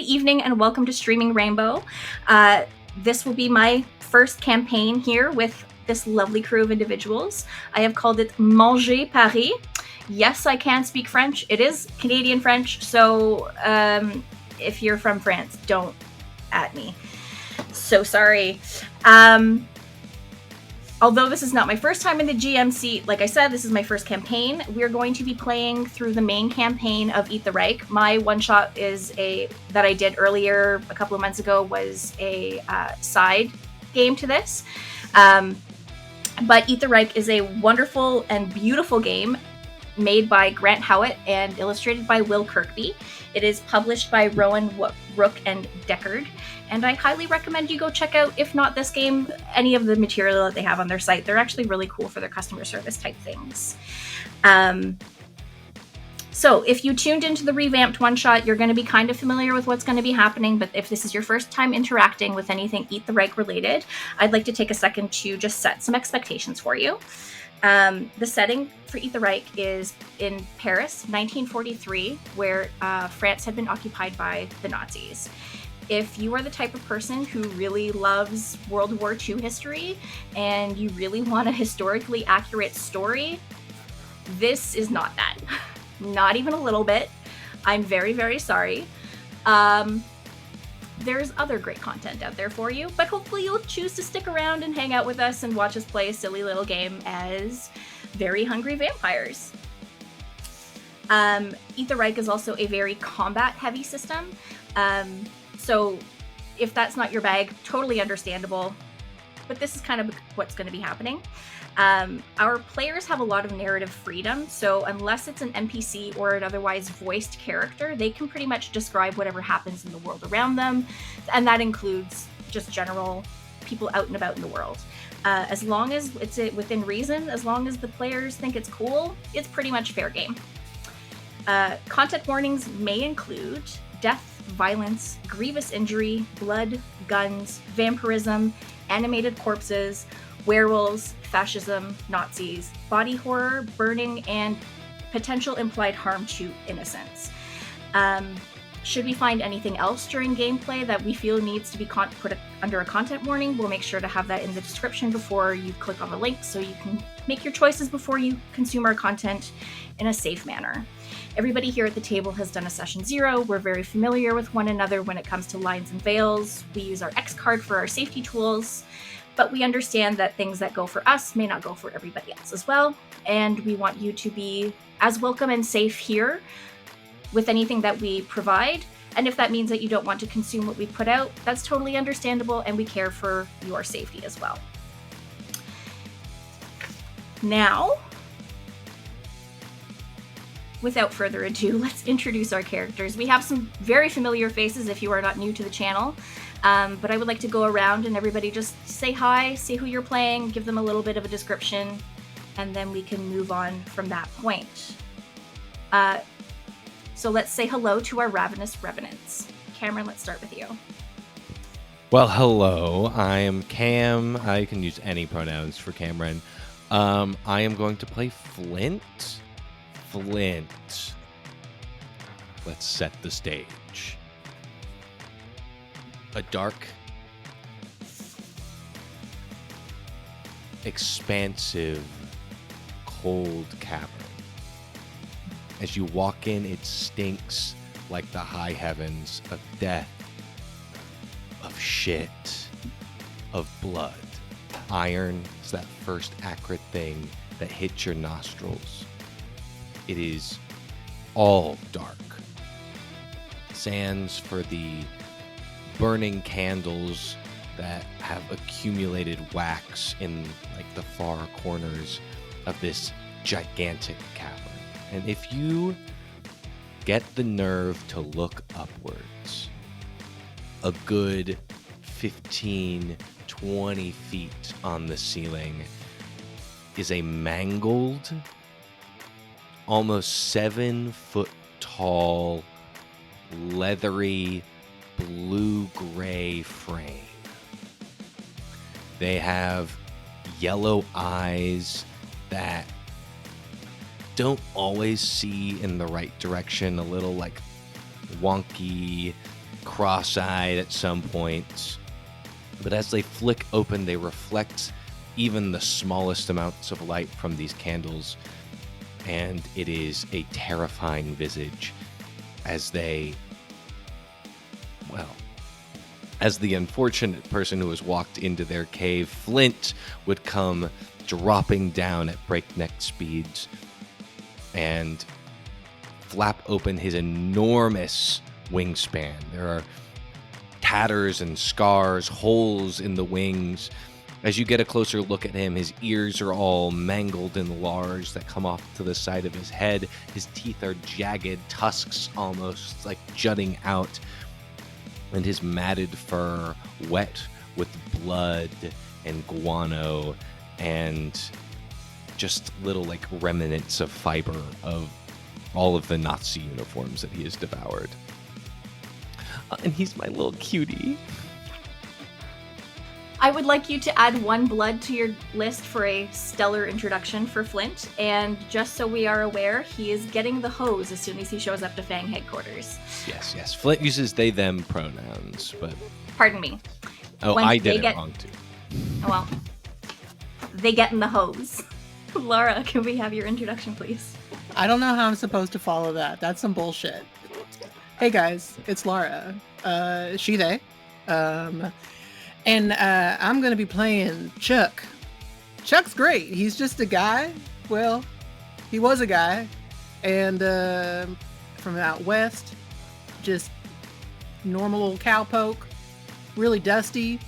evening, and welcome to Streaming Rainbow. This will be my first campaign here with this lovely crew of individuals. I have called it Mangez Paris. Yes, I can speak French. It is Canadian French, so if you're from France, don't at me. So sorry. Although this is not my first time in the GM seat, like I said, this is my first campaign. We're going to be playing through the main campaign of Eat the Reich. My one-shot that I did earlier a couple of months ago was a side game to this. But Eat the Reich is a wonderful and beautiful game made by Grant Howitt and illustrated by Will Kirkby. It is published by Rowan Rook and Deckard, and I highly recommend you go check out, if not this game, any of the material that they have on their site. They're actually really cool for their customer service type things. So if you tuned into the revamped one-shot, you're going to be kind of familiar with what's going to be happening, but if this is your first time interacting with anything Eat the Reich related, I'd like to take a second to just set some expectations for you. The setting for Eat the Reich is in Paris, 1943, where France had been occupied by the Nazis. If you are the type of person who really loves World War II history and you really want a historically accurate story, this is not that. Not even a little bit. I'm very, very sorry. There's other great content out there for you, but hopefully you'll choose to stick around and hang out with us and watch us play a silly little game as very hungry vampires. Eat the Reich is also a very combat-heavy system, so if that's not your bag, totally understandable, but this is kind of what's going to be happening. Our players have a lot of narrative freedom, so unless it's an NPC or an otherwise voiced character, they can pretty much describe whatever happens in the world around them, and that includes just general people out and about in the world. As long as it's within reason, as long as the players think it's cool, it's pretty much fair game. Content warnings may include death, violence, grievous injury, blood, guns, vampirism, animated corpses, werewolves, fascism, Nazis, body horror, burning, and potential implied harm to innocents. Should we find anything else during gameplay that we feel needs to be put under a content warning, we'll make sure to have that in the description before you click on the link so you can make your choices before you consume our content in a safe manner. Everybody here at the table has done a session 0. We're very familiar with one another when it comes to lines and veils. We use our X card for our safety tools, but we understand that things that go for us may not go for everybody else as well, and we want you to be as welcome and safe here with anything that we provide. And if that means that you don't want to consume what we put out, that's totally understandable, and we care for your safety as well. Now, without further ado, let's introduce our characters. We have some very familiar faces if you are not new to the channel, but I would like to go around and everybody just say hi, say who you're playing, give them a little bit of a description, and then we can move on from that point. So let's say hello to our ravenous revenants. Cameron, let's start with you. Well, hello. I am Cam. I can use any pronouns for Cameron. I am going to play Flint. Let's set the stage. A dark, expansive, cold cavern. As you walk in, it stinks like the high heavens of death, of shit, of blood. Iron is that first acrid thing that hits your nostrils. It is all dark. Sands for the burning candles that have accumulated wax in like the far corners of this gigantic cavern. And if you get the nerve to look upwards, a good 15, 20 feet on the ceiling is a mangled, almost 7 foot tall, leathery, blue-gray frame. They have yellow eyes that don't always see in the right direction, a little like wonky, cross-eyed at some points. But as they flick open, they reflect even the smallest amounts of light from these candles, and it is a terrifying visage as they, well, as the unfortunate person who has walked into their cave, Flint, would come dropping down at breakneck speeds and flap open his enormous wingspan. There are tatters and scars, holes in the wings. As you get a closer look at him, his ears are all mangled and large that come off to the side of his head. His teeth are jagged, tusks almost like jutting out, and his matted fur wet with blood and guano and just little like remnants of fiber of all of the Nazi uniforms that he has devoured. And he's my little cutie. I would like you to add 1 blood to your list for a stellar introduction for Flint, and just so we are aware, he is getting the hose as soon as he shows up to Fang headquarters. Yes. Flint uses they, them pronouns, but... Pardon me. Oh, I did it wrong, too. Well, they get in the hose. Laura, can we have your introduction, please? I don't know how I'm supposed to follow that. That's some bullshit. Hey guys, it's Laura. She, they. And I'm going to be playing Chuck. Chuck's great. He's just a guy. Well, he was a guy. And from out west, just normal old cowpoke. Really dusty.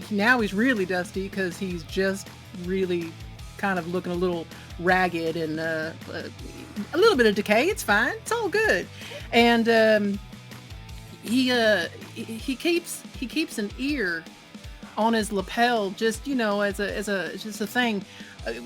Now he's really dusty because he's just really kind of looking a little ragged and a little bit of decay. It's fine. It's all good. And he keeps an ear on his lapel, just as a thing.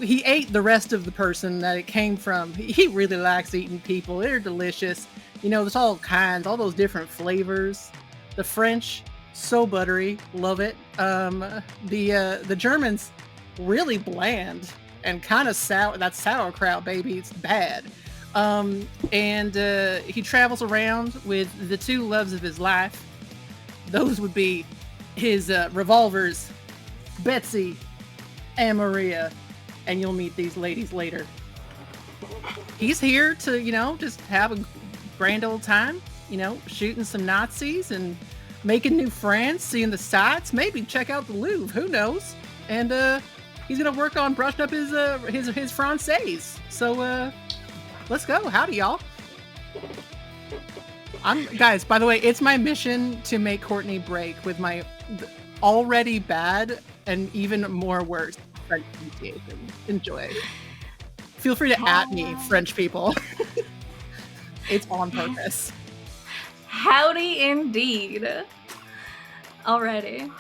He ate the rest of the person that it came from. He really likes eating people. They're delicious. There's all kinds, all those different flavors. The French, so buttery, love it. The Germans, really bland and kind of sour. That sauerkraut, baby, it's bad. And he travels around with the 2 loves of his life. Those would be his revolvers, Betsy and Maria. And you'll meet these ladies later. He's here to, just have a grand old time, shooting some Nazis and making new friends, seeing the sights, maybe check out the Louvre, who knows? And he's going to work on brushing up his Francais. So, let's go. Howdy, y'all. Guys, by the way, it's my mission to make Courtney break with my already bad and even more worse French pronunciation. Enjoy. Feel free to at me, French people. It's on purpose. Howdy indeed. Alrighty.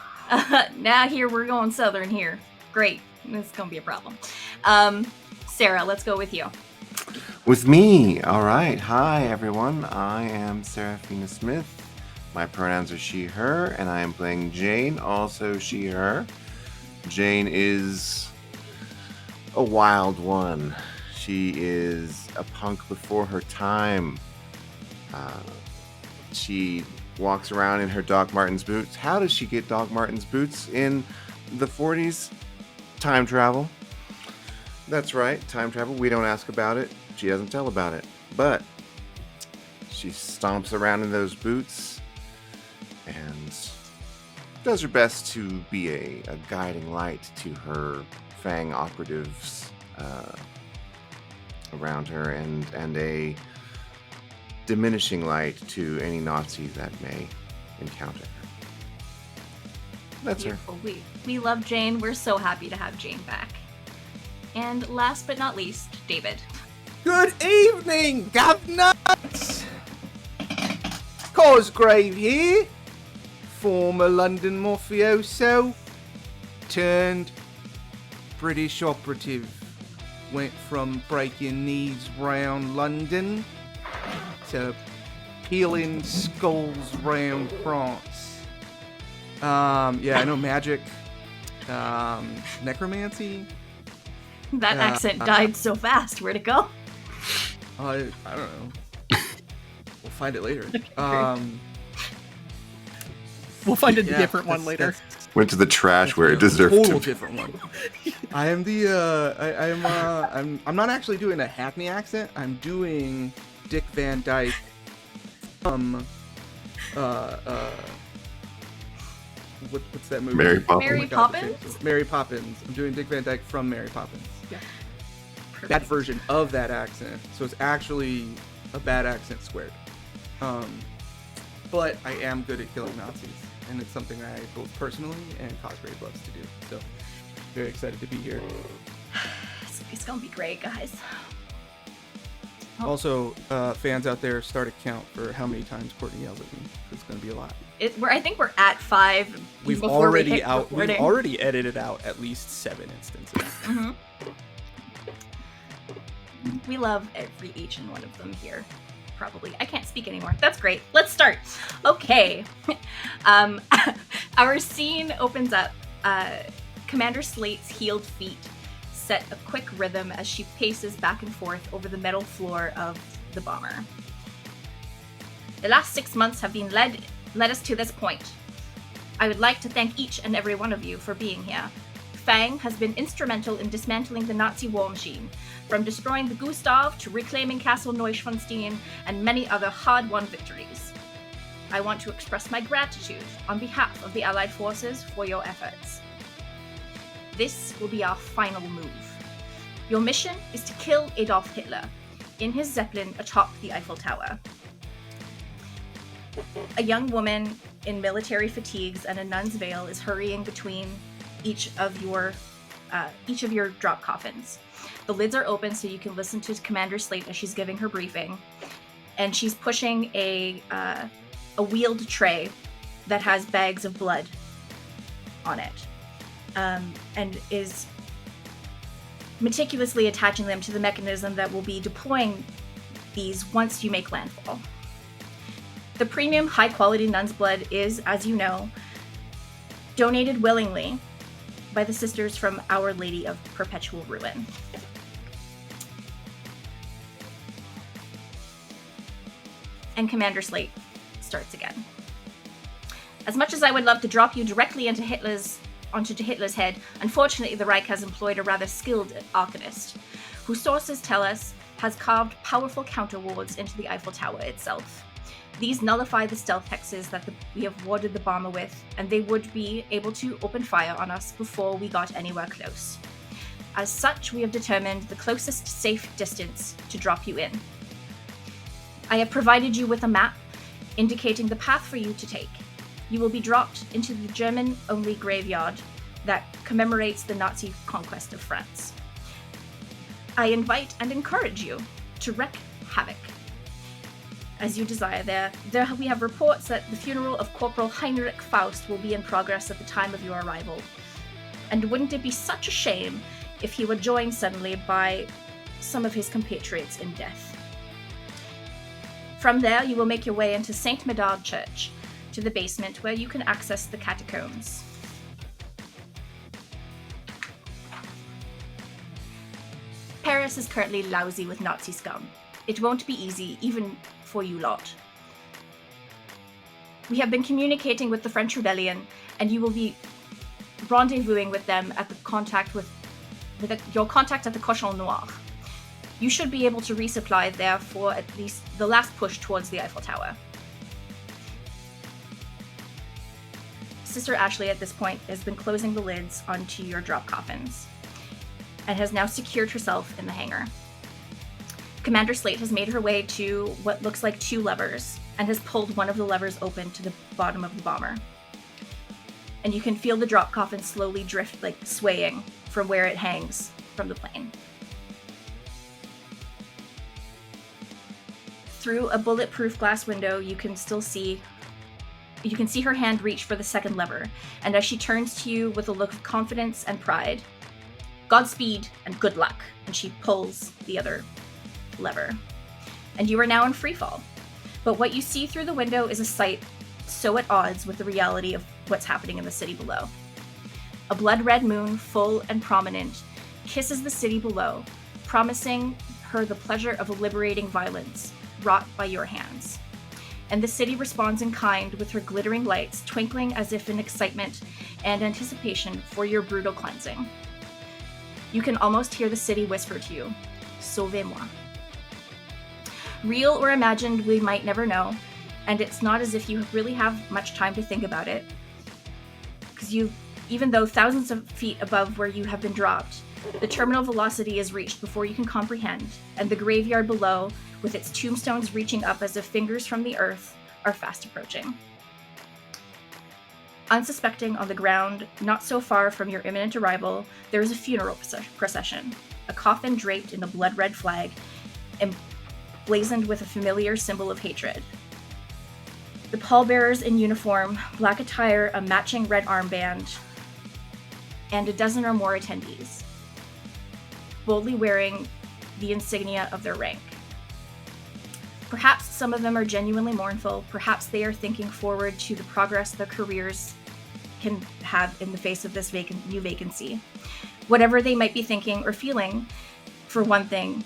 Now here we're going southern here. Great. This is going to be a problem. Sarah, let's go with you. With me, all right. Hi, everyone. I am Seraphina Smith. My pronouns are she, her, and I am playing Jane, also she, her. Jane is a wild one. She is a punk before her time. She walks around in her Doc Martens boots. How does she get Doc Martens boots in the 40s? Time travel. That's right, time travel. We don't ask about it. She doesn't tell about it. But she stomps around in those boots and does her best to be a guiding light to her Fang operatives around her and a diminishing light to any Nazis that may encounter her. That's Beautiful. her. We love Jane. We're so happy to have Jane back. And last but not least, David. Good evening, governors! Cosgrave here, former London mafioso, turned British operative. Went from breaking knees round London to peeling skulls round France. I know magic, necromancy. That accent died so fast. Where'd it go? I don't know. We'll find it later. We'll find a Yeah, different one later. Went to the trash where it that's a deserved total to. different one. I am the I'm not actually doing a Hackney accent. I'm doing Dick Van Dyke from what's that movie? Mary Poppins. Mary Oh my God, the Poppins? face. Mary Poppins. I'm doing Dick Van Dyke from Mary Poppins. Yeah. That Perfect. version of that accent. So it's actually a bad accent squared. But I am good at killing Nazis, and it's something I both personally and cosplay loves to do. So very excited to be here. It's gonna be great, guys. Oh. Also, fans out there, start a count for how many times Courtney yells at me. It's going to be a lot. I think we're at 5. We've before we already hit We've recording. already edited out at least 7 instances. Mhm. We love each and one of them here. Probably. I can't speak anymore. That's great. Let's start. Okay. Our scene opens up. Commander Slate's healed feet set a quick rhythm as she paces back and forth over the metal floor of the bomber. The last 6 months have been led us to this point. I would like to thank each and every one of you for being here. Fang has been instrumental in dismantling the Nazi war machine, from destroying the Gustav to reclaiming Castle Neuschwanstein and many other hard-won victories. I want to express my gratitude on behalf of the Allied forces for your efforts. This will be our final move. Your mission is to kill Adolf Hitler in his Zeppelin atop the Eiffel Tower. A young woman in military fatigues and a nun's veil is hurrying between each of your drop coffins. The lids are open so you can listen to Commander Slate as she's giving her briefing, and she's pushing a wheeled tray that has bags of blood on it, and is meticulously attaching them to the mechanism that will be deploying these once you make landfall. The premium high-quality nun's blood is, as you know, donated willingly by the sisters from Our Lady of Perpetual Ruin. And Commander Slate starts again. As much as I would love to drop you directly onto Hitler's head, unfortunately the Reich has employed a rather skilled arcanist, who sources tell us has carved powerful counterwards into the Eiffel Tower itself. These nullify the stealth hexes that we have warded the bomber with, and they would be able to open fire on us before we got anywhere close. As such, we have determined the closest safe distance to drop you in. I have provided you with a map indicating the path for you to take. You will be dropped into the German-only graveyard that commemorates the Nazi conquest of France. I invite and encourage you to wreak havoc. As you desire there we have reports that the funeral of Corporal Heinrich Faust will be in progress at the time of your arrival. And wouldn't it be such a shame if he were joined suddenly by some of his compatriots in death? From there, you will make your way into St. Medard Church, to the basement where you can access the catacombs. Paris is currently lousy with Nazi scum. It won't be easy, even for you lot. We have been communicating with the French Rebellion, and you will be rendezvousing with them at the your contact at the Cochon Noir. You should be able to resupply there for at least the last push towards the Eiffel Tower. Sister Ashley at this point has been closing the lids onto your drop coffins and has now secured herself in the hangar. Commander Slate has made her way to what looks like 2 levers and has pulled one of the levers open to the bottom of the bomber. And you can feel the drop coffin slowly drift, swaying from where it hangs from the plane. Through a bulletproof glass window, you can see her hand reach for the second lever, and as she turns to you with a look of confidence and pride, Godspeed and good luck, and she pulls the other lever. And you are now in freefall. But what you see through the window is a sight so at odds with the reality of what's happening in the city below. A blood-red moon, full and prominent, kisses the city below, promising her the pleasure of liberating violence wrought by your hands. and the city responds in kind with her glittering lights twinkling as if in excitement and anticipation for your brutal cleansing. You can almost hear the city whisper to you, "Sauvez-moi." Real or imagined, we might never know, and it's not as if you really have much time to think about it, because even though thousands of feet above where you have been dropped, the terminal velocity is reached before you can comprehend, and the graveyard below, with its tombstones reaching up as if fingers from the earth, are fast approaching. Unsuspecting on the ground, not so far from your imminent arrival, there is a funeral procession, a coffin draped in a blood-red flag, emblazoned with a familiar symbol of hatred. The pallbearers in uniform, black attire, a matching red armband, and a dozen or more attendees, boldly wearing the insignia of their rank. Perhaps some of them are genuinely mournful, perhaps they are thinking forward to the progress their careers can have in the face of this new vacancy. Whatever they might be thinking or feeling, for one thing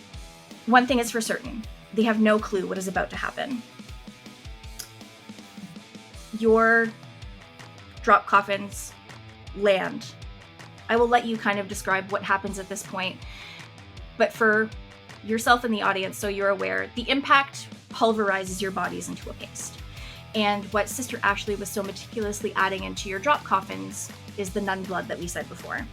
is for certain, they have no clue what is about to happen. Your drop coffins land. I will let you kind of describe what happens at this point, but for yourself and the audience, so you're aware, the impact pulverizes your bodies into a paste. And what Sister Ashley was so meticulously adding into your drop coffins is the nun blood that we said before.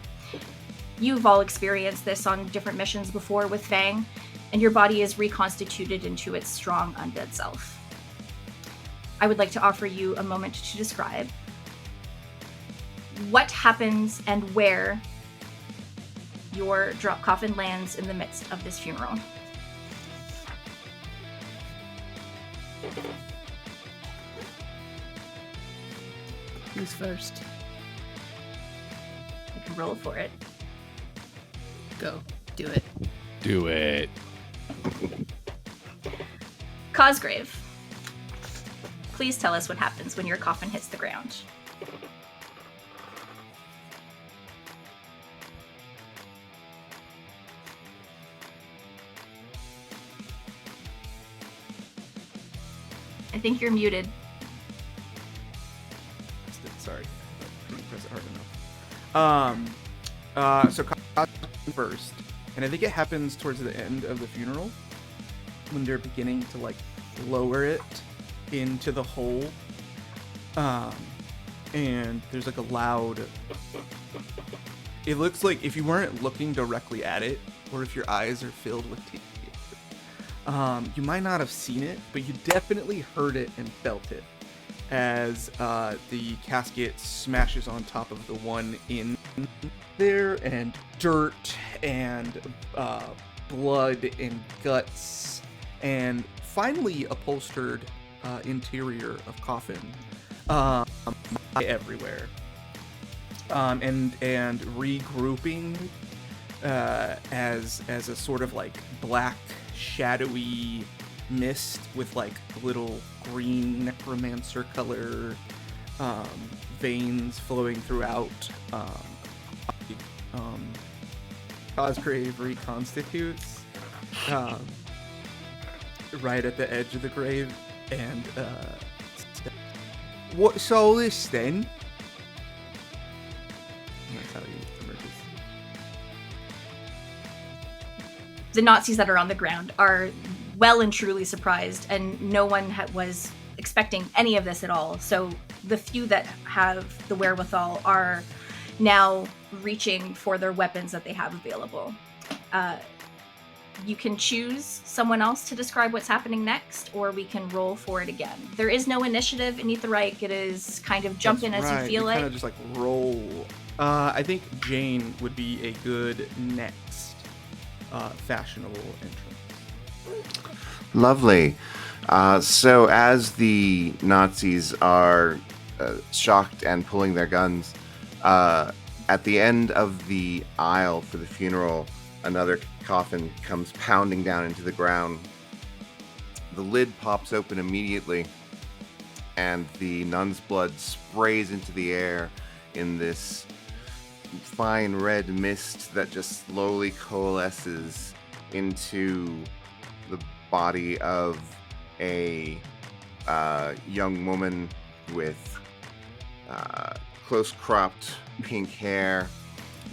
You've all experienced this on different missions before with Fang, and your body is reconstituted into its strong undead self. I would like to offer you a moment to describe what happens and where your drop coffin lands in the midst of this funeral. Who's first? You can roll for it. Go. Do it. Do it. Cosgrave, please tell us what happens when your coffin hits the ground. I think you're muted. Sorry, I didn't press it hard enough. So first, and I think it happens towards the end of the funeral when they're beginning to like lower it into the hole. And there's like a loud. It looks like if you weren't looking directly at it, or if your eyes are filled with tears, you might not have seen it, but you definitely heard it and felt it as the casket smashes on top of the one in there, and dirt and blood and guts and finely upholstered interior of coffin everywhere, and regrouping as a sort of like black shadowy mist with like little green necromancer color veins flowing throughout. Cosgrave reconstitutes right at the edge of the grave, and what's all this then? That's how he emerges. The Nazis that are on the ground are well and truly surprised, and no one was expecting any of this at all. So the few that have the wherewithal are now reaching for their weapons that they have available. You can choose someone else to describe what's happening next, or we can roll for it again. There is no initiative in the Reich. It is kind of jump in as you feel like. Kind of just like roll. I think Jane would be a good next fashionable entrance. Lovely. So as the Nazis are shocked and pulling their guns, at the end of the aisle for the funeral, another coffin comes pounding down into the ground. The lid pops open immediately, and the nun's blood sprays into the air in this fine red mist that just slowly coalesces into the body of a young woman with close-cropped pink hair,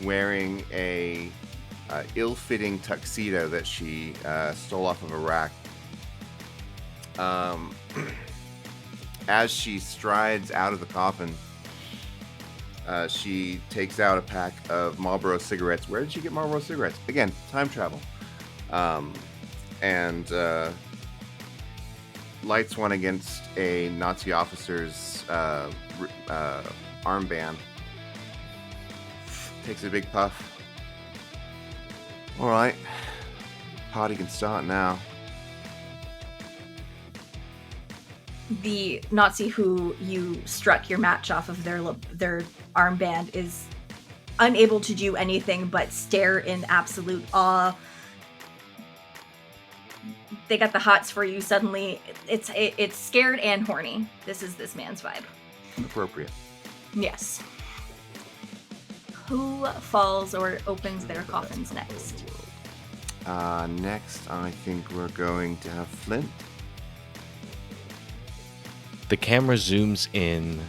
wearing a ill-fitting tuxedo that she stole off of a rack. As she strides out of the coffin, she takes out a pack of Marlboro cigarettes. Where did she get Marlboro cigarettes? Again, time travel. And lights one against a Nazi officer's armband. Takes a big puff. All right, party can start now. The Nazi who you struck your match off of their armband is unable to do anything but stare in absolute awe. They got the hots for you suddenly. It's scared and horny. This is this man's vibe. Appropriate. Yes. Who falls or opens their coffins next? Next, I think we're going to have Flint. The camera zooms in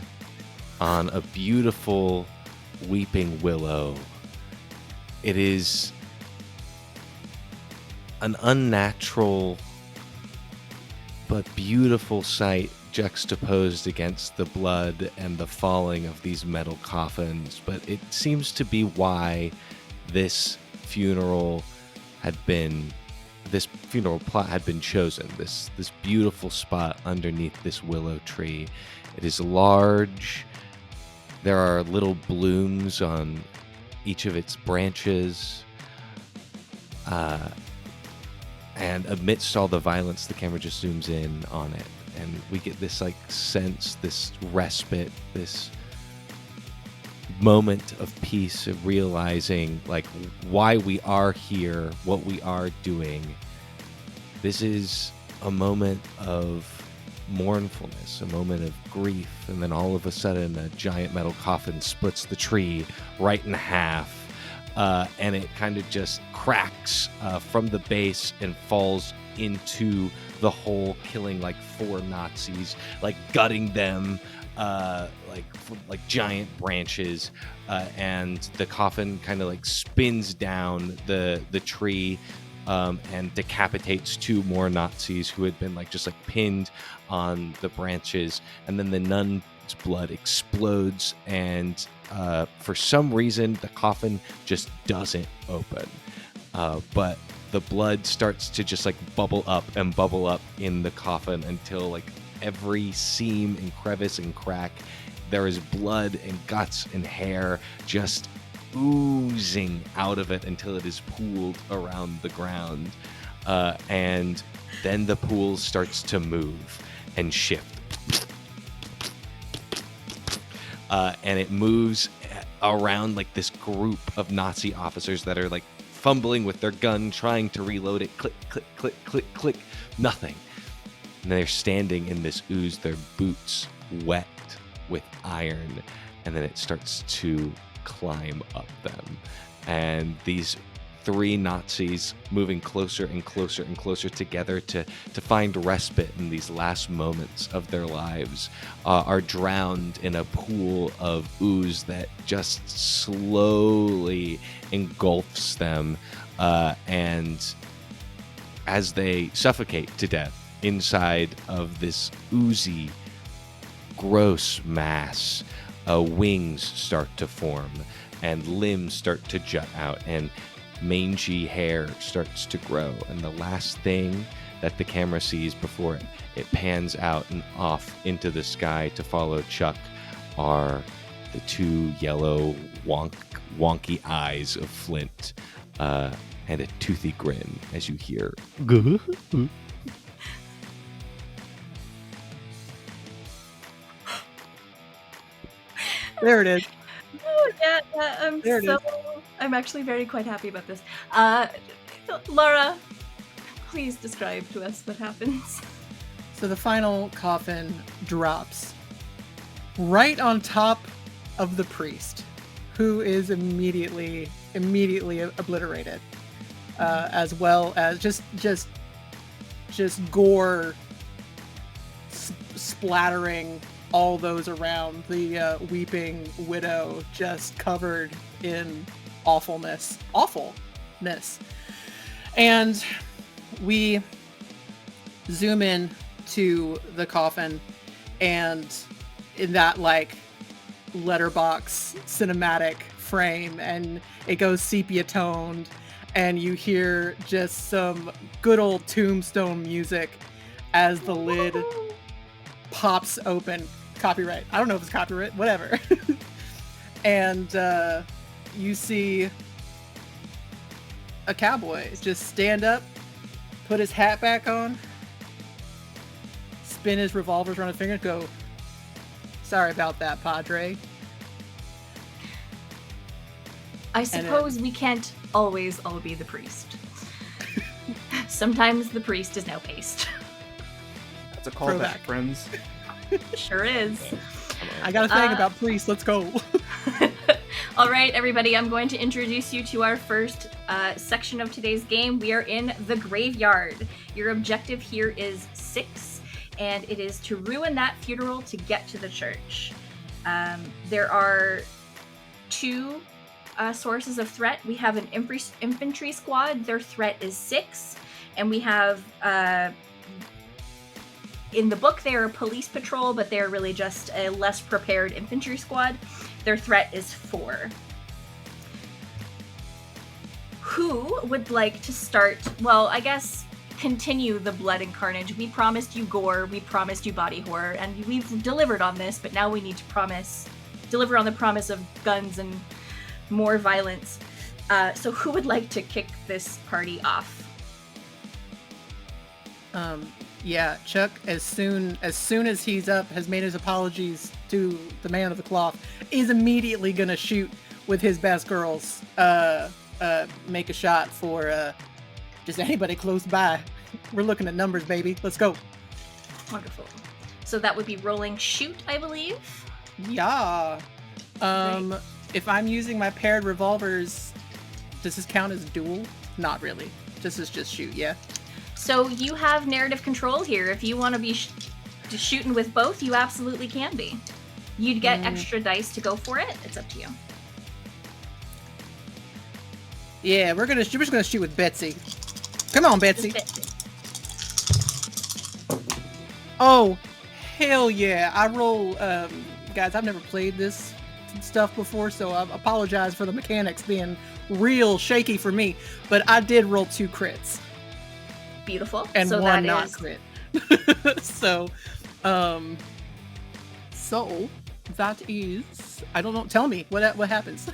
on a beautiful weeping willow. It is an unnatural but beautiful sight juxtaposed against the blood and the falling of these metal coffins. But it seems to be why this funeral plot had been chosen. This beautiful spot underneath this willow tree. It is large. There are little blooms on each of its branches. And amidst all the violence, the camera just zooms in on it. And we get this sense, this respite, this moment of peace of realizing why we are here, what we are doing. This is a moment of mournfulness, a moment of grief, and then all of a sudden a giant metal coffin splits the tree right in half, and it kind of just cracks from the base and falls into the hole, killing 4 Nazis, gutting them from giant branches, and the coffin kind of spins down the tree and decapitates 2 more Nazis who had been just pinned on the branches. And then the nun's blood explodes, and for some reason the coffin just doesn't open, but the blood starts to just bubble up in the coffin until every seam and crevice and crack there is blood and guts and hair just oozing out of it until it is pooled around the ground, and then the pool starts to move and shift, and it moves around this group of Nazi officers that are fumbling with their gun, trying to reload it. Click, click, click, click, click. Nothing. And they're standing in this ooze, their boots wet with iron, and then it starts to climb up them. And these 3 Nazis, moving closer and closer and closer together to find respite in these last moments of their lives, are drowned in a pool of ooze that just slowly engulfs them, and as they suffocate to death inside of this oozy, gross mass, wings start to form and limbs start to jut out and mangy hair starts to grow. And the last thing that the camera sees before it pans out and off into the sky to follow Chuck are the 2 yellow wonky eyes of Flint, and a toothy grin as you hear There it is. Oh, yeah, I'm actually very quite happy about this. Laura, please describe to us what happens. So the final coffin drops right on top of the priest, who is immediately obliterated, as well as just gore splattering all those around. The weeping widow just covered in awfulness. And we zoom in to the coffin, and in that like letterbox cinematic frame, and it goes sepia toned, and you hear just some good old Tombstone music as the lid pops open. Copyright. I don't know if it's copyright, whatever. And you see a cowboy just stand up, put his hat back on, spin his revolvers around his finger, and go, "Sorry about that, Padre." I suppose we can't always all be the priest. Sometimes the priest is now paste. That's a callback, friends. Sure is. I got a thing about priests. Let's go. All right, everybody, I'm going to introduce you to our first section of today's game. We are in the graveyard. Your objective here is 6, and it is to ruin that funeral to get to the church. There are 2 sources of threat. We have an infantry squad. Their threat is 6, and we have in the book they are a police patrol, but they're really just a less prepared infantry squad. Their threat is 4. Who would like to start? Well, I guess continue the blood and carnage. We promised you gore, we promised you body horror, and we've delivered on this, but now we need to deliver on the promise of guns and more violence. So who would like to kick this party off? Yeah, Chuck, as soon as he's up, has made his apologies to the man of the cloth, is immediately gonna shoot with his best girls. Make a shot for just anybody close by. We're looking at numbers, baby. Let's go. Wonderful. So that would be rolling shoot, I believe. Yeah. Great. If I'm using my paired revolvers, does this count as duel? Not really. This is just shoot, yeah? So you have narrative control here. If you want to be shooting with both, you absolutely can be. You'd get extra dice to go for it. It's up to you. Yeah, we're just gonna shoot with Betsy. Come on, Betsy. Oh, hell yeah! I roll. Guys, I've never played this stuff before, so I apologize for the mechanics being real shaky for me. But I did roll 2 crits. Beautiful. And so one that not is... crit. So that is, I don't know. Tell me what happens.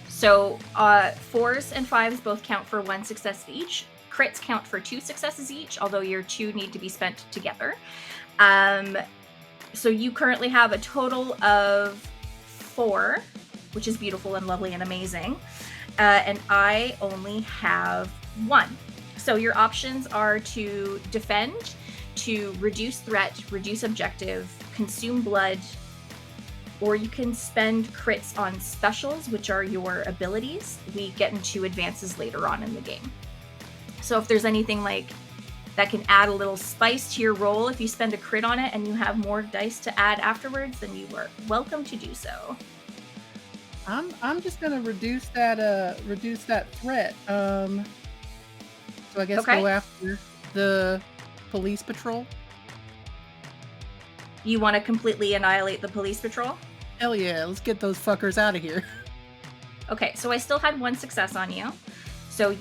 So 4s and 5s both count for 1 success each. Crits count for 2 successes each, although your 2 need to be spent together. So you currently have a total of 4, which is beautiful and lovely and amazing. And I only have 1. So your options are to defend, to reduce threat, reduce objective, consume blood, or you can spend crits on specials, which are your abilities. We get into advances later on in the game. So if there's anything like that can add a little spice to your roll, if you spend a crit on it and you have more dice to add afterwards, then you are welcome to do so. I'm just gonna reduce that threat. So I guess go after the police patrol. You want to completely annihilate the police patrol? Hell yeah, let's get those fuckers out of here. Okay, so I still had 1 success on you. So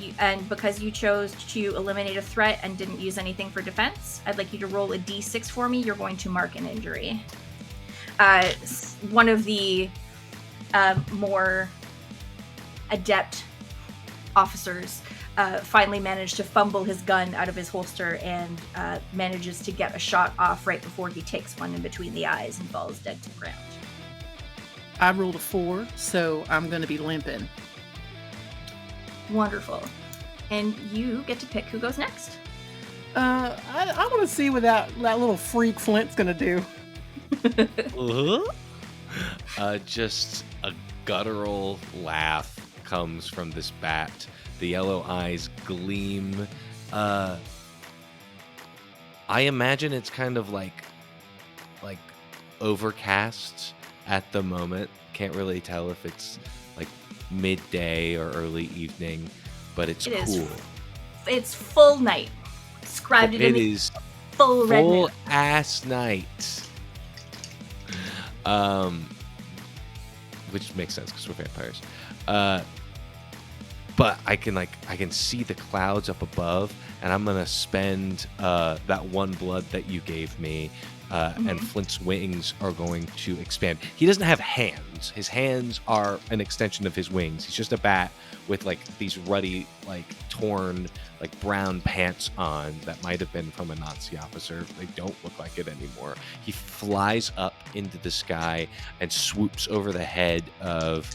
because you chose to eliminate a threat and didn't use anything for defense, I'd like you to roll a d6 for me. You're going to mark an injury. One of the more adept officers finally managed to fumble his gun out of his holster and manages to get a shot off right before he takes one in between the eyes and falls dead to the ground. I rolled a 4, so I'm going to be limping. Wonderful. And you get to pick who goes next. I want to see what that little freak Flint's going to do. Just a guttural laugh comes from this bat. The yellow eyes gleam. I imagine it's kind of like like overcast at the moment. Can't really tell if it's like midday or early evening, but it's It is. cool. It's full night. Described it in It the is full red full moon. ass night. Which makes sense because we're vampires. But I can see the clouds up above, and I'm gonna spend that one blood that you gave me, and Flint's wings are going to expand. He doesn't have hands. His hands are an extension of his wings. He's just a bat with like these ruddy, like torn, like brown pants on that might have been from a Nazi officer. They don't look like it anymore. He flies up into the sky and swoops over the head of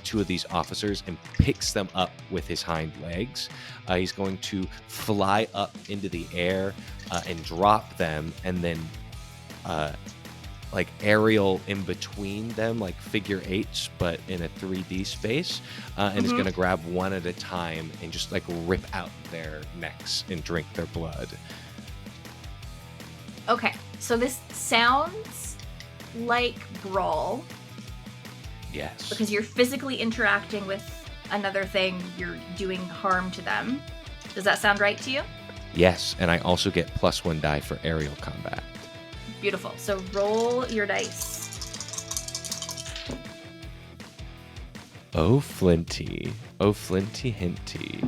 two of these officers and picks them up with his hind legs. He's going to fly up into the air and drop them, and then like aerial in between them, like figure eights, but in a 3D space, and is going to grab one at a time and just like rip out their necks and drink their blood. Okay, so this sounds like Brawl, Yes. because you're physically interacting with another thing, you're doing harm to them. Does that sound right to you? Yes, and I also get +1 die for aerial combat. Beautiful. So roll your dice. Oh, Flinty. Oh, Flinty Hinty.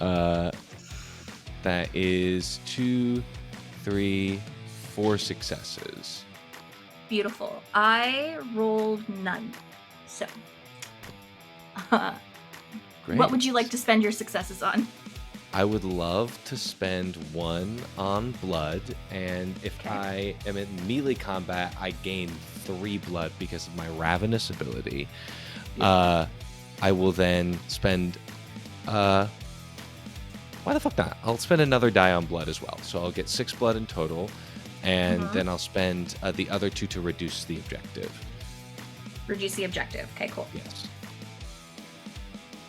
That is 2, 3, 4 successes. Beautiful. I rolled none. So, Great. what would you like to spend your successes on? I would love to spend 1 on blood, and if Okay. I am in melee combat, I gain 3 blood because of my ravenous ability. I will then spend why the fuck not? I'll spend another die on blood as well. So I'll get 6 blood in total, and then I'll spend the other 2 to reduce the objective. Reduce the objective. Okay, cool. Yes.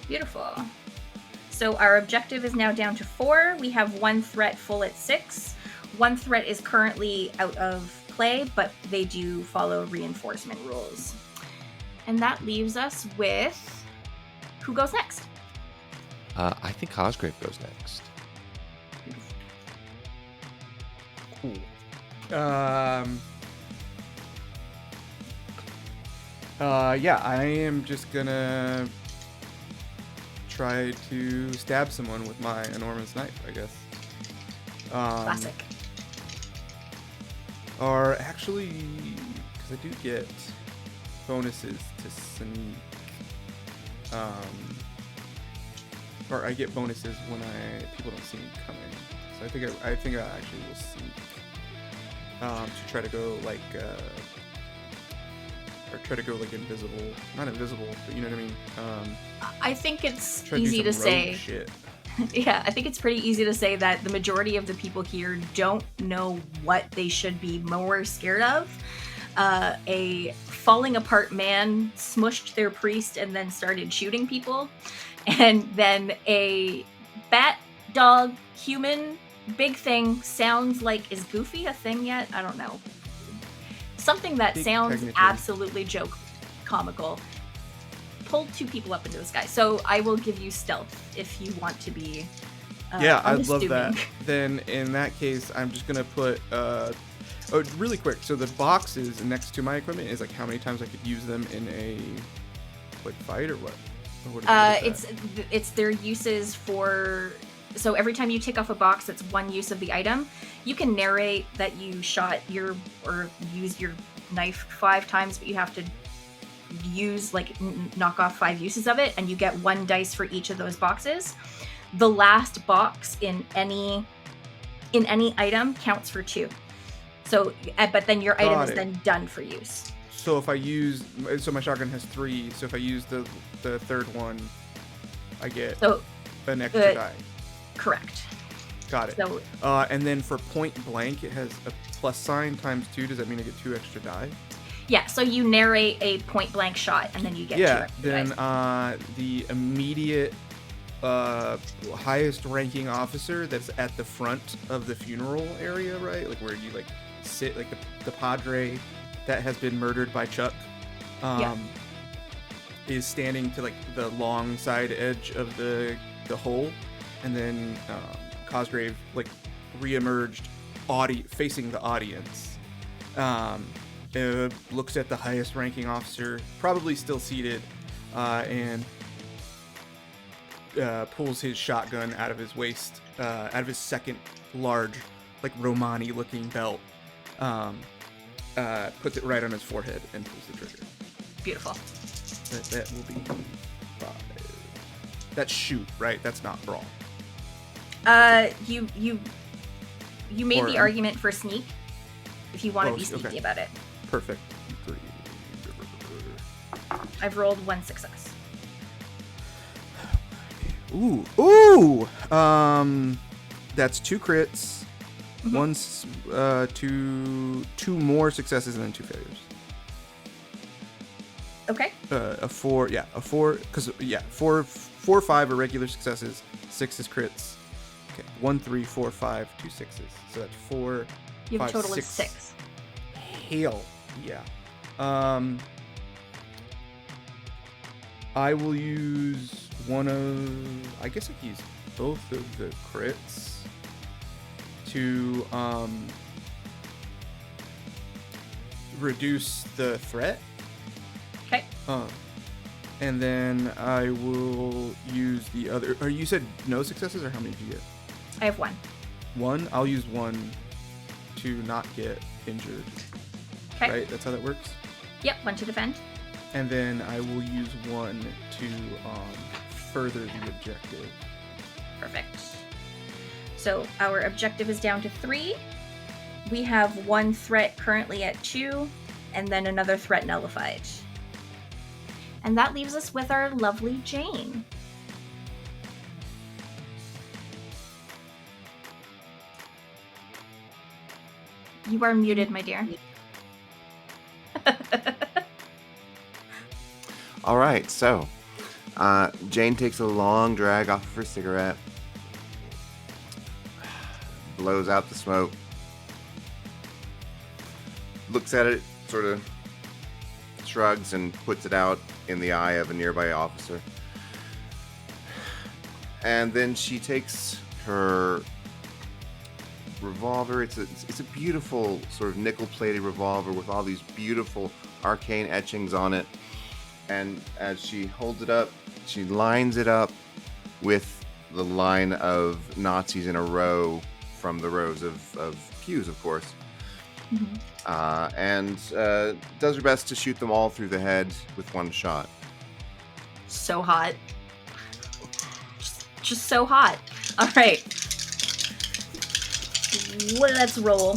Beautiful. So our objective is now down to 4. We have 1 threat full at 6. 1 threat is currently out of play, but they do follow reinforcement rules. And that leaves us with... Who goes next? I think Cosgrave goes next. Cool. Yeah, I am just gonna try to stab someone with my enormous knife, I guess. Classic. Or actually, because I do get bonuses to sneak. Or I get bonuses when people don't see me coming. So I think I actually will sneak. To try to go like invisible. Not invisible, but you know what I mean. I think it's Try to do easy to some rogue say. shit. Yeah, I think it's pretty easy to say that the majority of the people here don't know what they should be more scared of. A falling apart man smushed their priest and then started shooting people. And then a bat, dog, human, big thing sounds like, is Goofy a thing yet? I don't know. Something that Big sounds technically. absolutely comical. Pulled 2 people up into the sky. So I will give you stealth if you want to be Yeah, I'd love unassuming. that. Then in that case, I'm just gonna put really quick. So the boxes next to my equipment is like how many times I could use them in a like fight or what? Or what is It's their uses for. So every time you tick off a box, that's 1 use of the item. You can narrate that you shot or use your knife 5 times, but you have to use knock off 5 uses of it, and you get 1 dice for each of those boxes. The last box in any item counts for 2. So, but then your item Got is it. then done for use. So if I use, so my shotgun has 3. So if I use the 3rd one, I get So an extra die. correct. Got it. So And then for point blank, it has a plus sign times 2. Does that mean I get 2 extra die? yeah, so you narrate a point blank shot, and then you get 2 Yeah. extra Then dice. the immediate highest ranking officer that's at the front of the funeral area, right? Like where you like sit, like the padre that has been murdered by Chuck, is standing to like the long side edge of the hole, and then Cosgrave like reemerged, facing the audience. Looks at the highest ranking officer, probably still seated, and pulls his shotgun out of his waist, out of his second large, like Romani looking belt, puts it right on his forehead and pulls the trigger. Beautiful. That will be 5. That's shoot, right? That's not brawl. You made the argument for sneak. If you want to be sneaky okay. about it. Perfect. 3. I've rolled 1 success. Ooh. That's 2 crits. Mm-hmm. Two more successes and then 2 failures. Okay. A 4, a 4, because 4, 5 are regular successes, 6 is crits. Okay, 1, 3, 4, 5, 2 6s. So that's 4. You have 5, a total 6. of 6. Hell, yeah. I will use I guess I can use both of the crits to reduce the threat. Okay. And then I will use the other. Or you said no successes, or how many did you get? I have 1. 1. I'll use 1 to not get injured. Okay. Right? That's how that works. Yep, 1 to defend. And then I will use 1 to further the objective. Perfect. So our objective is down to 3. We have 1 threat currently at 2, and then another threat nullified. And that leaves us with our lovely Jane. You are muted, my dear. All right, so Jane takes a long drag off of her cigarette, blows out the smoke, looks at it, sort of shrugs and puts it out in the eye of a nearby officer. And then she takes her revolver. It's a beautiful sort of nickel-plated revolver with all these beautiful arcane etchings on it. And as she holds it up, she lines it up with the line of Nazis in a row from the rows of pews, of course. Mm-hmm. And does her best to shoot them all through the head with 1 shot. So hot. Just so hot. All right. Let's roll.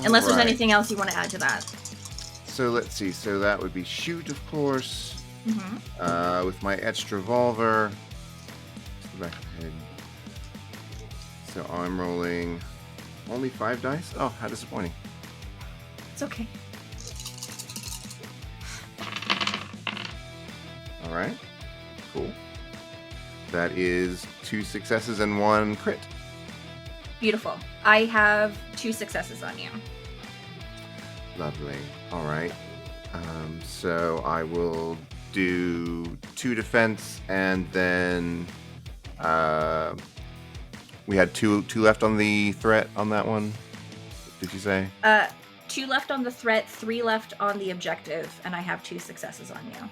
Unless there's anything else you want to add to that. So let's see. So that would be shoot, of course. Mm-hmm. With my etched revolver. To the back of the head. So I'm rolling only 5 dice. Oh, how disappointing. It's okay. All right. Cool. That is 2 successes and 1 crit. Beautiful. I have 2 successes on you. Lovely. All right. So I will do 2 defense, and then we had 2 left on the threat on that one. Did you say? 2 left on the threat, 3 left on the objective, and I have 2 successes on you.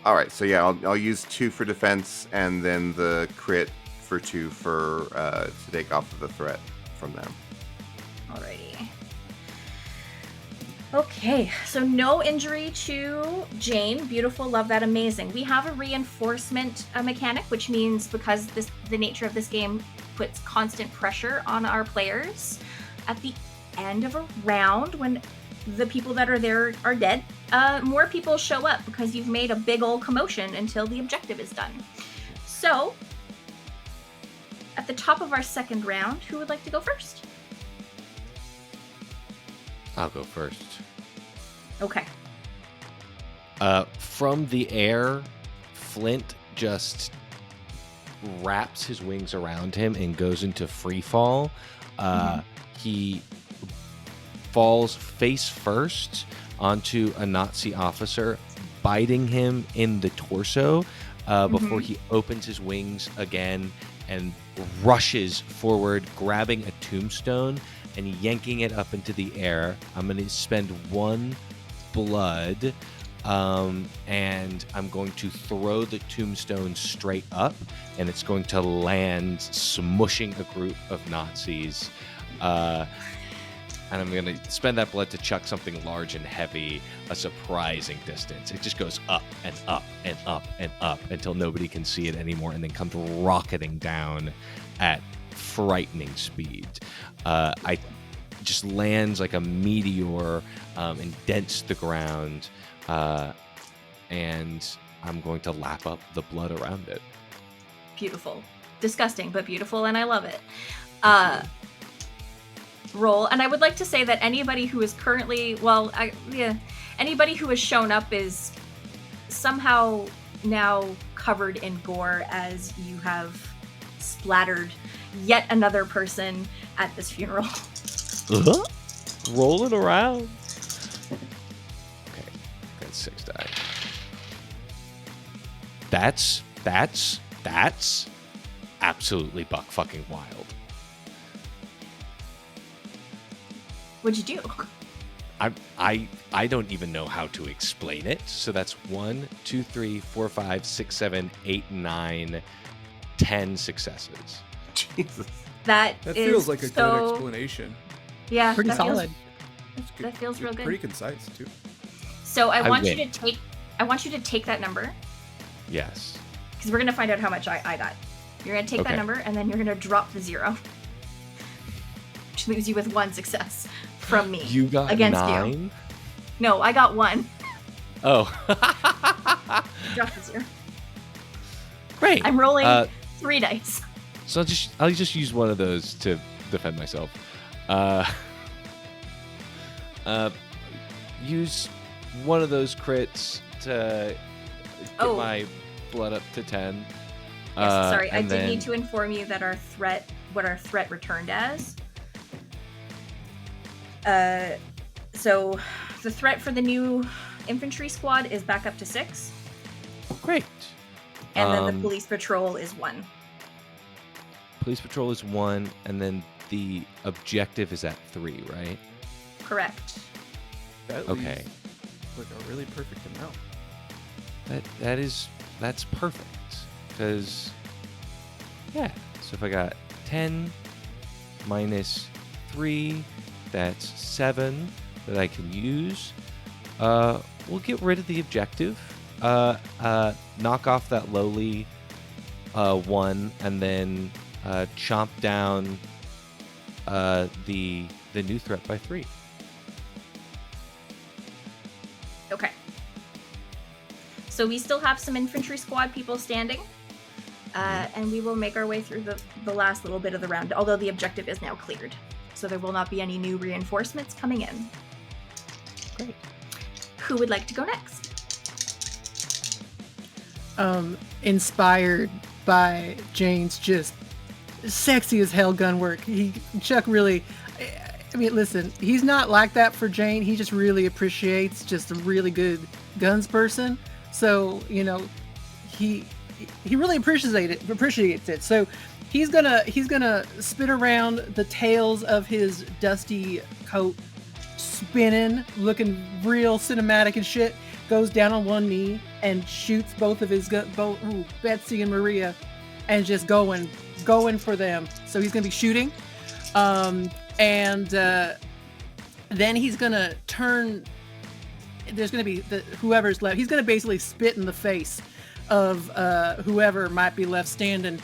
All right. So yeah, I'll use 2 for defense, and then the crit for 2 for to take off of the threat from them. Alrighty. Okay, so no injury to Jane. Beautiful, love that, amazing. We have a reinforcement mechanic, which means because the nature of this game puts constant pressure on our players, at the end of a round, when the people that are there are dead, more people show up because you've made a big old commotion until the objective is done. So, at the top of our second round, who would like to go first? I'll go first. Okay. From the air, Flint just wraps his wings around him and goes into free fall. He falls face first onto a Nazi officer, biting him in the torso before he opens his wings again and rushes forward, grabbing a tombstone and yanking it up into the air. I'm going to spend 1 blood, and I'm going to throw the tombstone straight up, and it's going to land smushing a group of Nazis. And I'm going to spend that blood to chuck something large and heavy a surprising distance. It just goes up and up and up and up until nobody can see it anymore, and then comes rocketing down at frightening speed. I just lands like a meteor and dents the ground, and I'm going to lap up the blood around it. Beautiful. Disgusting, but beautiful, and I love it. Roll. And I would like to say that anybody who is currently, anybody who has shown up is somehow now covered in gore, as you have splattered yet another person at this funeral. Rolling around. Okay, got 6 die. That's absolutely buck fucking wild. What'd you do? I don't even know how to explain it. So that's 1, 2, 3, 4, 5, 6, 7, 8, 9, 10 successes. Jesus. That feels like a good explanation. Yeah, Pretty solid. That feels real good. Pretty concise too. So I want win. you to take that number, Yes. because we're gonna find out how much I got. You're gonna take Okay. that number, and then you're gonna drop the 0, which leaves you with 1 success from me. You got against 9? you. No, I got 1. Oh. Drop the 0. Great. I'm rolling 3 dice. So I'll just use one of those to defend myself. Use one of those crits to get my blood up to 10. Yes, sorry, I and did then- need to inform you that what our threat returned as. So the threat for the new infantry squad is back up to 6, Great. and then the police patrol is 1. Police patrol is 1, and then the objective is at 3, right? Correct. That Okay. leaves like a really perfect amount. That's perfect. Because, yeah. So if I got 10 minus 3, that's 7 that I can use. We'll get rid of the objective. Knock off that lowly 1, and then chomp down the new threat by 3. Okay. So we still have some infantry squad people standing, and we will make our way through the last little bit of the round, although the objective is now cleared. So there will not be any new reinforcements coming in. Great. Who would like to go next? Inspired by Jane's just sexy as hell gun work. Chuck really, I mean, listen, he's not like that for Jane. He just really appreciates just a really good guns person. So, you know, he really appreciates it. So he's gonna spin around the tails of his dusty coat, spinning, looking real cinematic and shit. Goes down on one knee and shoots both of his Betsy and Maria, and just going for them. So he's gonna be shooting, and then he's gonna turn. There's gonna be whoever's left. He's gonna basically spit in the face of whoever might be left standing,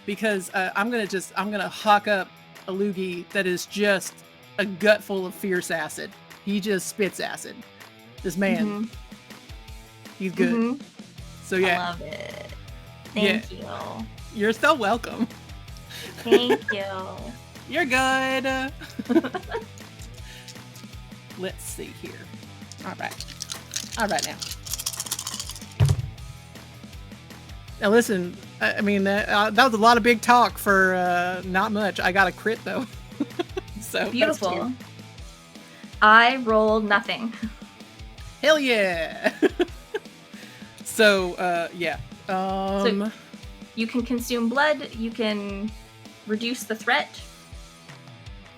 because I'm gonna hawk up a loogie that is just a gut full of fierce acid. He just spits acid. This man, he's good. Mhm. So yeah, I love it. Thank you. You're so welcome. Thank you. You're good. Let's see here. All right now. Now listen, I mean that was a lot of big talk for not much. I got a crit though. So that's Beautiful. 2. I rolled nothing. Hell yeah. So yeah. So you can consume blood. You can reduce the threat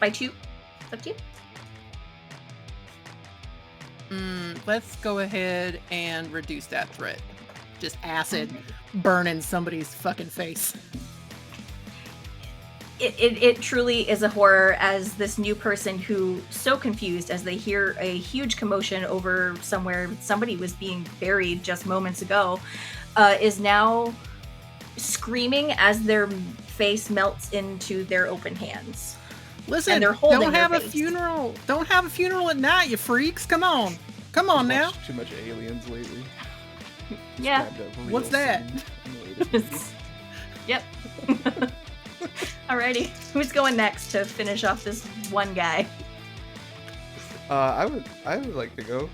by 2. It's up to you. Let's go ahead and reduce that threat. Just acid burning somebody's fucking face. It truly is a horror as this new person who so confused as they hear a huge commotion over somewhere somebody was being buried just moments ago is now screaming as their face melts into their open hands. Listen, And they're holding don't have their a face. funeral. Don't have a funeral at night, you freaks. Come on now. Watched too much Aliens lately. Yeah. Described a real What's that? scene in the latest movie. Yep. Alrighty, who's going next to finish off this one guy? I would like to go.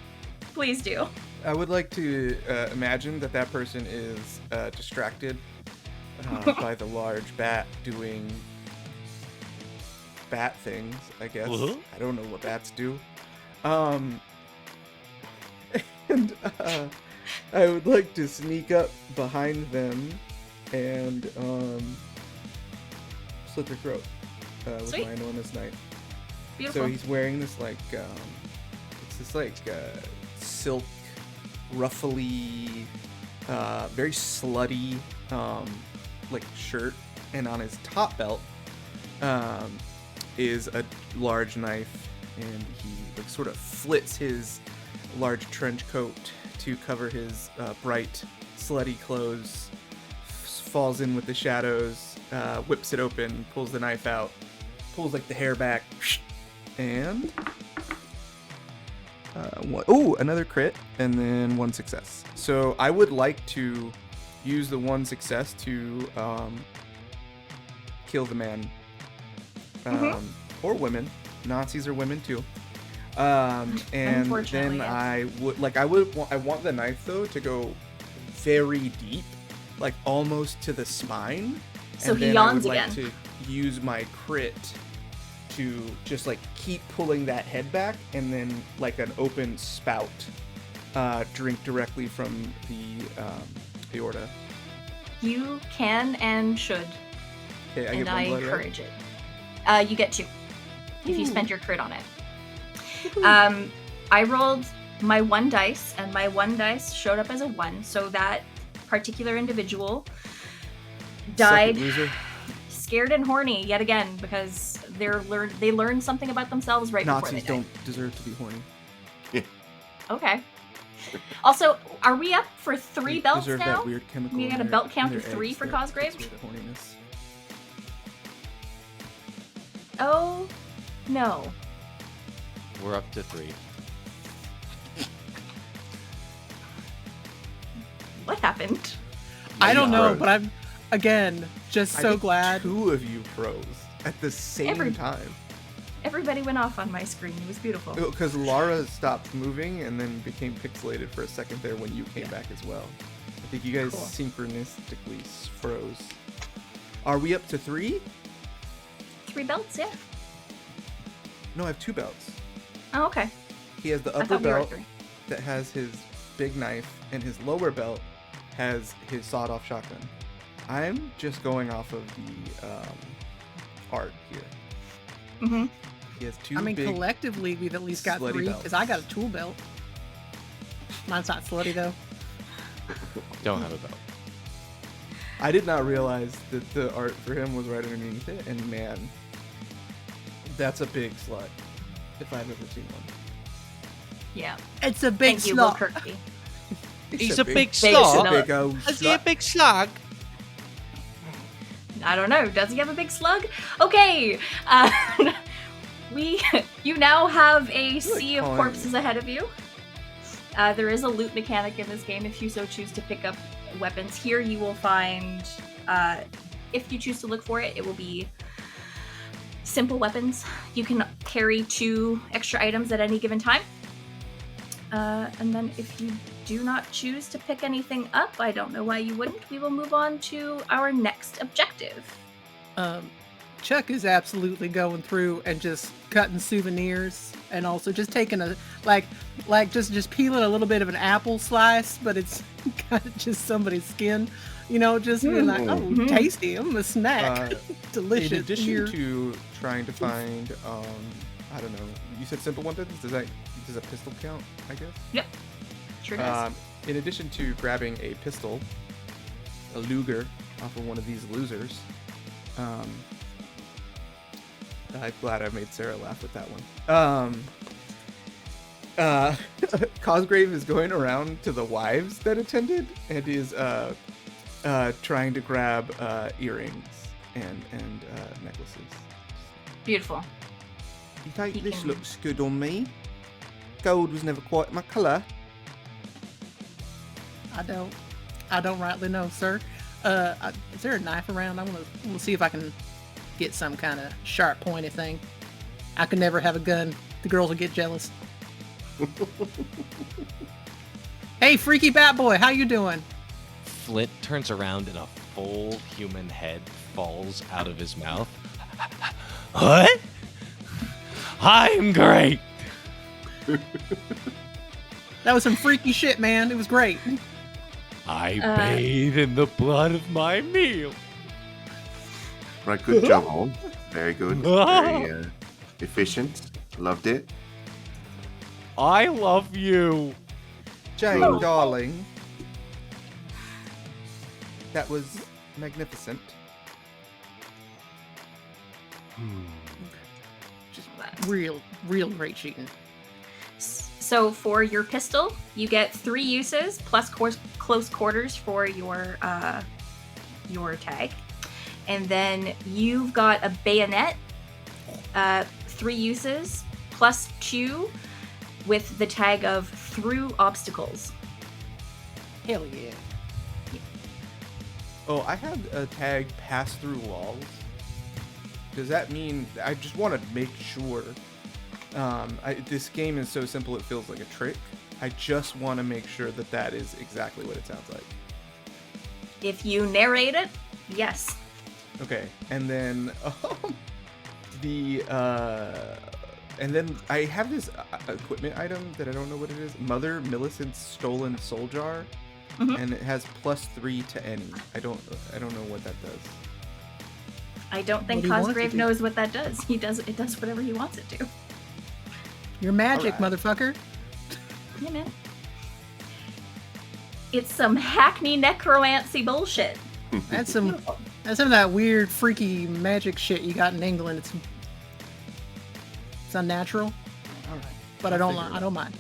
Please do. I would like to imagine that person is distracted by the large bat doing bat things, I guess. Uh-huh. I don't know what bats do. And I would like to sneak up behind them and slit their throat with Sweet. my enormous knife. Beautiful. So he's wearing this silk, ruffly, very slutty shirt, and on his top belt is a large knife, and he sort of flits his large trench coat to cover his bright, slutty clothes, falls in with the shadows, whips it open, pulls the knife out, pulls the hair back, and another crit, and then 1 success. So I would like to use the 1 success to kill the man, or women. Nazis are women too. And Unfortunately, then yes. I want the knife though to go very deep, almost to the spine. So and he then yawns I would again. like to use my crit to just keep pulling that head back, and then an open spout drink directly from the aorta. You can and should, Okay, and get I one blood, right? encourage it. You get 2 if you spend your crit on it. I rolled my 1 dice, and my 1 dice showed up as a 1, so that particular individual died Suck it, loser. scared and horny yet again because they learned something about themselves right before Nazis they died. don't deserve to be horny. Okay. Also, are we up for 3 They belts deserve now? that weird chemical We in got a their- belt count in of their 3 eggs for that Cosgrave? gets rid of horniness. Oh, no. We're up to 3. What happened? I don't know, froze. but I'm again just I so think glad. 2 of you froze at the same Every- time. Everybody went off on my screen. It was beautiful. Because Lara stopped moving and then became pixelated for a second there when you came back as well. I think you guys Cool. synchronistically froze. Are we up to 3? 3 belts, yeah. No, I have 2 belts. Oh, okay. He has the I upper thought we were at belt 3. that has his big knife, and his lower belt has his sawed-off shotgun. I'm just going off of the art here. Mm-hmm. He has 2 I mean, big... collectively, we've at least got slutty 3 belts. because I got a tool belt. Mine's not slutty though. Don't have a belt. I did not realize that the art for him was right underneath it, and man, that's a big slut, if I've ever seen one. Yeah. It's a big Thank you, Will slut. Kirkby. He's a big Big slug. slug. Big old Is he a slut. big slug? I don't know. Does he have a big slug? Okay. You now have a sea of calling corpses ahead of you. There is a loot mechanic in this game if you so choose to pick up weapons. Here you will find, if you choose to look for it, it will be simple weapons. You can carry 2 extra items at any given time. And then if you do not choose to pick anything up, I don't know why you wouldn't. We will move on to our next objective. Chuck is absolutely going through and just cutting souvenirs, and also just taking a like just peeling a little bit of an apple slice, but it's kind of just somebody's skin, just being like, oh, tasty, I'm a snack, delicious. In addition here. to trying to find, I don't know, you said simple weapons. Does a pistol count? I guess. Yep, sure does. In addition to grabbing a pistol, a Luger off of one of these losers. I'm glad I made Sarah laugh with that one. Cosgrave is going around to the wives that attended and is trying to grab earrings and necklaces. Beautiful. You think He this can- looks good on me? Gold was never quite my colour. I don't rightly know, sir. Is there a knife around? I want to see if I can get some kind of sharp, pointy thing. I could never have a gun. The girls will get jealous. Hey, freaky bat boy, how you doing? Flint turns around and a full human head falls out of his mouth. What? I'm great. That was some freaky shit, man. It was great. I bathe in the blood of my meal. Right, good job, Holmes. Very good. Very efficient. Loved it. I love you. Jane, Oh. darling. That was magnificent. Just real great shooting. So for your pistol, you get 3 uses plus close quarters for your tag. And then you've got a bayonet, 3 uses, plus 2 with the tag of through obstacles. Hell yeah. Oh, I had a tag pass through walls. Does that mean... I just want to make sure. This game is so simple it feels like a trick. I just want to make sure that is exactly what it sounds like. If you narrate it, yes. Okay, and then and then I have this equipment item that I don't know what it is. Mother Millicent's stolen soul jar, and it has +3 to any. I don't know what that does. I don't think What do you want it to Cosgrave do? knows what that does. It does whatever he wants it to. You're magic, Alright. motherfucker. Yeah, man. It's some hackney necromancy bullshit. That's some of that weird, freaky magic shit you got in England. It's unnatural. All right, but I don't mind.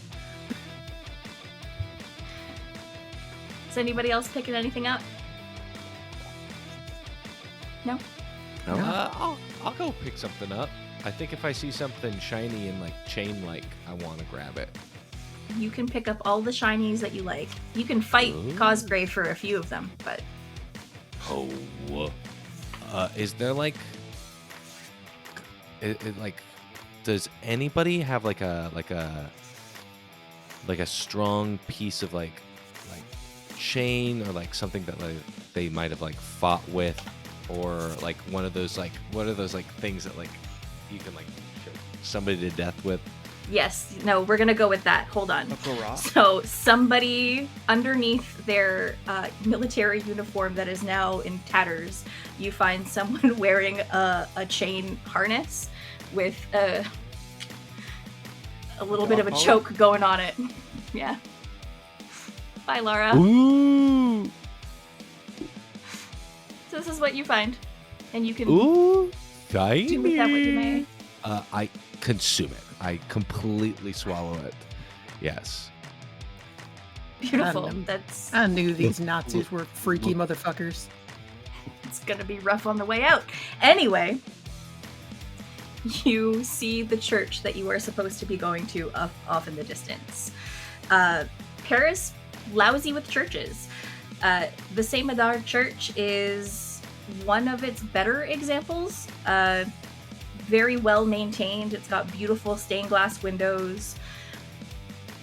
Is anybody else picking anything up? No? No? I'll go pick something up. I think if I see something shiny and chain-like, I want to grab it. You can pick up all the shinies that you like. You can fight Ooh. Cosgrave for a few of them, but Oh, is there does anybody have a strong piece of chain or something that they might have fought with, or one of those what are those things that you can shoot somebody to death with? yes, no, we're gonna go with that. Hold on. A garrote? So somebody underneath their military uniform that is now in tatters, you find someone wearing a chain harness with a little bit of a choke going on it. Yeah. Bye, Laura. Ooh, So this is what you find, and you can ooh, shiny. do with that what you may. I consume it. I completely swallow it. Yes. Beautiful. I know. That's I knew these Nazis were freaky motherfuckers. it's gonna be rough on the way out. Anyway, you see the church that you are supposed to be going to off in the distance. Paris, lousy with churches. The Saint Médard Church is one of its better examples. Very well maintained. It's got beautiful stained glass windows.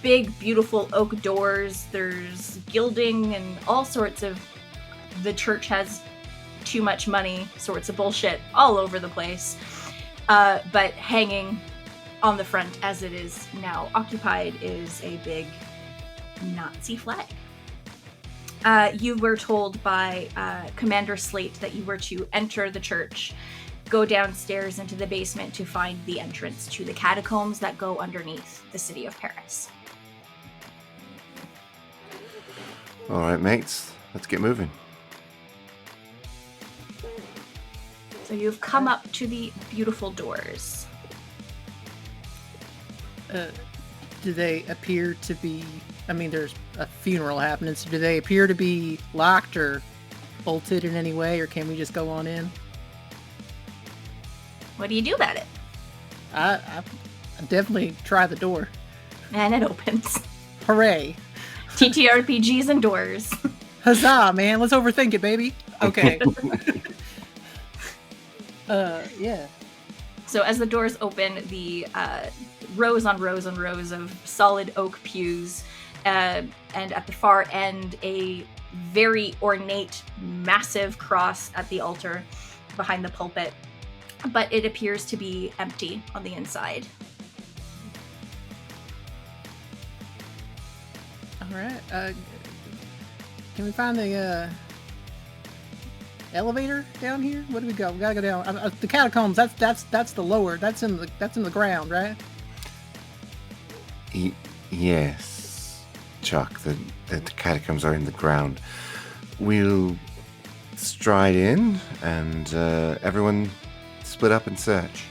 big, beautiful oak doors. There's gilding and all sorts of the church has too much money sorts of bullshit all over the place. But hanging on the front, as it is now occupied, is a big Nazi flag. You were told by Commander Slate that you were to enter the church, go downstairs into the basement to find the entrance to the catacombs that go underneath the city of Paris. All right, mates, let's get moving. So you've come up to the beautiful doors. Do they appear to be... I mean, there's a funeral happening, so do they appear to be locked or bolted in any way, or can we just go on in? What do you do about it? I definitely try the door. And it opens. Hooray. TTRPGs and doors. Huzzah, man. Let's overthink it, baby. Okay. Yeah. So as the doors open, the rows on rows on rows of solid oak pews, and at the far end, a very ornate, massive cross at the altar behind the pulpit. But it appears to be empty on the inside. All right. Can we find the elevator down here? Where do we go? We gotta go down. The catacombs. That's the lower. That's in the ground, right? Yes, Chuck. The catacombs are in the ground. We'll stride in, and everyone split up and search.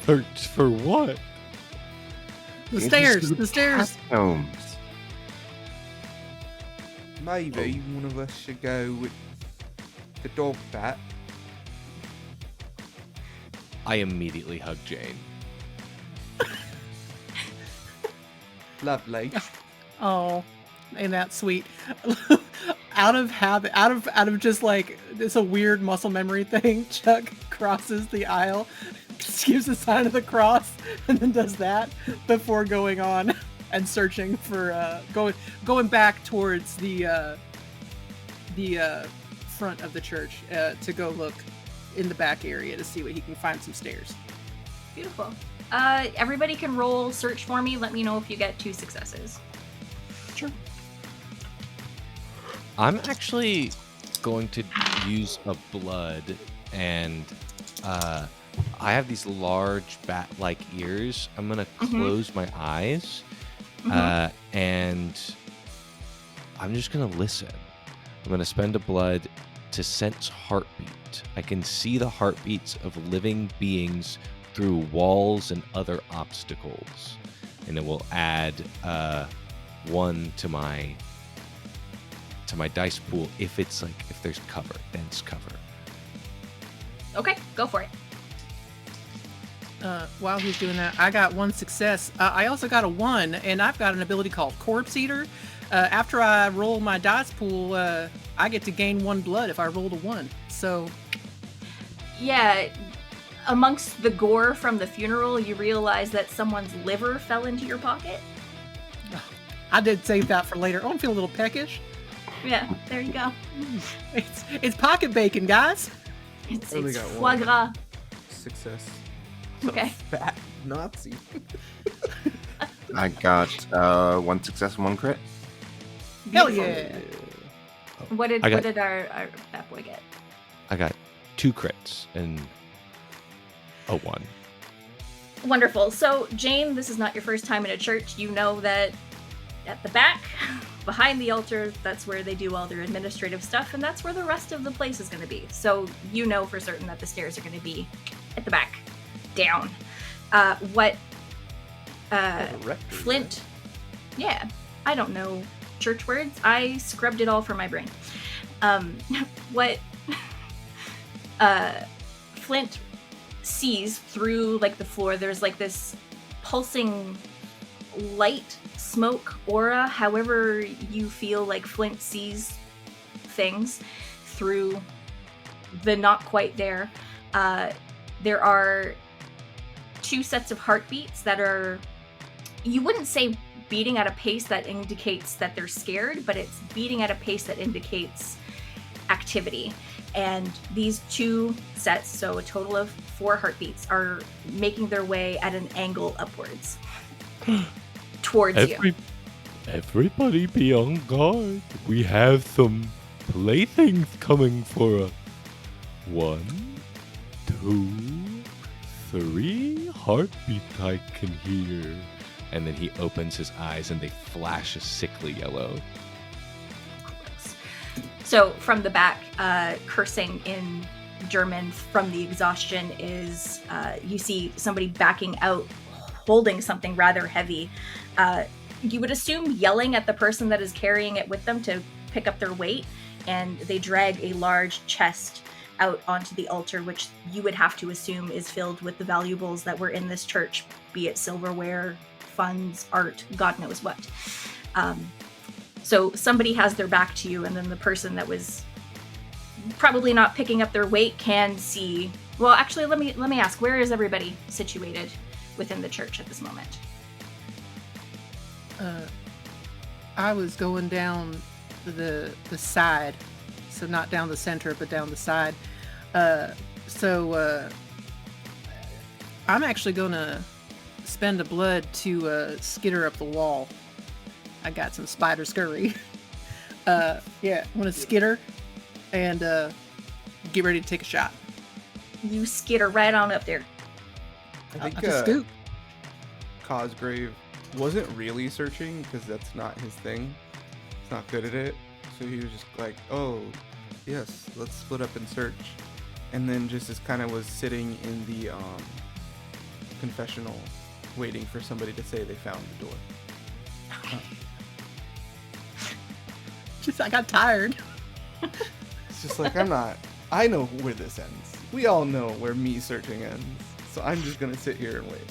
Search for what? The stairs. The stairs. Catacombs. Maybe one of us should go with the dog bat. I immediately hug Jane. Lovely. Oh, ain't that sweet? Out of habit, out of just like it's a weird muscle memory thing. Chuck crosses the aisle, gives the sign of the cross, and then does that before going on and searching for going back towards the front of the church to go look in the back area to see what he can find some stairs. Beautiful. Everybody can roll search for me. Let me know if you get 2 successes. Sure. I'm actually going to use a blood, and I have these large bat-like ears. I'm going to close my eyes, and I'm just going to listen. I'm going to spend a blood to sense heartbeat. I can see the heartbeats of living beings through walls and other obstacles, and it will add 1 to my dice pool if there's cover, dense cover. Okay, go for it. While he's doing that, I got 1 success. I also got a 1, and I've got an ability called Corpse Eater. After I roll my dice pool, I get to gain 1 blood if I rolled a 1. So, yeah, amongst the gore from the funeral, you realize that someone's liver fell into your pocket. I did save that for later. Oh, I feel a little peckish. Yeah, there you go. It's pocket bacon, guys. It's Only got foie 1. gras. Success. Okay. Fat Nazi. I got 1 success and 1 crit. Hell Beautiful. yeah. What did our fat boy get? I got 2 crits and a 1. Wonderful. So, Jane, this is not your first time in a church. You know that at the back, behind the altar, that's where they do all their administrative stuff, and that's where the rest of the place is going to be. So, you know for certain that the stairs are going to be at the back, down. Flint, yeah, I don't know church words. I scrubbed it all from my brain. Flint sees through like the floor, there's like this pulsing light, smoke, aura, however you feel like Flint sees things through the not quite there. There are 2 sets of heartbeats that are you wouldn't say beating at a pace that indicates that they're scared, but it's beating at a pace that indicates activity. And these 2 sets, so a total of 4 heartbeats, are making their way at an angle upwards towards you. Everybody be on guard. We have some playthings coming for us. 1, 2, 3 heartbeats I can hear. And then he opens his eyes and they flash a sickly yellow. So from the back, cursing in German from the exhaustion is, you see somebody backing out, holding something rather heavy. You would assume yelling at the person that is carrying it with them to pick up their weight, and they drag a large chest out onto the altar, which you would have to assume is filled with the valuables that were in this church, be it silverware, funds, art, God knows what. So somebody has their back to you, and then the person that was probably not picking up their weight can see. Well, actually, let me ask, where is everybody situated within the church at this moment? I was going down the side, so not down the center, but down the side. So I'm actually gonna spend a blood to skitter up the wall. I got some spider scurry. Yeah, I'm gonna skitter and get ready to take a shot. You skitter right on up there. I think just scoop. Cosgrave wasn't really searching because that's not his thing. He's not good at it. So he was just like, oh, yes, let's split up and search. And then just as kind of was sitting in the confessional waiting for somebody to say they found the door. Just I got tired. It's just like, I know where this ends. We all know where me searching ends. So I'm just going to sit here and wait.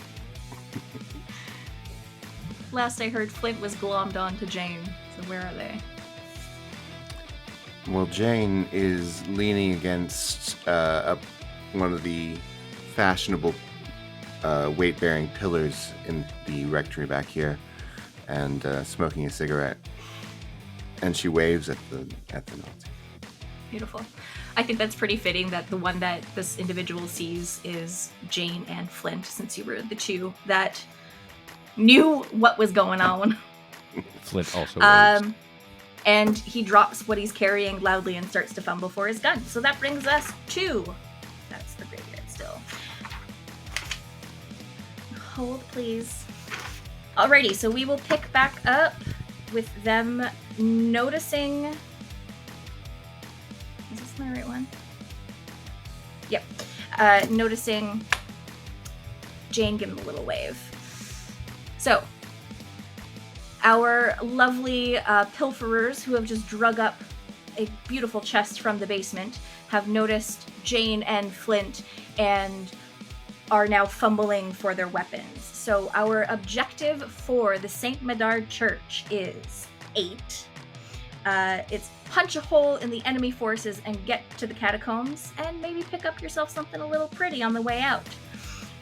Last I heard, Flint was glommed on to Jane. So where are they? Well, Jane is leaning against one of the fashionable weight-bearing pillars in the rectory back here, and smoking a cigarette. And she waves at the Nazi. Beautiful. I think that's pretty fitting that the one that this individual sees is Jane and Flint, since you were the two that knew what was going on. Flint also waves. And he drops what he's carrying loudly and starts to fumble for his gun. So that brings us to... That's the graveyard still. Hold, please. Alrighty, so we will pick back up with them noticing... Is this my right one? Yep. Noticing Jane give him a little wave. So, our lovely pilferers who have just drug up a beautiful chest from the basement have noticed Jane and Flint and are now fumbling for their weapons. So our objective for the St. Medard Church is 8. It's punch a hole in the enemy forces and get to the catacombs and maybe pick up yourself something a little pretty on the way out.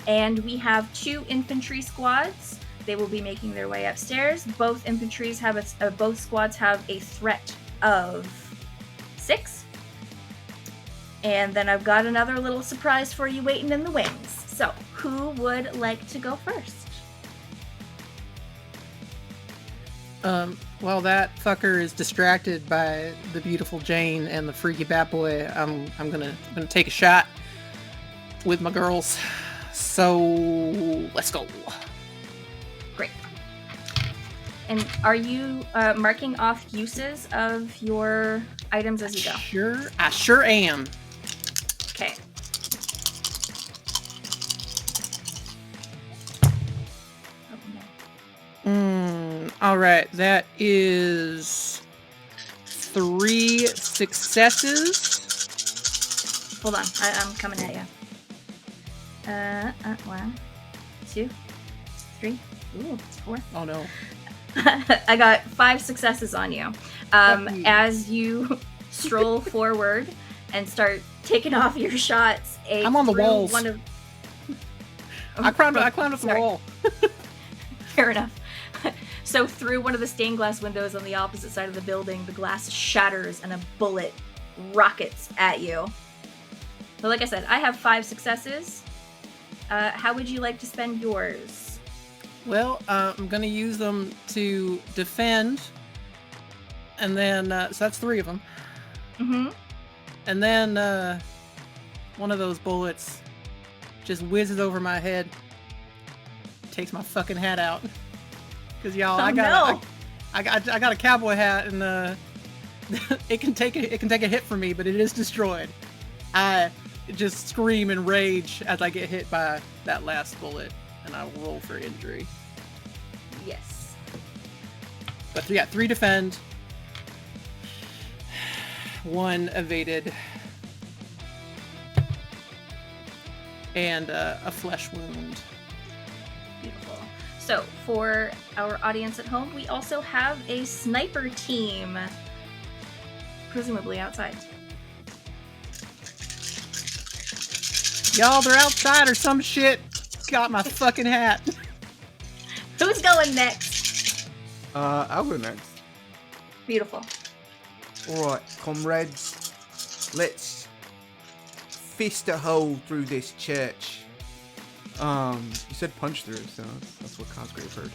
And we have 2 infantry squads. They will be making their way upstairs. Both squads have a threat of 6. And then I've got another little surprise for you waiting in the wings. So, who would like to go first? While that fucker is distracted by the beautiful Jane and the freaky bat boy, I'm gonna take a shot with my girls. So let's go. Great. And are you marking off uses of your items as you go? I sure am. Okay. All right, that is 3 successes. Hold on, I'm coming at you. 1, 2, 3. Ooh, 4. Oh no. I got 5 successes on you. As you stroll forward and start taking off your shots. I'm on the walls. I climbed up the wall. Fair enough. So through one of the stained glass windows on the opposite side of the building, the glass shatters and a bullet rockets at you. So like I said, I have 5 successes. How would you like to spend yours? Well, I'm gonna use them to defend, and then so that's 3 of them. Mm-hmm. And then one of those bullets just whizzes over my head, takes my fucking hat out. Cause y'all, I got a cowboy hat, and it can take a hit from me, but it is destroyed. I just scream in rage as I get hit by that last bullet, and I roll for injury. Yes. But yeah, 3 defend, 1 evaded, and a flesh wound. Beautiful. So, for our audience at home, we also have a sniper team, presumably outside. Y'all, they're outside or some shit. Got my fucking hat. Who's going next? I'll go next. Beautiful. Alright, comrades. Let's fist a hole through this church. You said punch through, so that's what Cosgrave heard.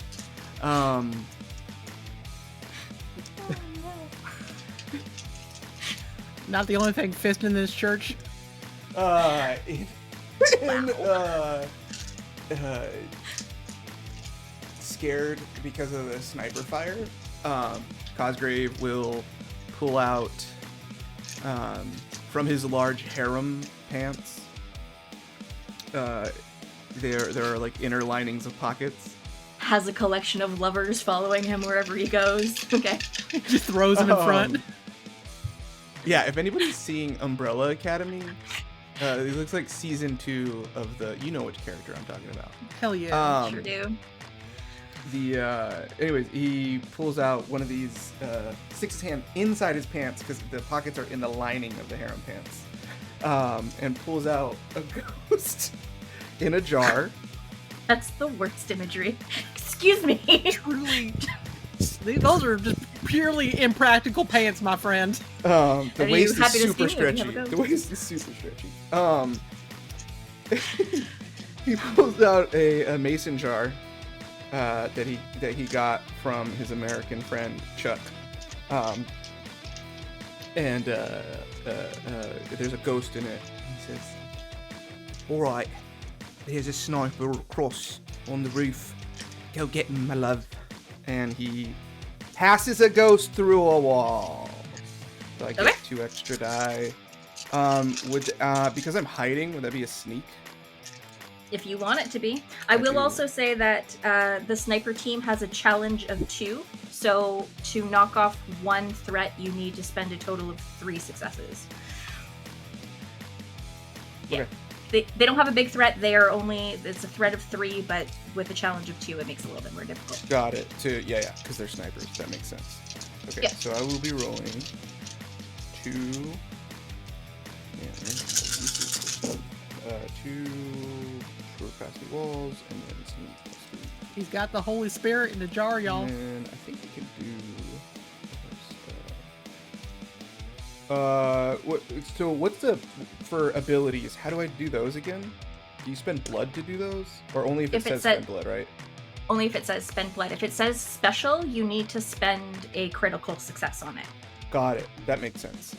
Not the only thing fist in this church. Scared because of the sniper fire, Cosgrave will pull out from his large harem pants. There are like inner linings of pockets. Has a collection of lovers following him wherever he goes. Okay. Just throws him in front. Yeah, if anybody's seeing Umbrella Academy, it looks like season 2 of the. You know which character I'm talking about. Hell yeah. Sure do. Anyways, he pulls out one of these, sticks his hand inside his pants because the pockets are in the lining of the harem pants, and pulls out a ghost in a jar. That's the worst imagery. Excuse me. Truly. Those are just purely impractical pants, my friend. The Are you waist is happy to super see me or do you stretchy. have a ghost? The waist is super stretchy. He pulls out a mason jar that he got from his American friend Chuck, and there's a ghost in it. He says, "All right, there's a sniper across on the roof. Go get him, my love." And he passes a ghost through a wall. So I get Okay. 2 extra die. Because I'm hiding, would that be a sneak? If you want it to be. I will do. also say that the sniper team has a challenge of 2. So to knock off 1 threat, you need to spend a total of 3 successes. Yeah. Okay. They don't have a big threat. It's a threat of 3, but with a challenge of 2, it makes it a little bit more difficult. Got it. Yeah, because they're snipers. That makes sense. Okay, Yeah. so I will be rolling 2. Yeah, 2 short past the walls, and then some +3. He's got the Holy Spirit in the jar, y'all. And I think we can do. What's the for abilities? How do I do those again? Do you spend blood to do those, or only if it says spend blood, right? Only if it says spend blood. If it says special, you need to spend a critical success on it. Got it. That makes sense.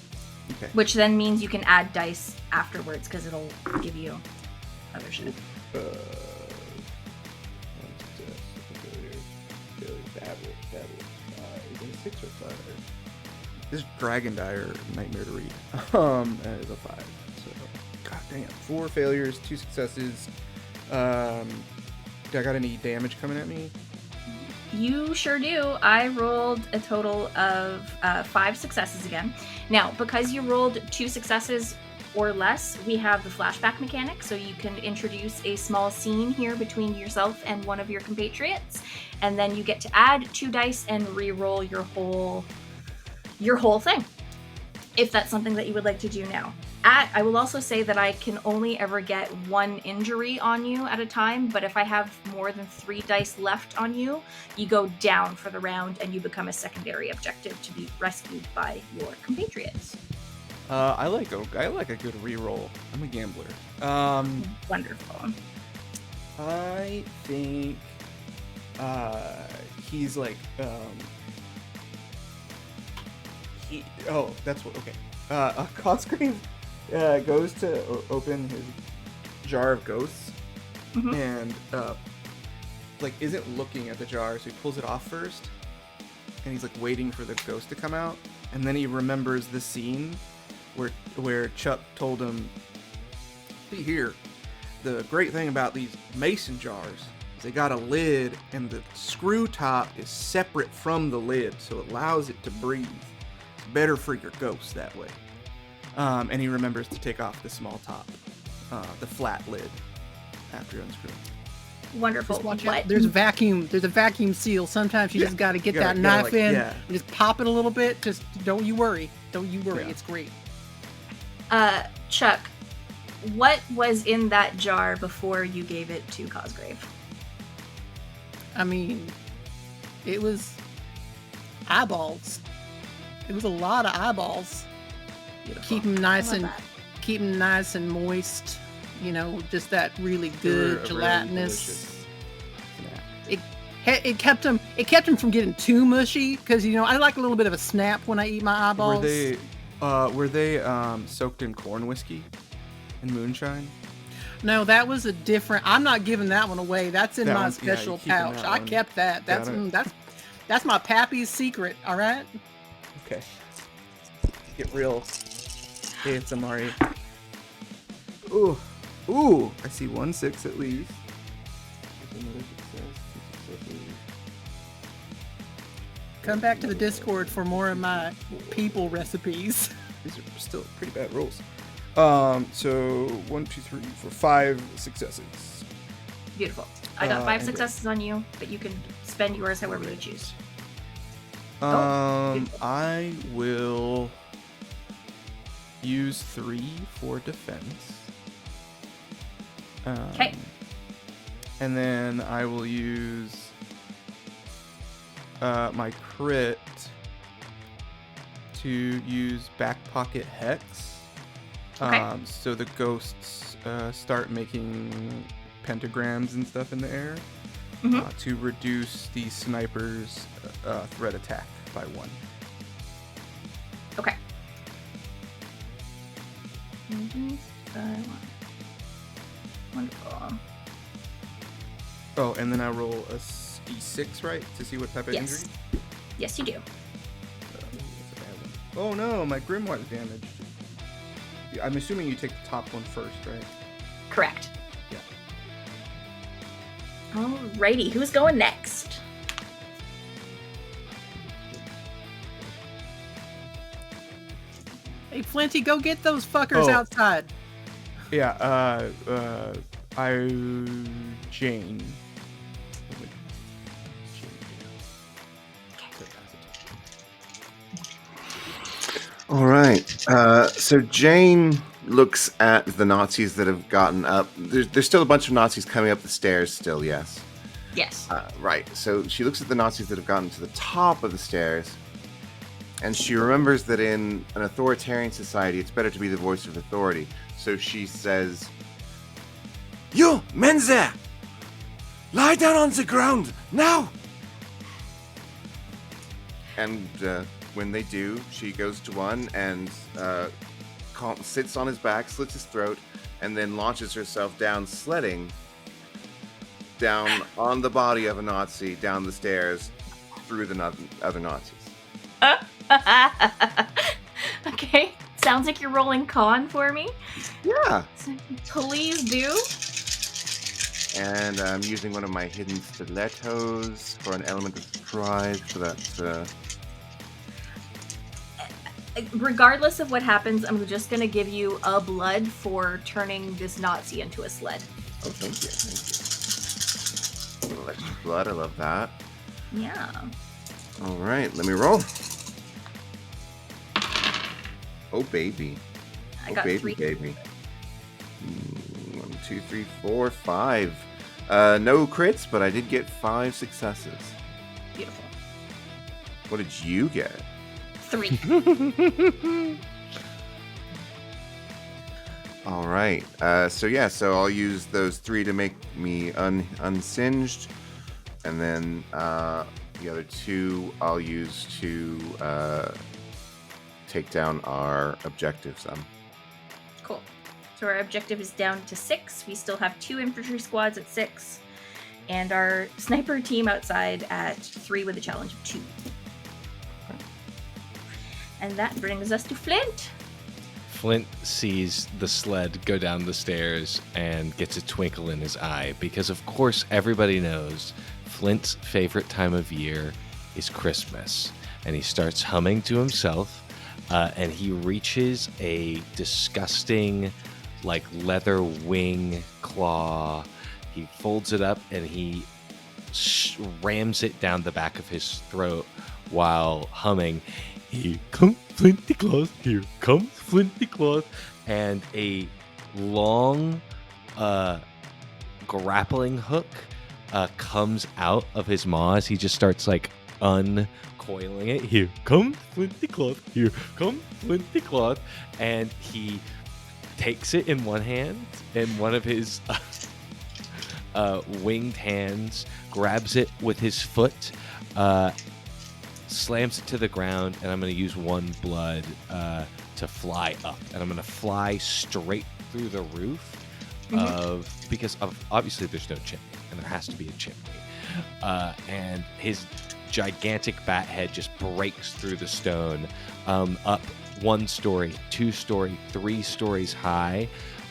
Okay. Which then means you can add dice afterwards because it'll give you other shit. Six or 5. This Dragon Die or Nightmare to Read. That is a 5. So, god damn, 4 failures, 2 successes. Do I got any damage coming at me? You sure do. I rolled a total of 5 successes again. Now, because you rolled 2 successes or less, we have the flashback mechanic, so you can introduce a small scene here between yourself and one of your compatriots, and then you get to add 2 dice and re-roll your whole thing, if that's something that you would like to do now. I will also say that I can only ever get 1 injury on you at a time, but if I have more than 3 dice left on you, you go down for the round and you become a secondary objective to be rescued by your compatriots. I like a good reroll. I'm a gambler. Wonderful. I think he's like that's what. Okay. Cosgrave goes to open his jar of ghosts and like isn't looking at the jar, so he pulls it off first, and he's like waiting for the ghost to come out, and then he remembers the scene where Chuck told him, "See here, the great thing about these mason jars is they got a lid, and the screw top is separate from the lid, so it allows it to breathe. It's better for your ghost that way." And he remembers to take off the small top, the flat lid, after unscrewing. Wonderful. Just watch What? out. There's a vacuum seal. Sometimes you just got to get that knife in and just pop it a little bit. Just don't you worry. Yeah. It's great. Chuck, what was in that jar before you gave it to Cosgrave? I mean, it was eyeballs. It was a lot of eyeballs. Beautiful. Keep them nice I love and that. keep them nice and moist. You know, just that really good gelatinous. It kept them from getting too mushy because I like a little bit of a snap when I eat my eyeballs. Were they soaked in corn whiskey and moonshine? No, that was a different. I'm not giving that one away. That's in That my one's- yeah, special you're keeping pouch. that I one. kept that. Got it. That's my pappy's secret. All right. Okay. Get real ASMR. Ooh! I see 1 6 at least. There's another success, 2 successes. Come back to the Discord for more of my people recipes. These are still pretty bad rolls. So 1, 2, 3, 4, 5 successes. Beautiful. I got 5 and- successes on you, but you can spend yours however you choose. Beautiful. I will use 3 for defense. Okay. And then I will use my crit to use back pocket hex. Okay. So the ghosts start making pentagrams and stuff in the air to reduce the sniper's threat attack by 1. Okay. Wonderful. Oh, and then I roll a d6, right, to see what type of Yes. injury? Yes, you do. That's a bad one. Oh no, my grimoire's damaged. I'm assuming you take the top one first, right? Correct. Yeah. Alrighty, who's going next? Hey, Flinty, go get those fuckers Oh. outside. Yeah, Jane. All right. So Jane looks at the Nazis that have gotten up. There's still a bunch of Nazis coming up the stairs still, yes. Yes. Right. So she looks at the Nazis that have gotten to the top of the stairs, and she remembers that in an authoritarian society, it's better to be the voice of authority. So she says, "You, men there! Lie down on the ground, now!" And when they do, she goes to one and sits on his back, slits his throat, and then launches herself down sledding down on the body of a Nazi, down the stairs, through the other Nazis. Okay. Sounds like you're rolling con for me. Yeah. Please do. And I'm using one of my hidden stilettos for an element of surprise, so that's... Regardless of what happens, I'm just going to give you a blood for turning this Nazi into a sled. Oh, thank you. A little extra blood, I love that. Yeah. All right, let me roll. Oh, baby. I got baby, 3. baby. 1, 2, 3, 4, 5. No crits, but I did get 5 successes. Beautiful. What did you get? 3. All right. So I'll use those 3 to make me unsinged, and then the other 2 I'll use to take down our objectives. Cool. So our objective is down to 6. We still have 2 infantry squads at 6, and our sniper team outside at 3 with a challenge of 2. And that brings us to Flint. Flint sees the sled go down the stairs and gets a twinkle in his eye because, of course, everybody knows Flint's favorite time of year is Christmas. And he starts humming to himself, and he reaches a disgusting, like, leather wing claw. He folds it up and he rams it down the back of his throat while humming, "Here comes Flinty Claus, here comes Flinty Claus," and a long grappling hook comes out of his maws. He just starts like uncoiling it. "Here comes Flinty Claus, here comes Flinty Claus," and he takes it in one hand, and one of his winged hands grabs it with his foot, slams it to the ground, and I'm going to use 1 blood to fly up, and I'm going to fly straight through the roof because obviously there's no chimney, and there has to be a chimney, and his gigantic bat head just breaks through the stone up 1 story, 2 story, 3 stories high,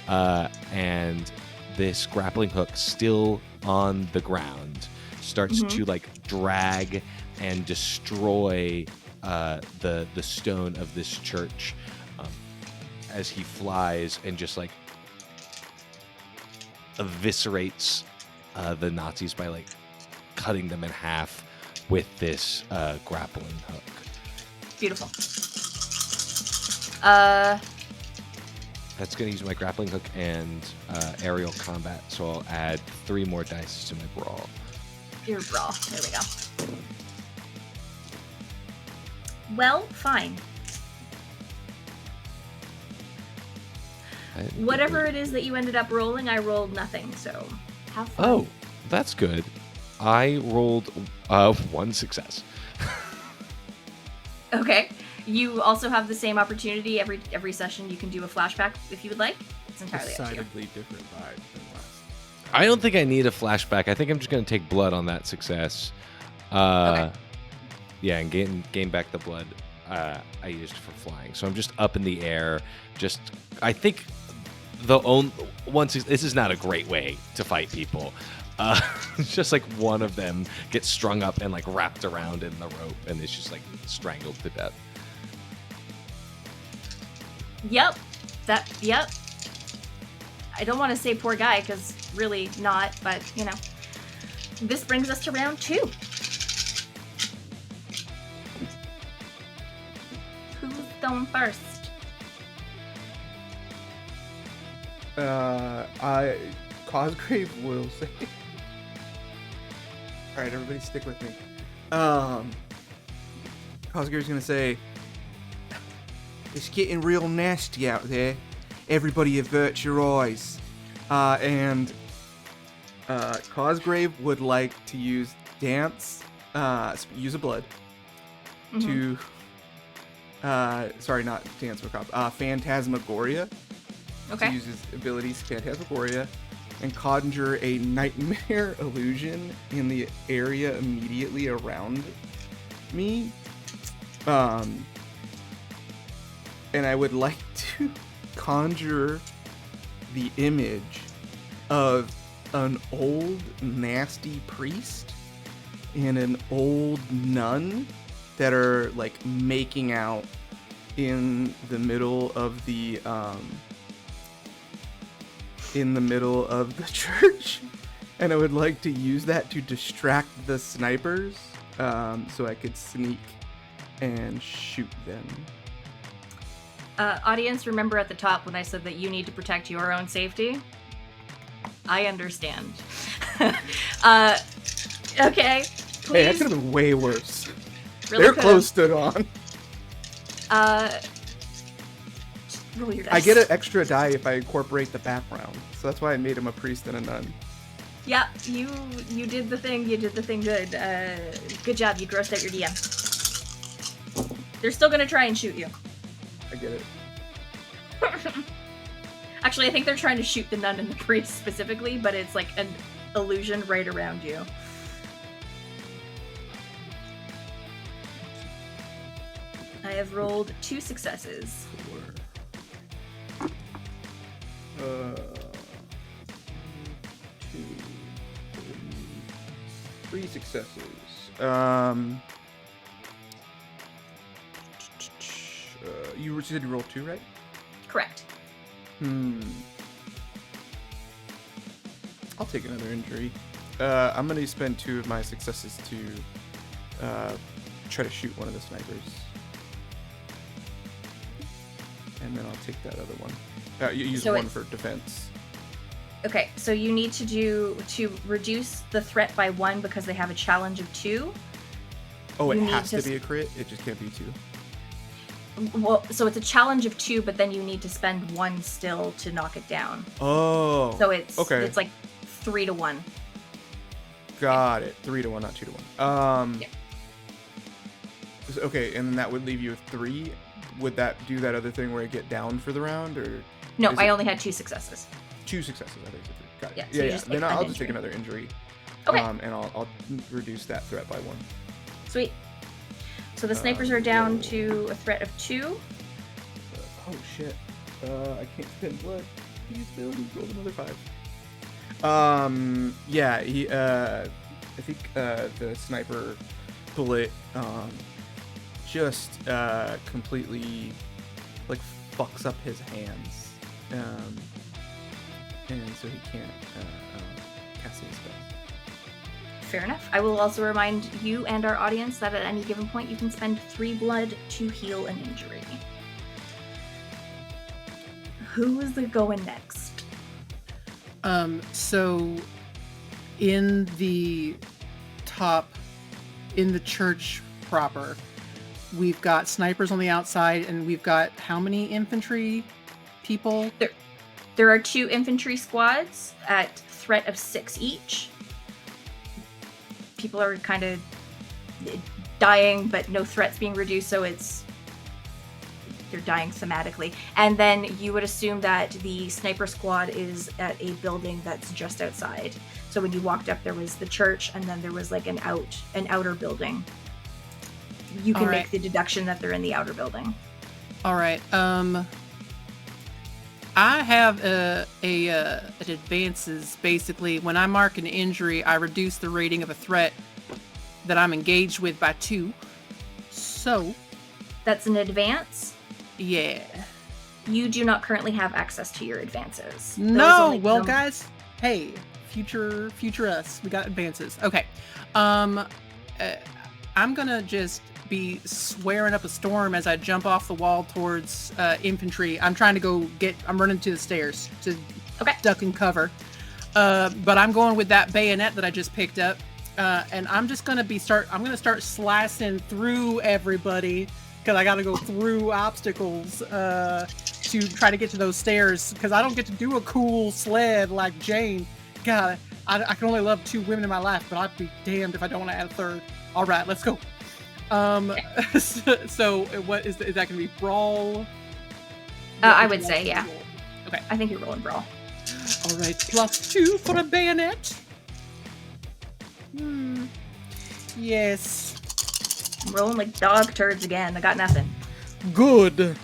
and this grappling hook still on the ground starts to like drag and destroy the stone of this church as he flies and just like eviscerates the Nazis by like cutting them in half with this grappling hook. Beautiful. That's going to use my grappling hook and aerial combat, so I'll add 3 more dice to my brawl. Your brawl. There we go. Well, fine. Whatever it is that you ended up rolling, I rolled nothing, so have fun. Oh, that's good. I rolled 1 success. Okay. You also have the same opportunity every session. You can do a flashback if you would like. It's entirely up to you. Decidedly different vibe than last. I don't think I need a flashback. I think I'm just going to take blood on that success. Okay. Yeah, and gain back the blood I used for flying. So I'm just up in the air. I think this is not a great way to fight people. It's just like one of them gets strung up and like wrapped around in the rope, and it's just like strangled to death. Yep. Yep. I don't want to say poor guy, because really not, but, you know. This brings us to round 2. Who's going first? Cosgrave will say. All right, everybody, stick with me. Cosgrave's gonna say, "It's getting real nasty out there. Everybody avert your eyes." And Cosgrave would like to use Danse, use a blood to. Sorry, not Danse, Macabre. Phantasmagoria. Okay. To use his abilities, Phantasmagoria, and conjure a nightmare illusion in the area immediately around me. And I would like to conjure the image of an old nasty priest and an old nun that are like making out in the middle of the church, and I would like to use that to distract the snipers, so I could sneak and shoot them. Audience, remember at the top when I said that you need to protect your own safety? I understand. Okay. Please. Hey, that could have been way worse. Really Their could've. clothes stood on. Roll your dice. I get an extra die if I incorporate the background, so that's why I made him a priest and a nun. Yeah, you did the thing. You did the thing good. Good job. You grossed out your DM. They're still gonna try and shoot you. I get it. Actually, I think they're trying to shoot the nun and the priest specifically, but it's like an illusion right around you. I have rolled 2 successes. 2, 3 successes. You said you rolled 2, right? Correct. I'll take another injury. I'm gonna spend 2 of my successes to try to shoot one of the snipers. And then I'll take that other one. You use So 1 for defense. Okay, so you need to reduce the threat by 1 because they have a challenge of 2. Oh, it you need has to to be a crit? It just can't be 2. Well, so it's a challenge of 2, but then you need to spend 1 still to knock it down. Oh. So it's okay. it's like 3 to 1. Got it. 3 to 1, not 2 to 1. Yeah. Okay, and then that would leave you with 3. Would that do that other thing where I get down for the round, or? No, is I it only had 2 successes. 2 successes. I think. Got it. Yeah, so Yeah. you Yeah. just Then take I'll an just take injury. another injury. Okay. And I'll reduce that threat by 1. Sweet. So the snipers are down to a threat of 2. Oh shit. I can't spend blood. He's rolled another 5. Yeah. He. I think the sniper bullet just completely like fucks up his hands, and so he can't cast any spells. Fair enough. I will also remind you and our audience that at any given point you can spend 3 blood to heal an injury. Who is going next? So in the top, in the church proper, we've got snipers on the outside, and we've got how many infantry people? There are 2 infantry squads at threat of 6 each. People are kind of dying, but no threats being reduced, so they're dying thematically. And then you would assume that the sniper squad is at a building that's just outside. So when you walked up, there was the church, and then there was like an outer building. You can make the deduction that they're in the outer building. All right. I have an advances. Basically, when I mark an injury, I reduce the rating of a threat that I'm engaged with by 2. So That's an advance. yeah. You do not currently have access to your advances. Those No. only Well, come- guys. Hey, future us. We got advances. Okay. I'm gonna just be swearing up a storm as I jump off the wall towards infantry. I'm trying to I'm running to the stairs to duck and cover. But I'm going with that bayonet that I just picked up. And I'm just gonna I'm gonna start slicing through everybody, because I gotta go through obstacles to try to get to those stairs, because I don't get to do a cool sled like Jane. God, I can only love 2 women in my life, but I'd be damned if I don't want to add a third. All right, let's go. So what is that going to be? Brawl? I would say, yeah. Roll? Okay. I think you're rolling brawl. All right, +2 for a bayonet. Yes. I'm rolling like dog turds again. I got nothing. Good.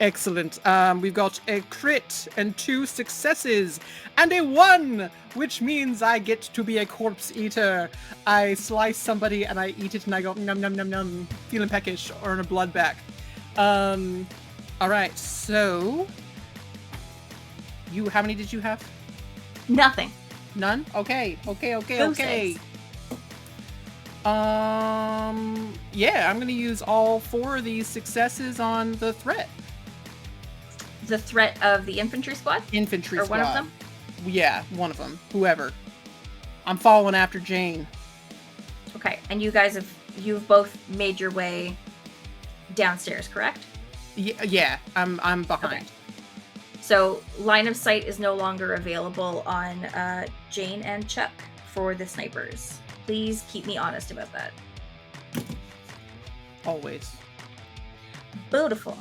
Excellent. We've got a crit and 2 successes and a 1, which means I get to be a corpse eater. I slice somebody and I eat it and I go num num num num, feeling peckish, earn a blood back. All right. So, how many did you have? Nothing. None. Okay. Go Okay. six. Yeah, I'm gonna use all 4 of these successes on the threat. The threat of the infantry squad? Infantry Or squad. one of them? Yeah, one of them. Whoever. I'm following after Jane. Okay, and you've both made your way downstairs, correct? Yeah, I'm behind. Okay. So line of sight is no longer available on Jane and Chuck for the snipers. Please keep me honest about that. Always. Beautiful.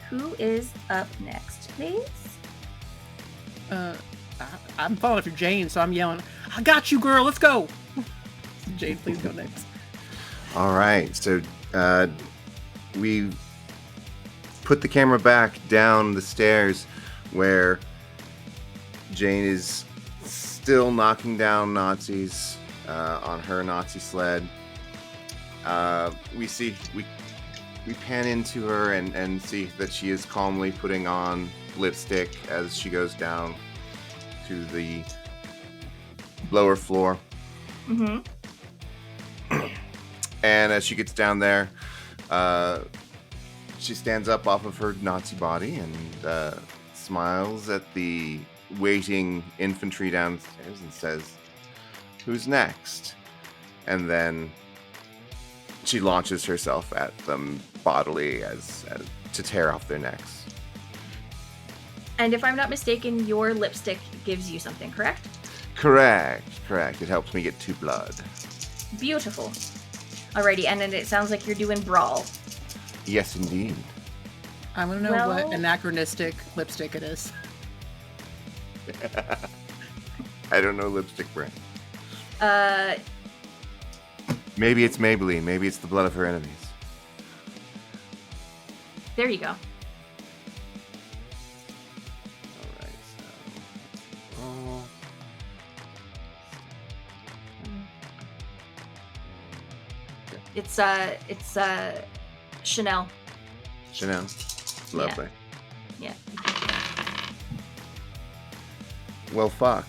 Who is up next, please? I'm following after Jane, so I'm yelling, I got you, girl, let's go! Jane, please go next. All right, so we put the camera back down the stairs where Jane is still knocking down Nazis on her Nazi sled. We pan into her and see that she is calmly putting on lipstick as she goes down to the lower floor. Mm-hmm. And as she gets down there, she stands up off of her Nazi body and smiles at the waiting infantry downstairs and says, "Who's next?" And then she launches herself at them bodily as to tear off their necks. And if I'm not mistaken, your lipstick gives you something, correct? Correct. It helps me get 2 blood. Beautiful. Alrighty, and then it sounds like you're doing brawl. Yes, indeed. I want to know Well- what anachronistic lipstick it is. I don't know lipstick brand. Uh, Maybe it's Maybelline. Maybe it's the blood of her enemies. there you go. Alright, so... roll. It's Chanel. Chanel. Lovely. Yeah. Well, fuck.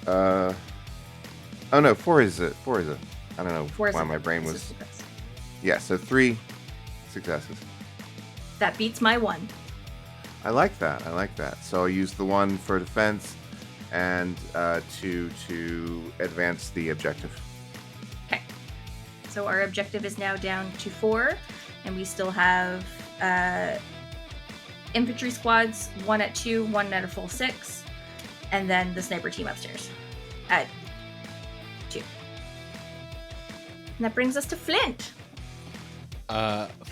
Oh no, 4 is it. 4 is it. I don't know Four is why a- my brain it's a was... success. Yeah, so 3 successes. That beats my 1. I like that. So I'll use the 1 for defense and 2 to advance the objective. Okay. So our objective is now down to 4, and we still have infantry squads, 1 at 2, 1 at a full 6, and then the sniper team upstairs at 2. And that brings us to Flint.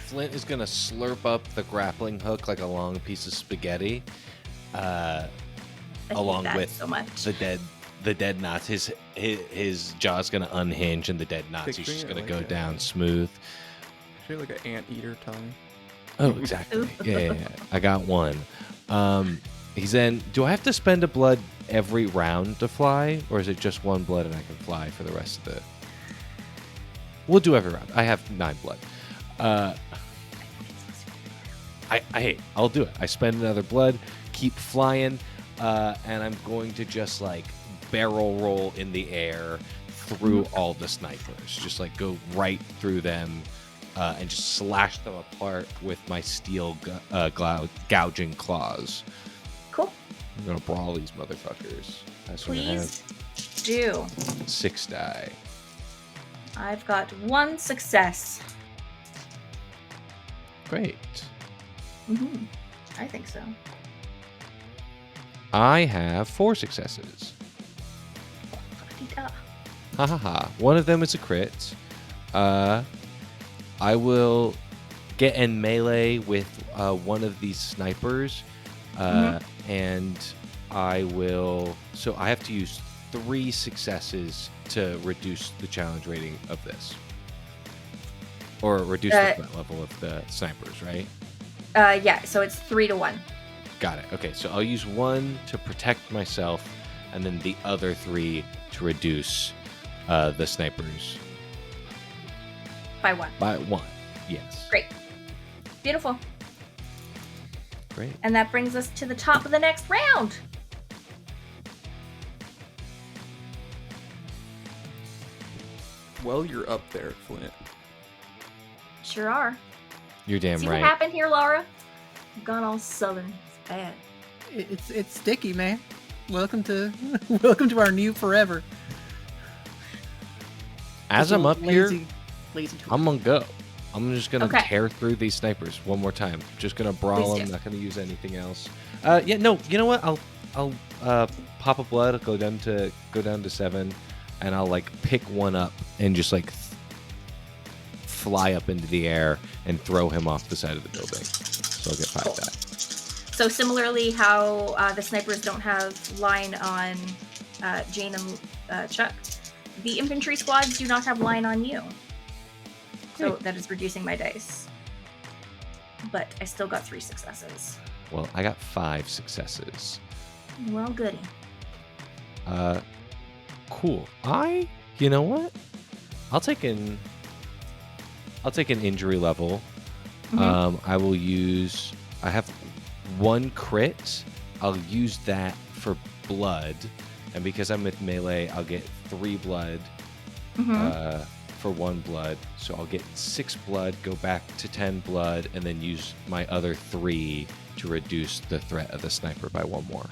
Flint is gonna slurp up the grappling hook like a long piece of spaghetti, I hate along that with so much. the dead Nazi. His jaw's gonna unhinge, and the dead Nazi's Picturing just it gonna like go a- down smooth. Actually, like an anteater tongue. Oh, exactly. Yeah. I got 1. He's then. Do I have to spend a blood every round to fly, or is it just 1 blood and I can fly for the rest of the? We'll do every round. I have 9 blood. I'll do it. I spend another blood, keep flying, and I'm going to just like barrel roll in the air through all the snipers. Just like go right through them and just slash them apart with my steel gouging claws. Cool. I'm gonna brawl these motherfuckers. That's what I have. Please do. 6 die. I've got 1 success. Great. Mm-hmm. I think so. I have 4 successes. Da-da. Ha ha ha. One of them is a crit. I will get in melee with one of these snipers. And I will. So I have to use 3 successes to reduce the challenge rating of this. Or reduce the threat level of the snipers, right? Yeah, so it's 3 to 1. Got it. Okay, so I'll use 1 to protect myself, and then the other 3 to reduce the snipers By 1. by 1. Yes. Great. Beautiful. Great. And that brings us to the top of the next round. Well, you're up there, Flint. Sure are. You're damn See right. what happened here, Laura? You've gone all southern. It's bad. It's sticky, man. Welcome to welcome to our new forever. As Just a I'm up here, lazy I'm gonna go. I'm just gonna Okay. tear through these snipers one more time. Just gonna brawl Please them. do. Not gonna use anything else. Yeah, no. You know what? I'll pop a blood. I'll go down to 7, and I'll like pick one up and just like fly up into the air and throw him off the side of the building. So I'll get 5 Cool. that. So similarly, how the snipers don't have line on Jane and Chuck, the infantry squads do not have line on you. So that is reducing my dice. But I still got 3 successes. Well, I got 5 successes. Well, goody. Cool. You know what? I'll take an injury level. Mhm. I will use. I have 1 crit. I'll use that for blood, and because I'm with melee, I'll get 3 blood for 1 blood. So I'll get 6 blood, go back to 10 blood, and then use my other 3 to reduce the threat of the sniper by 1 more.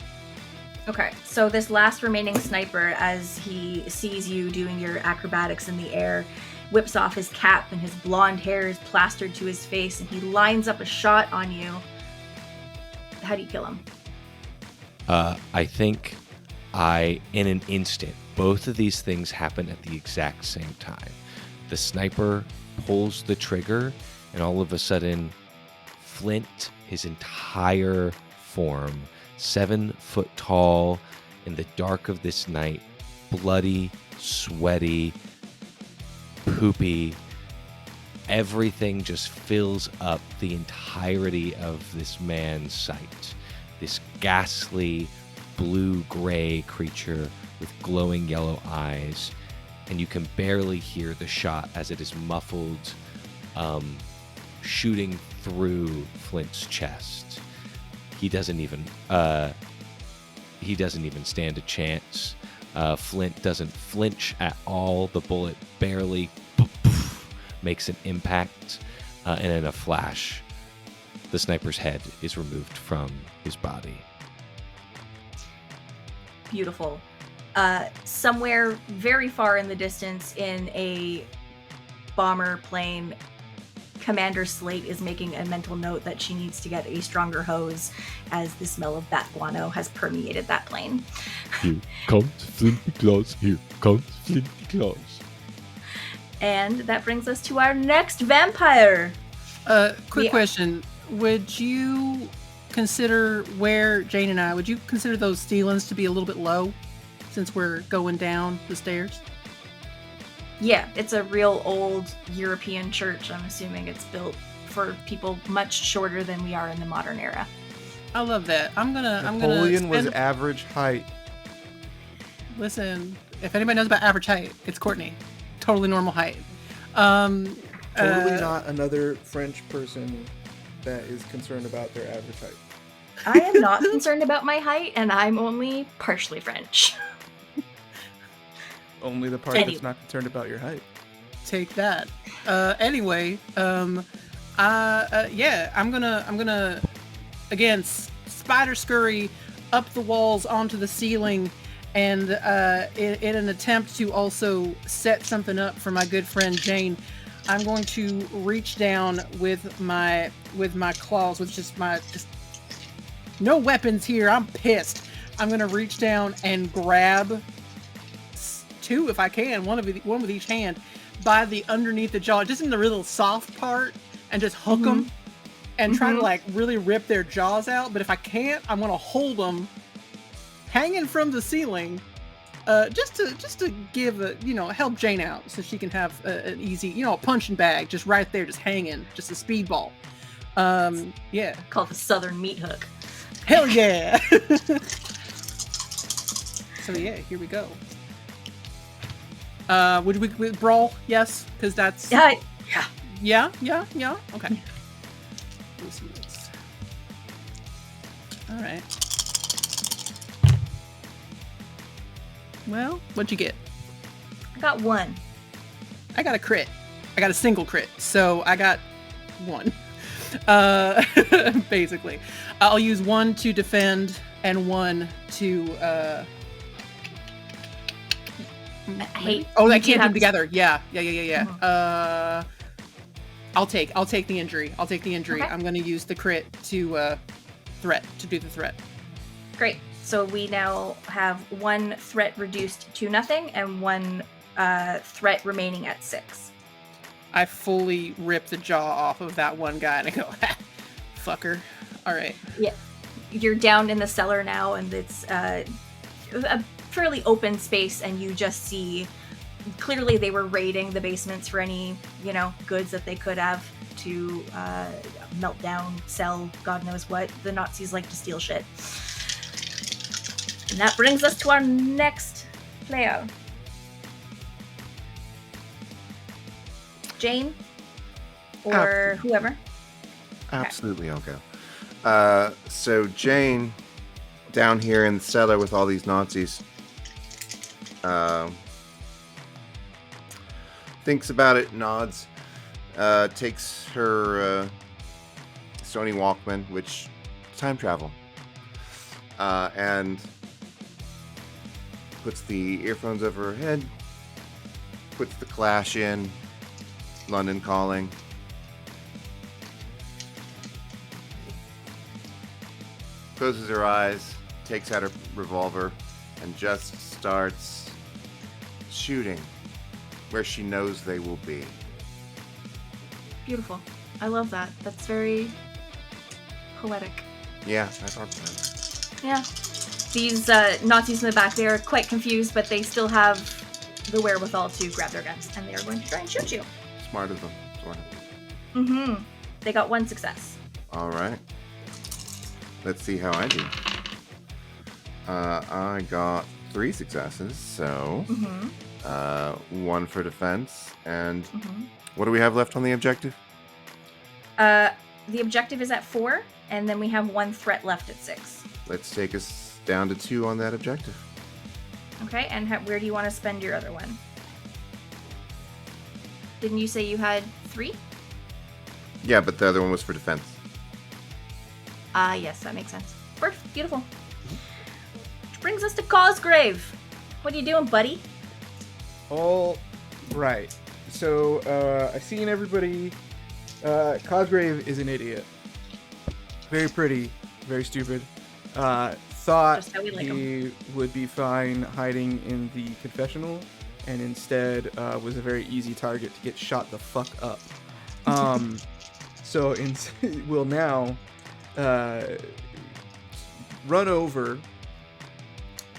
Okay, so this last remaining sniper, as he sees you doing your acrobatics in the air, whips off his cap and his blonde hair is plastered to his face, and he lines up a shot on you. How do you kill him? I think in an instant, both of these things happen at the exact same time. The sniper pulls the trigger, and all of a sudden, Flint, his entire form, 7 foot tall, in the dark of this night, bloody, sweaty, poopy, everything just fills up the entirety of this man's sight. This ghastly, blue-gray creature with glowing yellow eyes, and you can barely hear the shot as it is muffled, shooting through Flint's chest. He doesn't even stand a chance. Flint doesn't flinch at all. The bullet barely makes an impact, and in a flash, the sniper's head is removed from his body. Beautiful. Somewhere very far in the distance in a bomber plane, Commander Slate is making a mental note that she needs to get a stronger hose as the smell of bat guano has permeated that plane. Here comes Flinty Claus. Here comes Flinty Claus. And that brings us to our next vampire. Quick Yeah. question. Would you consider Jane and I, would you consider those ceilings to be a little bit low since we're going down the stairs? Yeah, it's a real old European church. I'm assuming it's built for people much shorter than we are in the modern era. I love that. Napoleon was spend- average height. Listen, if anybody knows about average height, it's Courtney. Totally normal height. Totally not another French person that is concerned about their average height. I am not concerned about my height, and I'm only partially French. Only the part Anyway. that's not concerned about your height. Take that. Anyway, I'm gonna again spider scurry up the walls onto the ceiling, and in an attempt to also set something up for my good friend Jane, I'm going to reach down with my claws, with just no weapons here. I'm pissed. I'm gonna reach down and grab 2 if I can, one with each hand, by the underneath the jaw, just in the real soft part, and just hook them and try to like really rip their jaws out. But if I can't, I'm gonna hold them hanging from the ceiling, just to give help Jane out so she can have an easy, a punching bag just right there, just hanging, just a speedball. Yeah, Called the Southern Meat Hook. hell yeah. So yeah, here we go. Would we brawl? Yes, because that's Yeah. yeah. Okay. Let's see this. All right. Well, what'd you get? I got 1. I got a crit. I got a single crit, so I got 1. Basically. I'll use 1 to defend and 1 to I hate. oh, I you do can't put have them together. Yeah. Mhm. I'll take the injury. Okay. I'm gonna use the crit to do the threat. Great. So we now have 1 threat reduced to nothing and 1 threat remaining at 6. I fully rip the jaw off of that one guy and I go, ha, fucker. All right. Yeah. You're down in the cellar now, and it's a fairly open space, and you just see clearly they were raiding the basements for any, goods that they could have to melt down, sell, God knows what. The Nazis like to steal shit. And that brings us to our next player. Jane? Or whoever? Absolutely, I'll go. So Jane, down here in the cellar with all these Nazis, thinks about it, nods, takes her Sony Walkman, which is time travel, and puts the earphones over her head, puts the Clash in, London Calling. Closes her eyes, takes out her revolver, and just starts shooting where she knows they will be. Beautiful. I love that. That's very poetic. Yeah, I thought so. Yeah. These Nazis in the back, they are quite confused, but they still have the wherewithal to grab their guns, and they are going to try and shoot you. Smart of them, sort of. Mm-hmm. They got 1 success. All right. Let's see how I do. I got 3 successes, so Mm-hmm. 1 for defense, and Mm-hmm. what do we have left on the objective? The objective is at 4, and then we have 1 threat left at 6. Let's take us down to 2 on that objective. Okay, and where do you want to spend your other one? Didn't you say you had 3? Yeah, but the other one was for defense. Yes, that makes sense. Perfect, beautiful. Which brings us to Cosgrave. What are you doing, buddy? All right. So, I've seen everybody. Cosgrave is an idiot. Very pretty, very stupid. Thought Just how we like 'em. he would be fine hiding in the confessional, and instead was a very easy target to get shot the fuck up. So will now run over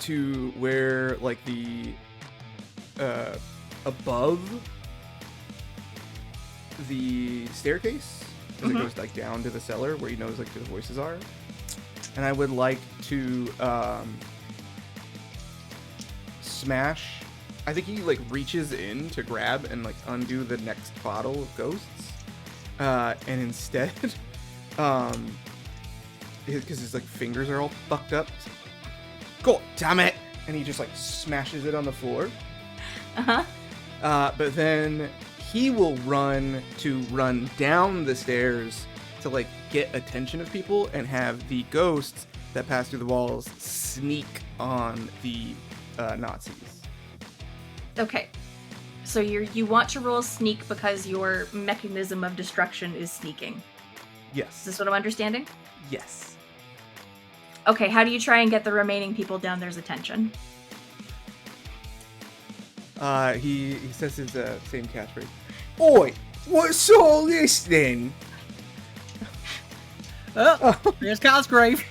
to where, like, the above the staircase, as it goes like down to the cellar where he knows like the voices are, and I would like to smash. I think he like reaches in to grab and like undo the next bottle of ghosts, and instead, because his like fingers are all fucked up. God damn it! And he just like smashes it on the floor. But then he will run down the stairs to like get attention of people and have the ghosts that pass through the walls sneak on the Nazis. Okay. So you want to roll sneak because your mechanism of destruction is sneaking. Is Yes. this what I'm understanding? Yes. Okay, how do you try and get the remaining people down there's attention? He says his same catchphrase. Oi, what's all this then? Oh, there's Cosgrave.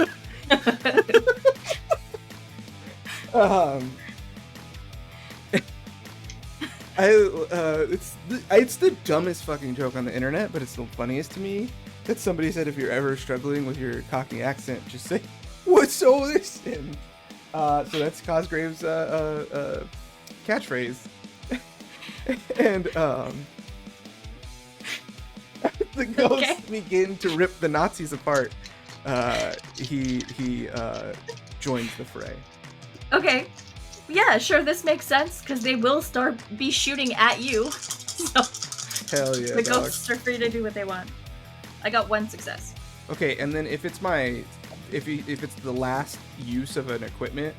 It's the dumbest fucking joke on the internet, but it's the funniest to me that somebody said if you're ever struggling with your Cockney accent, just say, "What's all this then?" So that's Cosgrave's catchphrase, and the ghosts begin to rip the Nazis apart. He joins the fray. Okay. Yeah, sure, this makes sense, because they will be shooting at you. So Hell yeah, the dog. ghosts are free to do what they want. I got 1 success. Okay, and then if it's if it's the last use of an equipment,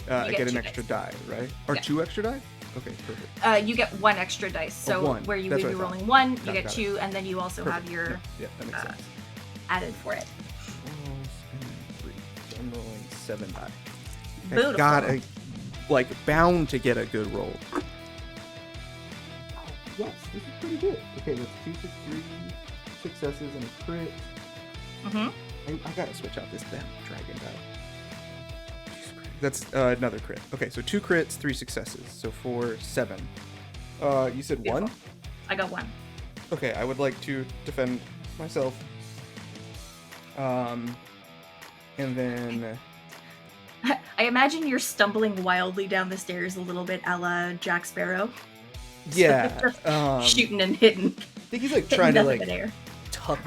I get get an 2 extra dice. die, right? Or Yeah. 2 extra die? Okay, perfect. You get 1 extra dice. So one. where you That's would be what I thought. rolling 1, you Got get it. 2, and then you also have Perfect. your Yeah, that makes uh, sense. added for it. Rolls and 3. So I'm rolling 7 die. I Beautiful. got bound to get a good roll. Yes, this is pretty good. Okay, that's 2, 6, 3 successes and a crit. Mm-hmm. I gotta switch out this damn dragon die. Jesus Christ. That's another crit. Okay, so 2 crits, 3 successes. So 4, 7. You said 1? Beautiful. I got 1. Okay, I would like to defend myself. And then I imagine you're stumbling wildly down the stairs a little bit a la Jack Sparrow. yeah, Shooting and hitting. I think he's like hitting trying to nothing like but air. tuck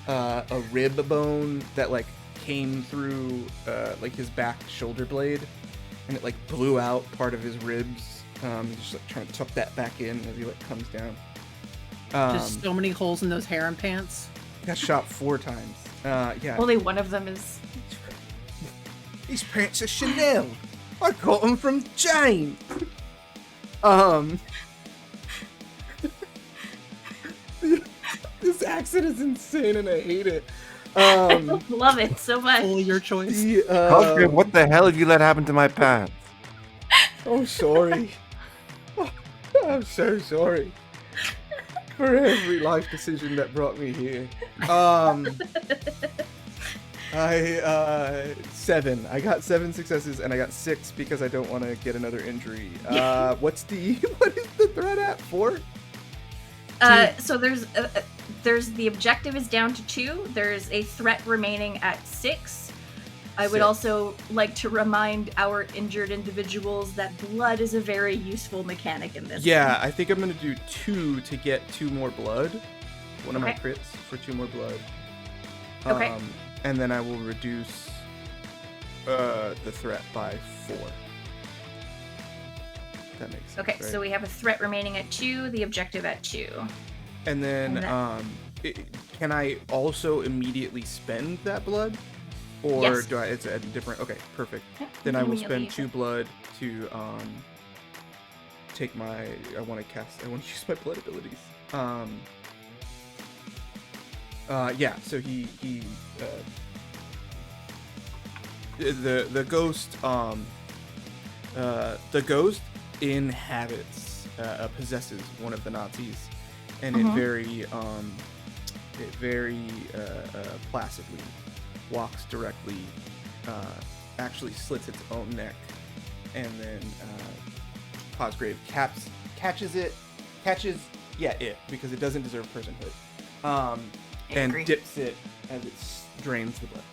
a rib bone that like came through like his back shoulder blade, and it like blew out part of his ribs. He's just like trying to tuck that back in as he like comes down. Just so many holes in those harem pants. Got shot 4 times. Yeah. Only one of them is. These pants are Chanel. I got them from Jane. This accent is insane and I hate it. Love it so much. Fully your choice. Cosgrave, what the hell have you let happen to my pants? Oh, sorry. I'm so sorry for every life decision that brought me here. I 7. I got 7 successes and I got 6 because I don't want to get another injury. What is the threat at 4? So there's the objective is down to 2. There's a threat remaining at 6. I would 6. also like to remind our injured individuals that blood is a very useful mechanic in this. Yeah, I think I'm gonna do 2 to get 2 more blood. One of my Okay. crits for 2 more blood. Okay. And then I will reduce the threat by 4. That makes sense. Okay, right? so we have a threat remaining at 2, the objective at 2. And then and can I also immediately spend that blood? Or Yes. do I it's a different okay, perfect. Yep, Then I will immediately spend use 2 blood to take my I want to use my blood abilities. Yeah, so he the ghost inhabits possesses one of the Nazis, and Mhm. it very placidly walks directly, actually slits its own neck, and then Cosgrave catches it because it doesn't deserve personhood, and agree. dips it as it drains the blood.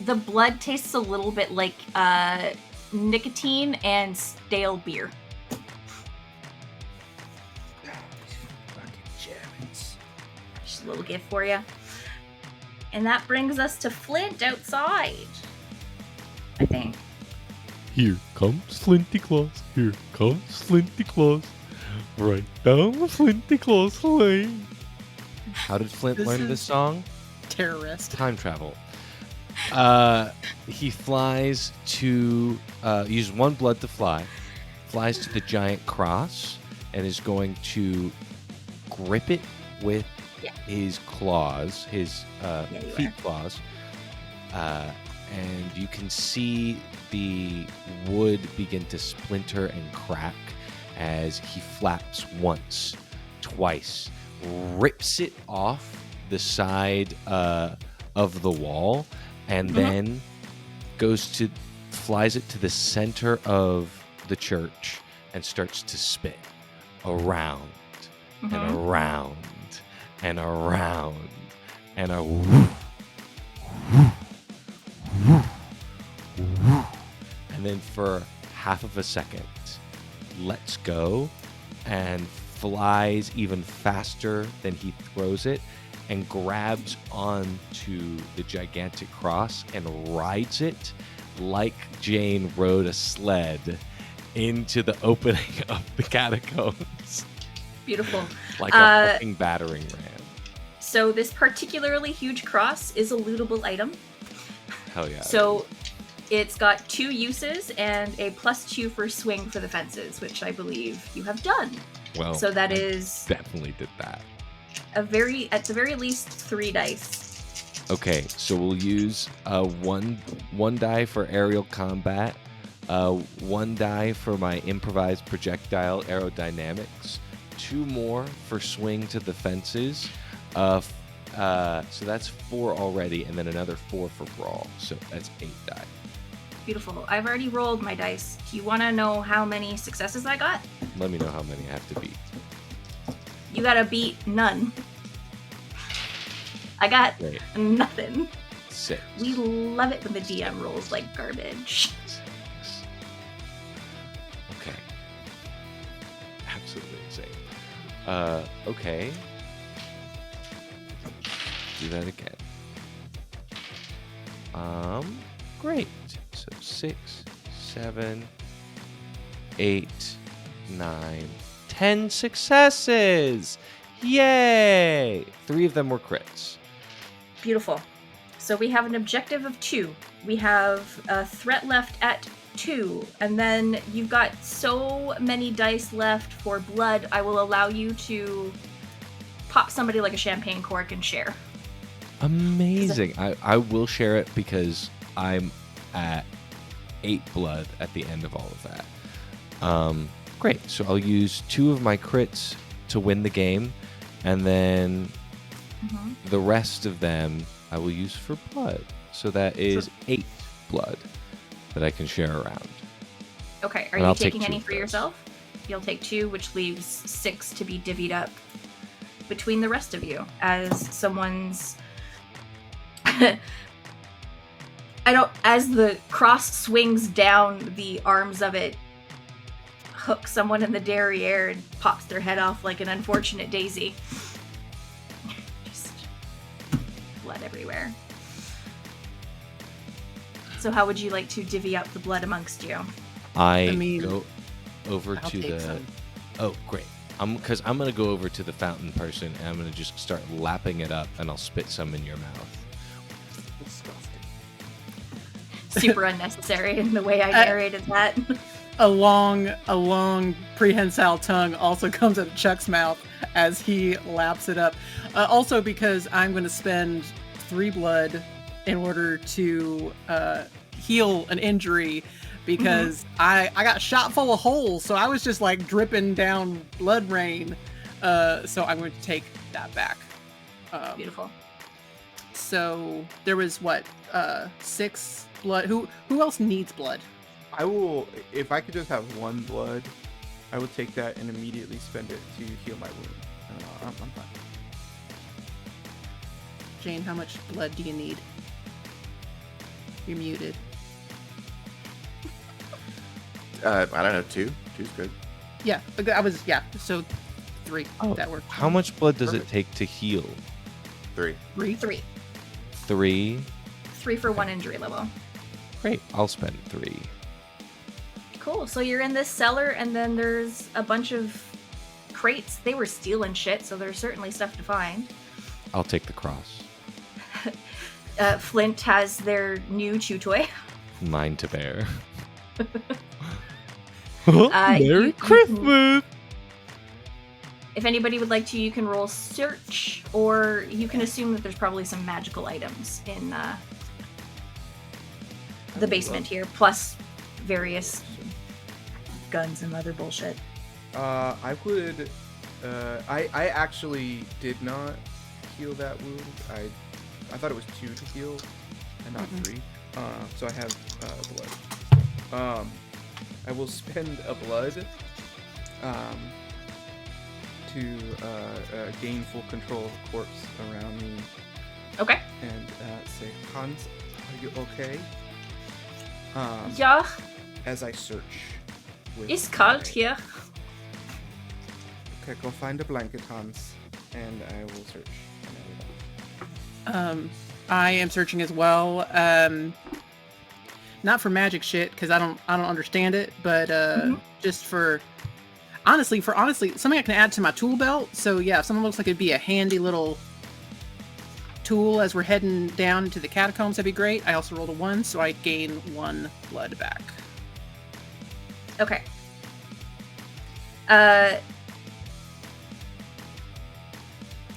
The blood tastes a little bit like nicotine and stale beer. Fucking Germans. Just a little gift for you. And that brings us to Flint outside. I think. Here comes Flinty Claus. Here comes Flinty Claus. Right down the Flinty Claus lane. How did Flint This learn is- this song? Terrorist. Time travel. He flies to uses 1 blood to flies to the giant cross, and is going to grip it with Yeah. his claws, his you feet are. claws, and you can see the wood begin to splinter and crack as he flaps once, twice, rips it off the side of the wall, and then flies it to the center of the church and starts to spin around and around and around and a woof, woof, woof, woof. And then for half of a second lets go and flies even faster than he throws it and grabs onto the gigantic cross and rides it like Jane rode a sled into the opening of the catacombs Beautiful. like a fucking battering ram. So this particularly huge cross is a lootable item. Hell yeah. So it's got 2 uses and a +2 for swing for the fences, which I believe you have done. well, So that I is definitely did that. at the very least 3 dice. Okay, so we'll use one die for aerial combat, 1 die for my improvised projectile aerodynamics, 2 more for swing to the fences. So that's 4 already, and then another 4 for brawl. So that's 8 die. Beautiful. I've already rolled my dice. Do you want to know how many successes I got? Let me know how many I have to beat. You gotta beat none. I got Great. nothing. 6. We love it when the DM rolls like garbage. 6. Okay. Absolutely insane. Okay. Do that again. Great. So 6, 7, 8, 9, 10 successes! Yay! 3 of them were crits. Beautiful. So we have an objective of 2. We have a threat left at 2. And then you've got so many dice left for blood, I will allow you to pop somebody like a champagne cork and share. Amazing. I will share it because I'm at 8 blood at the end of all of that. Great. So I'll use 2 of my crits to win the game, and then the rest of them I will use for blood. So that is 8 blood that I can share around. Okay, are And you I'll take taking 2 any of for those. yourself? You'll take 2, which leaves 6 to be divvied up between the rest of you as someone's as the cross swings down, the arms of it hook someone in the derriere and pops their head off like an unfortunate daisy. Just blood everywhere. So how would you like to divvy up the blood amongst you? I mean, go over I'll to take the. some. Oh, great. Because I'm gonna go over to the fountain person and I'm gonna just start lapping it up, and I'll spit some in your mouth. Super unnecessary in the way I narrated that. A long prehensile tongue also comes out of Chuck's mouth as he laps it up. Also because I'm going to spend 3 blood in order to heal an injury, because I got shot full of holes, so I was just like dripping down blood rain. So I'm going to take that back. Beautiful. So there was 6 blood. Who else needs blood? I will, if I could just have 1 blood, I would take that and immediately spend it to heal my wound. I'm fine. Jane, how much blood do you need? You're muted. I don't know, 2. 2's good. Yeah, so 3. Oh, That worked. how much blood does Perfect. it take to heal? 3. 3? 3. 3. 3 for 1 injury level. Great. I'll spend 3. Cool. So you're in this cellar, and then there's a bunch of crates. They were stealing shit, so there's certainly stuff to find. I'll take the cross. Flint has their new chew toy. Mine to bear. you Merry can- Christmas! If anybody would like to, you can roll search, or you can assume that there's probably some magical items in the basement here, plus various guns and other bullshit. I would. I actually did not heal that wound. I thought it was 2 to heal, and not 3. So I have blood. I will spend a blood to gain full control of the corpse around me Okay. and say, Hans, are you okay? Ja, As I search. with it's kalt my- here. Okay, go find a blanket, Hans, and I will search. I am searching as well. not for magic shit because I don't understand it, but just for honestly something I can add to my tool belt. So yeah, if something looks like it'd be a handy little tool as we're heading down into the catacombs, that'd be great. I also rolled a 1, so I gain 1 blood back. Okay.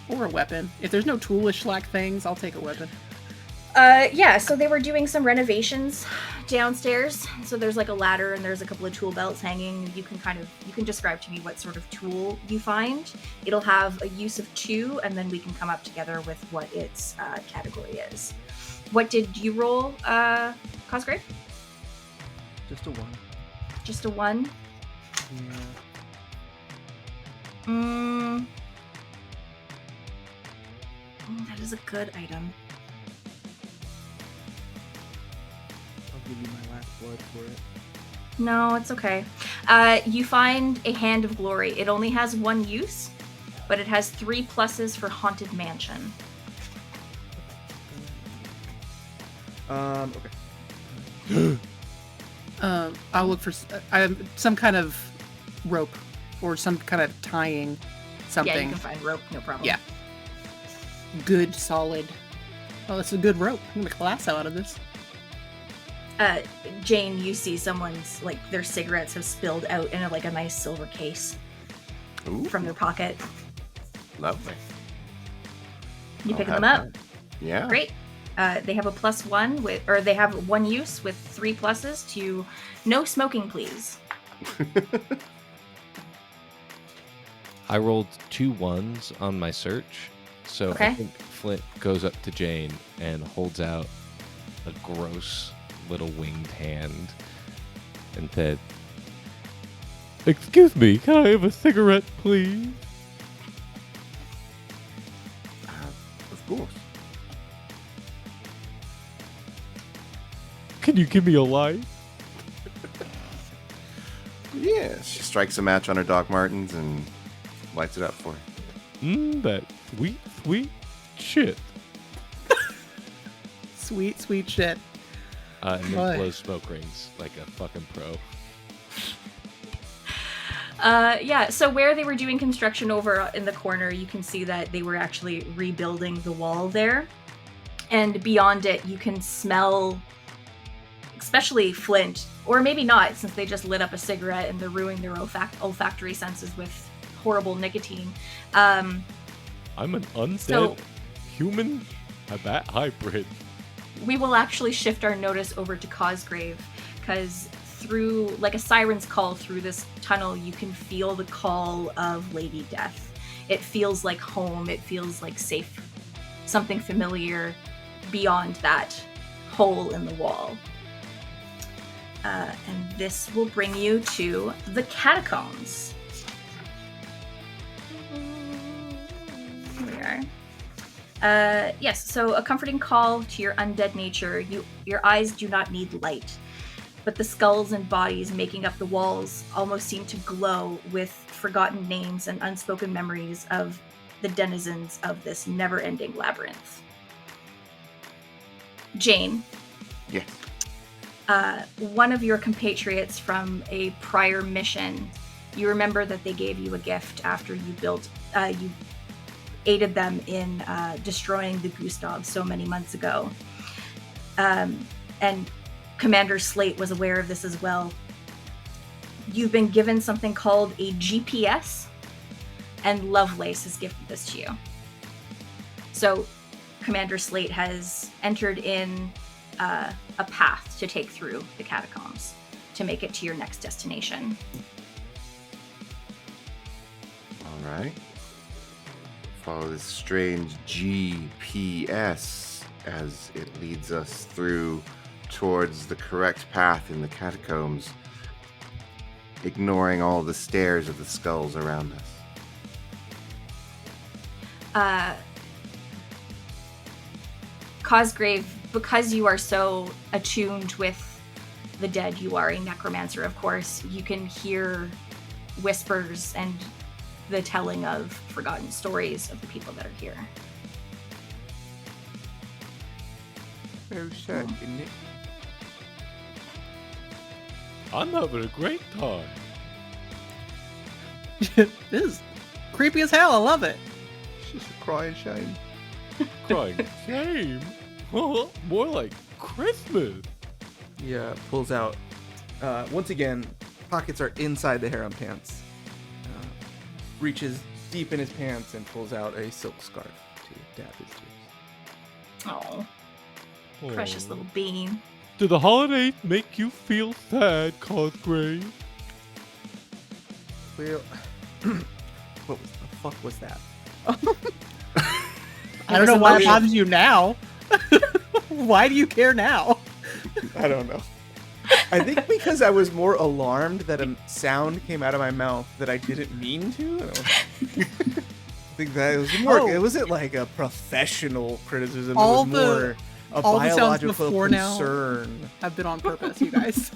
Or a weapon. If there's no toolish like things, I'll take a weapon. Yeah, so they were doing some renovations downstairs. So there's like a ladder and there's a couple of tool belts hanging. You can describe to me what sort of tool you find. It'll have a use of 2, and then we can come up together with what its category is. What did you roll, Cosgrave? Just a 1. Just a 1? Yeah. That is a good item. I'll give you my last blood for it. No, it's okay. You find a Hand of Glory. It only has 1 use, but it has 3 pluses for Haunted Mansion. Okay. I'll look for some kind of rope or some kind of tying something. Yeah, you can find rope, no problem. Yeah. Good, solid. Oh, that's a good rope. I'm gonna class out of this. Jane, you see someone's, like, their cigarettes have spilled out in a nice silver case Ooh, from their pocket. lovely. You I'll picking have them up? that. Yeah. Great. They have a +1 they have 1 use with 3 pluses to no smoking, please. I rolled 2 1s on my search, so Okay. I think Flint goes up to Jane and holds out a gross little winged hand and said, Excuse me, can I have a cigarette, please? Of course. Can you give me a light? Yeah, she strikes a match on her Doc Martens and lights it up for you. That sweet, sweet shit. Sweet, sweet shit. and then Boy. blows smoke rings like a fucking pro. Yeah, so where they were doing construction over in the corner, you can see that they were actually rebuilding the wall there. And beyond it, you can smell, especially Flint, or maybe not, since they just lit up a cigarette and they're ruining their olfactory senses with horrible nicotine. I'm an undead So- human bat hybrid. We will actually shift our notice over to Cosgrave, because through, like a siren's call through this tunnel, you can feel the call of Lady Death. It feels like home, it feels like safe, something familiar beyond that hole in the wall. And this will bring you to the catacombs. Here we are. Yes, so a comforting call to your undead nature. Your eyes do not need light, but the skulls and bodies making up the walls almost seem to glow with forgotten names and unspoken memories of the denizens of this never-ending labyrinth. Jane, Yes. one of your compatriots from a prior mission, you remember that they gave you a gift after you aided them in destroying the goose dog so many months ago. And Commander Slate was aware of this as well. You've been given something called a GPS, and Lovelace has gifted this to you. So Commander Slate has entered in a path to take through the catacombs to make it to your next destination. All right. Follow this strange GPS as it leads us through towards the correct path in the catacombs, ignoring all the stares of the skulls around us. Cosgrave, because you are so attuned with the dead, you are a necromancer, of course, you can hear whispers and the telling of forgotten stories of the people that are here. Very sad, isn't it? I'm having a great time. This is creepy as hell. I love it. It's just a crying shame. Crying shame. More like Christmas. Yeah, pulls out. Once again, pockets are inside the harem pants. Reaches deep in his pants and pulls out a silk scarf to dab his tears. Oh, precious little bean. Do the holidays make you feel sad, Cosgrave? Well, what the fuck was that? I don't know why it bothers you now. Why do you care now? I don't know. I think because I was more alarmed that a sound came out of my mouth that I didn't mean to. I think that it was more. Oh. It wasn't like a professional criticism. All it was the- more a all the sounds biological before now- concern. Have been on purpose, you guys.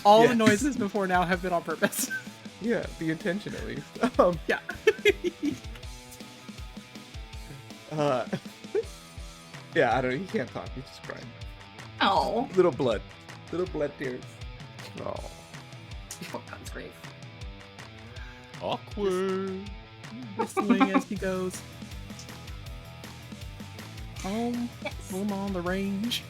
All the Yes. noises before now have been on purpose. Yeah, the intention at least. Yeah. Yeah, I don't know. He can't talk. He's just crying. Oh, Little blood tears. Oh. poor Cosgrave. Awkward. Whistling as he goes. Home Yes. on the range.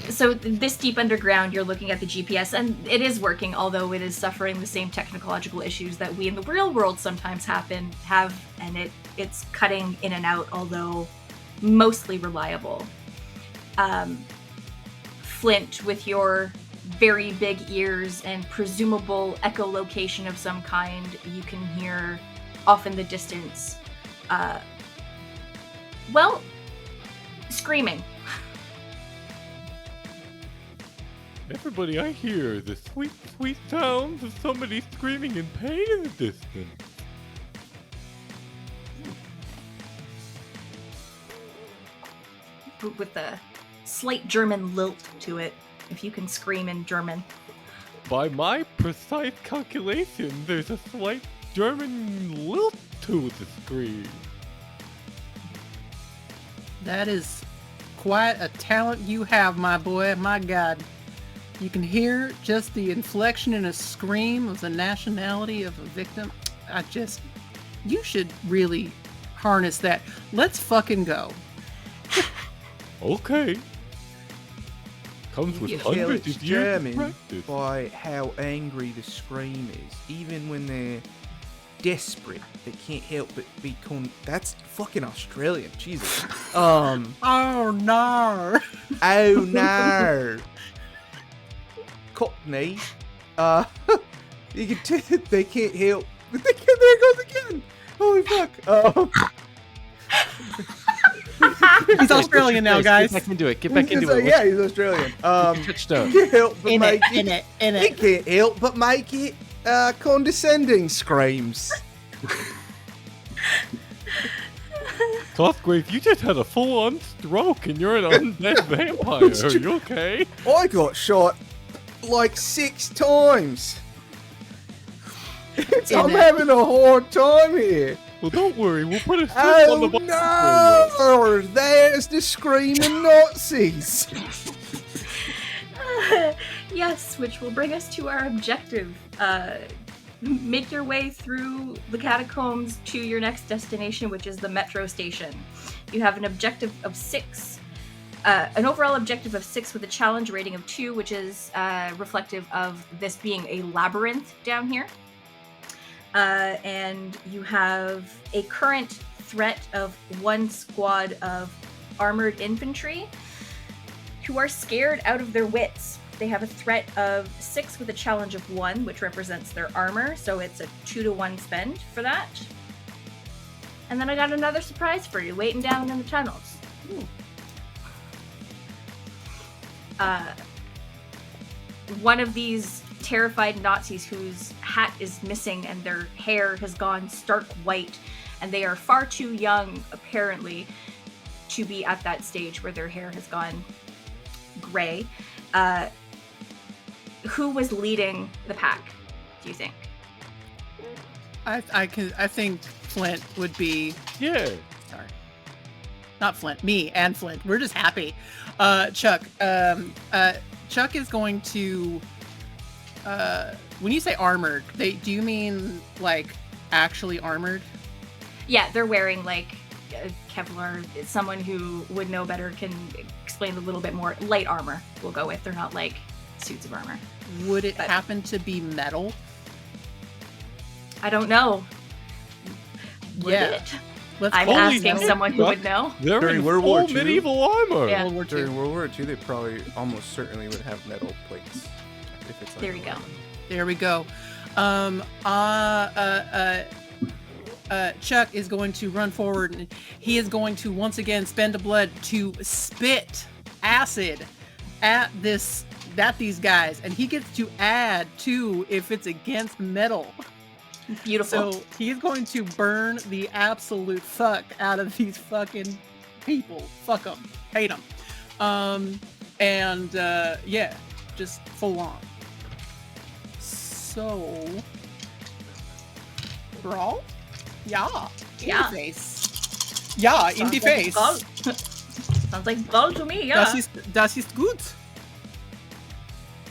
So this deep underground, you're looking at the GPS, and it is working, although it is suffering the same technological issues that we in the real world sometimes have, and it's cutting in and out, although mostly reliable. Flint, with your very big ears and presumable echolocation of some kind, you can hear off in the distance, screaming. Everybody, I hear the sweet, sweet sounds of somebody screaming in pain in the distance. With a slight German lilt to it, if you can scream in German. By my precise calculation, there's a slight German lilt to the scream. That is quite a talent you have, my boy. My God. You can hear just the inflection in a scream of the nationality of a victim. You should really harness that. Let's fucking go. Okay. Comes with You can tell hundreds it's of years of German practice. by how angry the scream is. Even when they're desperate, they can't help but be That's fucking Australian. Jesus. Oh no. Oh no. Courtney. You can tell they can't help. There it goes again. Holy fuck. He's Australian now, guys. Get back into it. Get back into it. Yeah, he's Australian. Touchdown. Can't help but In make it. It can't help but make it condescending screams. Cosgrave, you just had a full-on stroke and you're an undead vampire. Are you okay? I got shot like 6 times. I'm having a hard time here. Well, don't worry. We'll put a strip on the Oh bottom for you. no! There's the screaming Nazis. Yes, which will bring us to our objective. Make your way through the catacombs to your next destination, which is the metro station. You have an objective of 6. An overall objective of 6 with a challenge rating of 2, which is reflective of this being a labyrinth down here. And you have a current threat of 1 squad of armored infantry who are scared out of their wits. They have a threat of 6 with a challenge of 1, which represents their armor, so it's a 2-to-1 spend for that. And then I got another surprise for you, waiting down in the tunnels. One of these terrified Nazis whose hat is missing and their hair has gone stark white, and they are far too young, apparently, to be at that stage where their hair has gone gray. Who was leading the pack, do you think? I think Flint would be. Yeah. Sorry. Not Flint. Me and Flint. We're just happy. Chuck. Chuck is going to. When you say armored, do you mean like actually armored? Yeah, they're wearing like Kevlar. Someone who would know better can explain a little bit more. Light armor, we'll go with. They're not like suits of armor. Would it happen to be metal? I don't know. Would it? I'm Holy asking metal. someone who would know. They're During in World War full II? medieval armor. Yeah. World War II. During World War II, they probably almost certainly would have metal plates. If it's There you go. There we go. Chuck is going to run forward and he is going to once again spend a blood to spit acid at these guys, and he gets to add 2 if it's against metal. Beautiful. So he's going to burn the absolute fuck out of these fucking people. Fuck them. Hate them. Yeah, just full on. So, brawl? Yeah. Yeah. In the face. Yeah, in the face. Sounds like brawl to me, yeah. Das ist gut.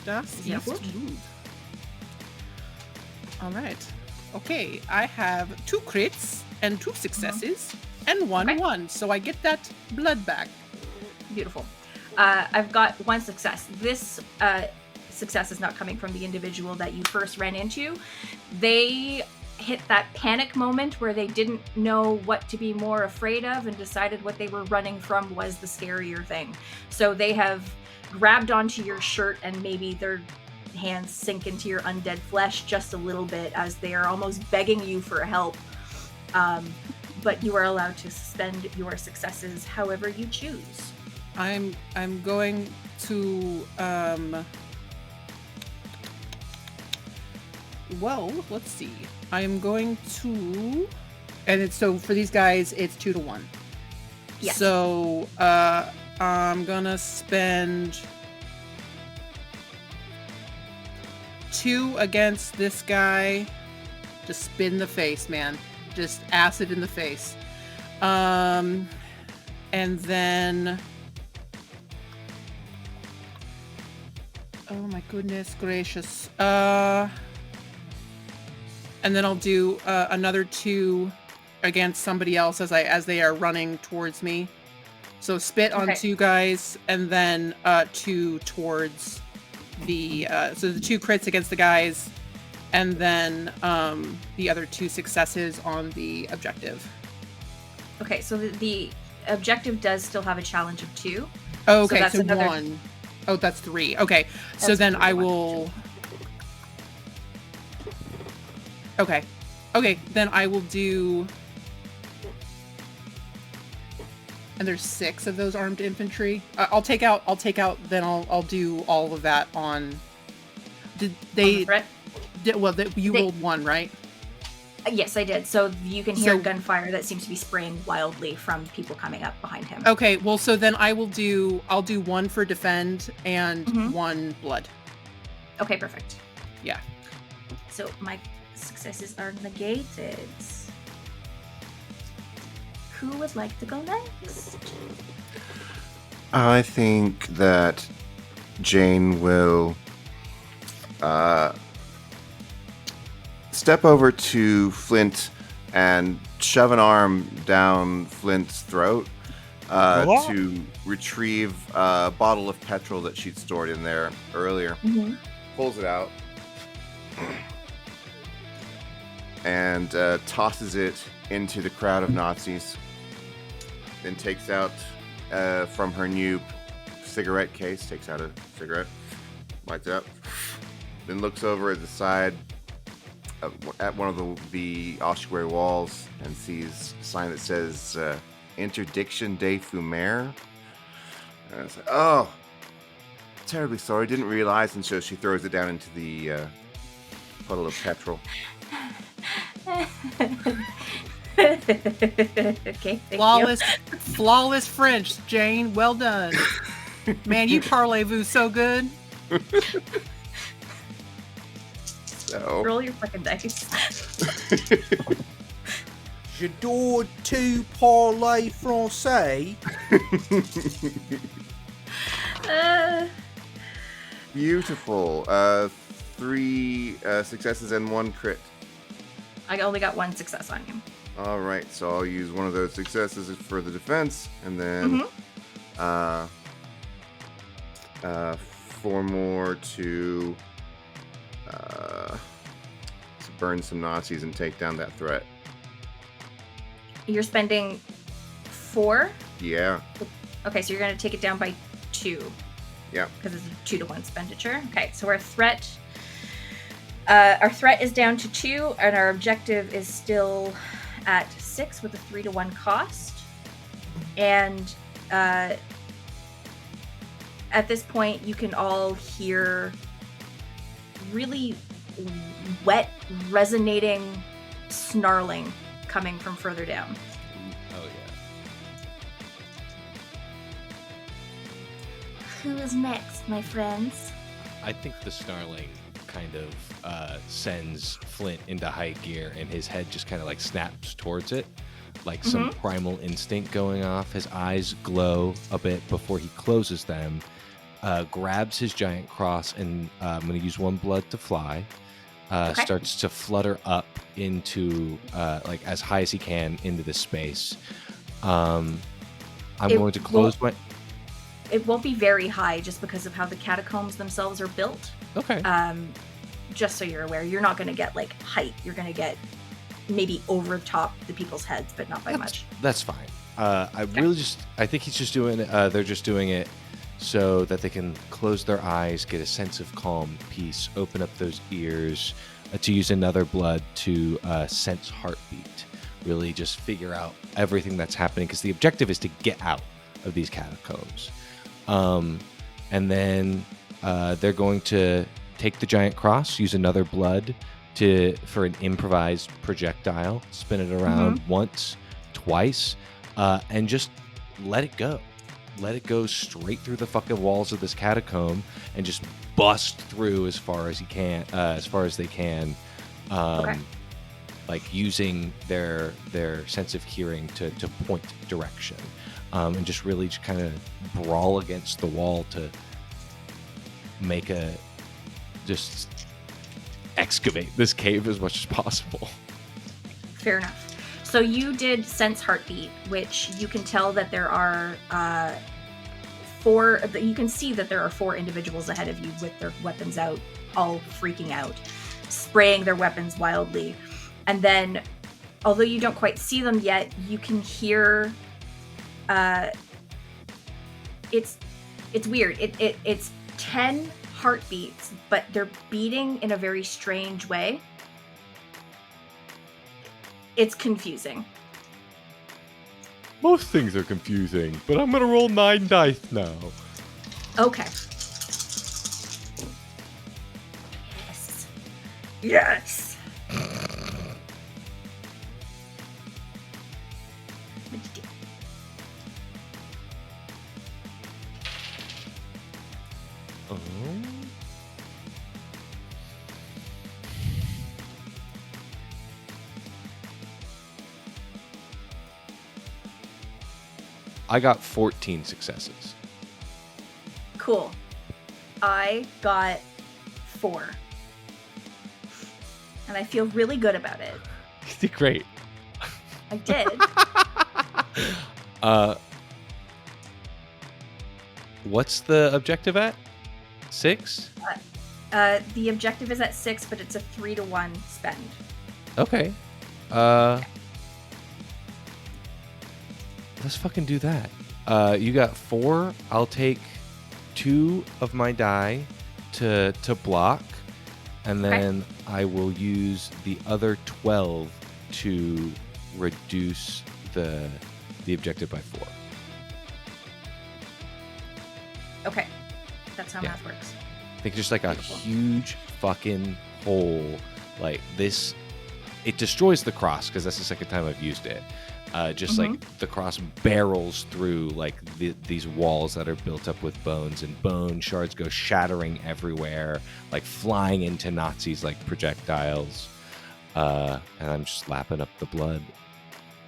Das Ja, ist gut. gut. All right. Okay, I have 2 crits and 2 successes and 1 Okay. 1, so I get that blood back. Beautiful. I've got 1 success. This success is not coming from the individual that you first ran into. They hit that panic moment where they didn't know what to be more afraid of and decided what they were running from was the scarier thing. So they have grabbed onto your shirt and maybe their hands sink into your undead flesh just a little bit as they are almost begging you for help. But you are allowed to suspend your successes however you choose. I'm going to well, let's see. I'm going to, and it's so for these guys it's 2 to 1. Yes. So I'm gonna spend 2 against this guy. Just spit in the face, man. Just acid in the face. And then, oh my goodness gracious. And then I'll do another 2 against somebody else as they are running towards me. So spit on Okay. 2 guys, and then 2 towards the so the 2 crits against the guys, and then the other 2 successes on the objective. Okay, so the objective does still have a challenge of 2. Oh, okay, that's so another- 1. Oh, that's 3. Okay, so That's then 3, I 1, will. Okay, then I will do. And there's 6 of those armed infantry. I'll take out. Then I'll do all of that on. Did On the they? threat? You They- rolled 1, right? Yes, I did. So you can hear So- gunfire that seems to be spraying wildly from people coming up behind him. Okay. Well, so then I'll do 1 for defend and Mhm. 1 blood. Okay, perfect. Yeah. So my successes are negated. Who would like to go next? I think that Jane will step over to Flint and shove an arm down Flint's throat What? to retrieve a bottle of petrol that she'd stored in there earlier. Mm-hmm. Pulls it out and tosses it into the crowd of Nazis. Then takes out from her new cigarette case, takes out a cigarette, lights it up, then looks over at the side at one of the ossuary walls and sees a sign that says Interdiction de Fumer. And it's like, oh, terribly sorry, didn't realize, and so she throws it down into the puddle of petrol. Okay, thank Flawless French, Jane. Well done. Man, you parlez-vous so good. So you. Roll your fucking dice. J'adore to parler français. Beautiful. 3 successes and 1 crit. I only got 1 success on you. All right, so I'll use one of those successes for the defense, and then 4 more to burn some Nazis and take down that threat. You're spending 4? Yeah. Okay, so you're going to take it down by 2. Yeah. Because it's a 2-to-1 expenditure. Okay, so our threat is down to 2, and our objective is still at 6 with a 3-to-1 cost. And at this point, you can all hear really wet, resonating snarling coming from further down. Oh yeah. Who is next, my friends? I think the snarling kind of sends Flint into high gear, and his head just kind of like snaps towards it, like some primal instinct going off. His eyes glow a bit before he closes them, grabs his giant cross, and I'm going to use 1 blood to fly. Starts to flutter up into like as high as he can into this space. I'm going to close my. It won't be very high just because of how the catacombs themselves are built. Okay. Just so you're aware, you're not going to get like height. You're going to get maybe over top the people's heads, but not by much. That's fine. I think he's just doing. They're just doing it so that they can close their eyes, get a sense of calm, peace, open up those ears, to use another blood to sense heartbeat. Really, just figure out everything that's happening, because the objective is to get out of these catacombs. And then they're going to take the giant cross, use another blood for an improvised projectile, spin it around once, twice, and just let it go. Let it go straight through the fucking walls of this catacomb and just bust through as far as they can. Like using their sense of hearing to point direction. And just really just kind of brawl against the wall to just excavate this cave as much as possible. Fair enough. So you did sense heartbeat, which you can tell that there are 4. You can see that there are 4 individuals ahead of you with their weapons out, all freaking out, spraying their weapons wildly. And then, although you don't quite see them yet, you can hear. It's weird. It's 10 heartbeats, but they're beating in a very strange way. It's confusing. Most things are confusing, but I'm gonna roll 9 dice now. Okay. Yes. I got 14 successes. Cool. I got 4. And I feel really good about it. You did great. I did. What's the objective at? 6? The objective is at 6, but it's a 3-to-1 spend. Okay. Let's fucking do that. You got 4. I'll take 2 of my die to block, and then I will use the other 12 to reduce the objective by 4. Okay. That's how math works. I think just like a huge fucking hole like this. It destroys the cross because that's the second time I've used it. Like the cross barrels through like these walls that are built up with bones, and bone shards go shattering everywhere, like flying into Nazis like projectiles. And I'm just lapping up the blood.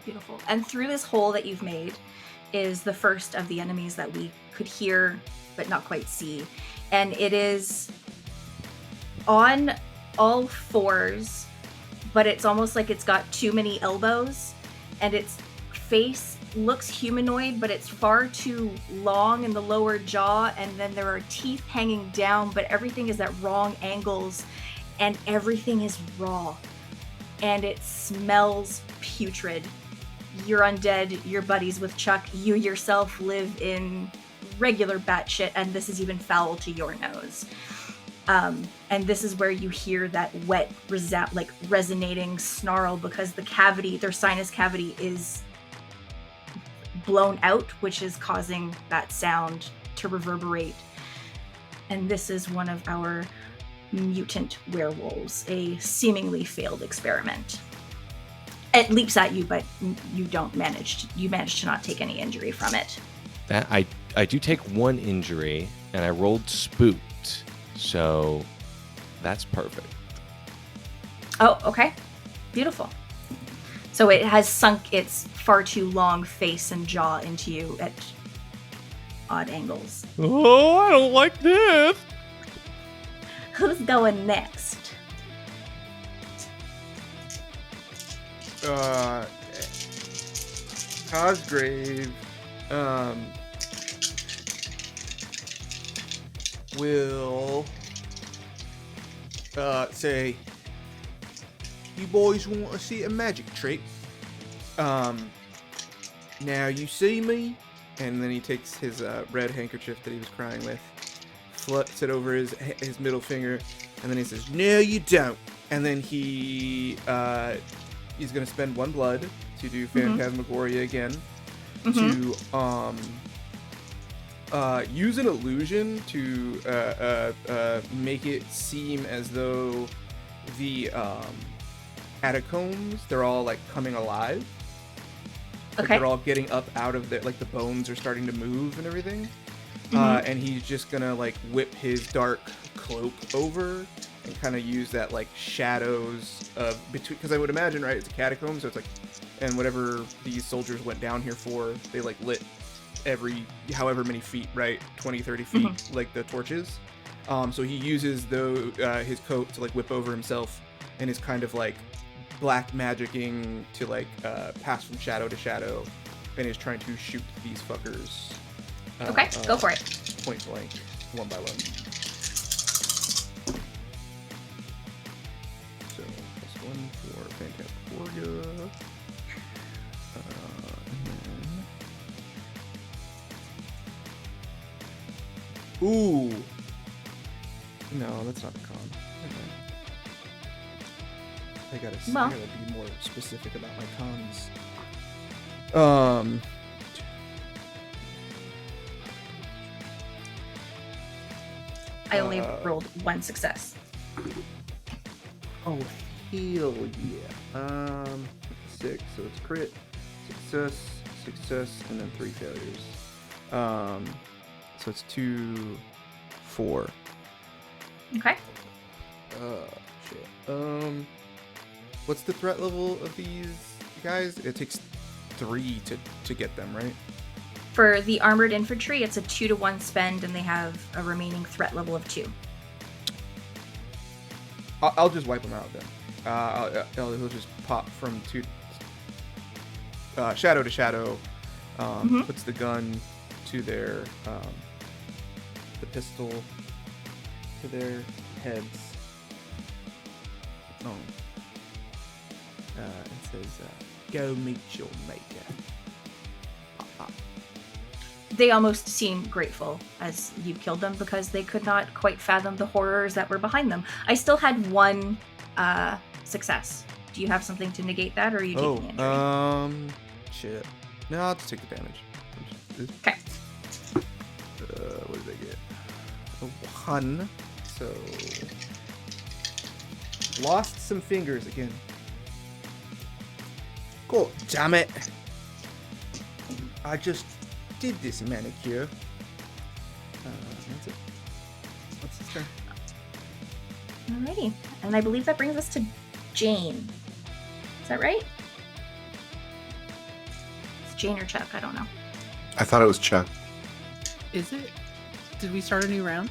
Beautiful. And through this hole that you've made, is the first of the enemies that we could hear but not quite see. And it is on all fours, but it's almost like it's got too many elbows, and its face looks humanoid, but it's far too long in the lower jaw, and then there are teeth hanging down, but everything is at wrong angles, and everything is raw. And it smells putrid. You're undead, you're buddies with Chuck, you yourself live in regular batshit, and this is even foul to your nose. And this is where you hear that wet, resonating snarl, because the cavity, their sinus cavity, is blown out, which is causing that sound to reverberate. And this is one of our mutant werewolves, a seemingly failed experiment. It leaps at you, but you manage to not take any injury from it. That I do take 1 injury, and I rolled spooked, so that's perfect. Oh, okay. Beautiful. So it has sunk its far too long face and jaw into you at odd angles. Oh, I don't like this. Who's going next? Cosgrave will say, "You boys want to see a magic trick? Now you see me," and then he takes his red handkerchief that he was crying with, flips it over his middle finger, and then he says, "No, you don't." And then he's gonna spend 1 blood to do Phantasmagoria again, to use an illusion to make it seem as though the catacombs, they're all like coming alive. Like Okay. they're all getting up out of there, like the bones are starting to move and everything. And he's just gonna like whip his dark cloak over and kind of use that like shadows of between, because I would imagine, right, it's a catacomb, so it's like, and whatever these soldiers went down here for, they like lit every however many feet, right, 20-30 feet, like the torches. So he uses his coat to like whip over himself, and is kind of like black magicking to like pass from shadow to shadow, and is trying to shoot these fuckers. Okay, go for it. Point blank, 1 by 1. So +1 for Phantasmagoria. And then... Ooh! No, that's not the con. Never mind. I gotta be more specific about my cons. I only rolled 1 success. Oh, hell yeah. 6, so it's crit, success, and then 3 failures. So it's 2, 4. Okay. Shit. What's the threat level of these guys? It takes 3 to get them, right? For the armored infantry, it's a 2-to-1 spend, and they have a remaining threat level of 2. I'll just wipe them out then. He'll just pop from 2 shadow to shadow. Puts the gun to their the pistol to their heads. It says, "Go meet your maker." They almost seem grateful as you killed them, because they could not quite fathom the horrors that were behind them. I still had 1 success. Do you have something to negate that, or are you taking injury? Shit. No, I'll just take the damage. Okay. What did I get? A 1. So lost some fingers again. God damn it! I just did this manicure. That's it. What's this turn? Alrighty. And I believe that brings us to Jane. Is that right? It's Jane or Chuck, I don't know. I thought it was Chuck. Is it? Did we start a new round?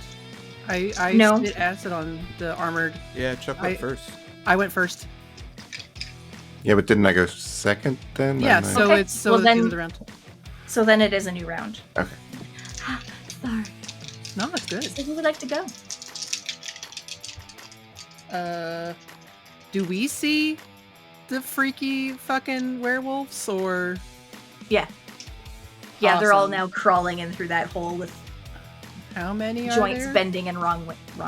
I No. did acid on the armored. Yeah, Chuck went first. I went first. Yeah, but didn't I go second then? Yeah, Then I- so Okay, it's well it's the end then- of the round. So then it is a new round. Okay. Sorry. No, that's good. So who would like to go? Do we see the freaky fucking werewolves or? Yeah. Yeah, they're all Awesome. now crawling in through that hole with How many are joints there? bending in wrong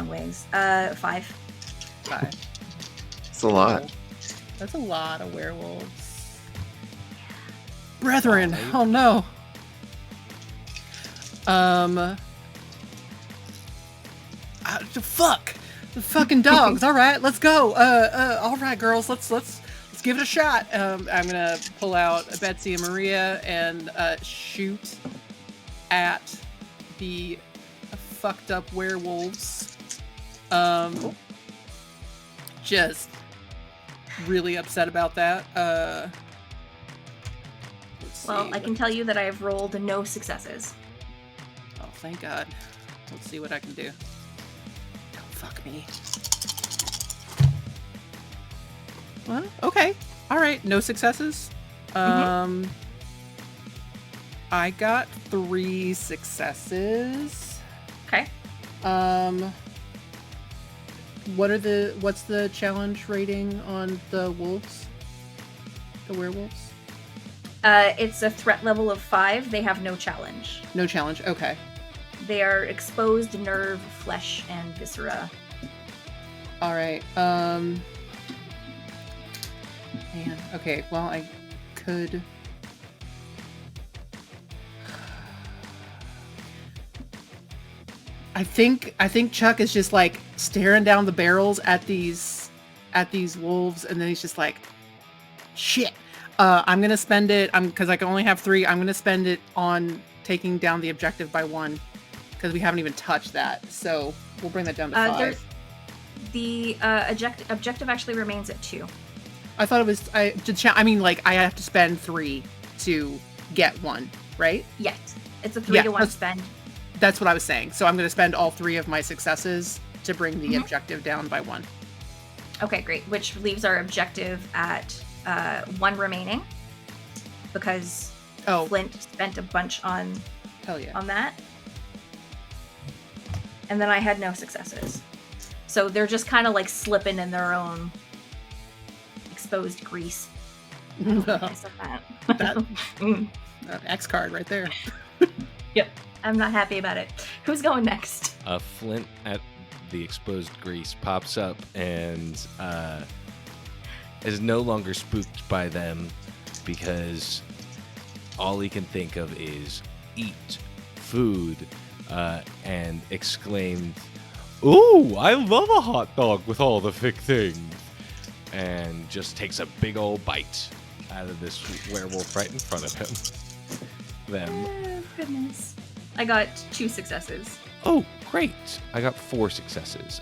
ways. 5. 5. It's a lot. That's a lot of werewolves. Brethren, oh no. Fuck. The fucking dogs. All right, let's go. All right, girls, let's give it a shot. I'm gonna pull out Betsy and Maria and shoot at the fucked up werewolves. Just really upset about that. Let's Well, see I can tell you that I have rolled no successes. Oh, thank God. Let's see what I can do. Don't fuck me. Well, okay. All right. No successes. I got 3 successes. Okay. What's the challenge rating on the wolves? The werewolves? It's a threat level of 5. They have no challenge. No challenge. Okay. They are exposed nerve, flesh, and viscera. All right. Man. Okay. Well, I could. I think Chuck is just like staring down the barrels at these wolves, and then he's just like, "Shit! I'm gonna spend it. Because I can only have 3. I'm gonna spend it on taking down the objective by 1, because we haven't even touched that. So we'll bring that down to 5. The objective actually remains at 2. I thought it was. I mean, like I have to spend 3 to get 1, right? Yet. It's a 3 to 1 let's- spend. That's what I was saying. So I'm going to spend all 3 of my successes to bring the objective down by 1. Okay, great. Which leaves our objective at 1 remaining. Because Oh, Flint spent a bunch on hell yeah. that. And then I had no successes. So they're just kind of like slipping in their own exposed grease. I said that. That- Mm. That X card right there. Yep. I'm not happy about it. Who's going next? Flint at the exposed grease pops up and is no longer spooked by them because all he can think of is eat food and exclaimed, Ooh, I love a hot dog with all the thick things. and just takes a big old bite out of this werewolf right in front of him. Goodness. I got 2 successes. Oh, great. I got 4 successes.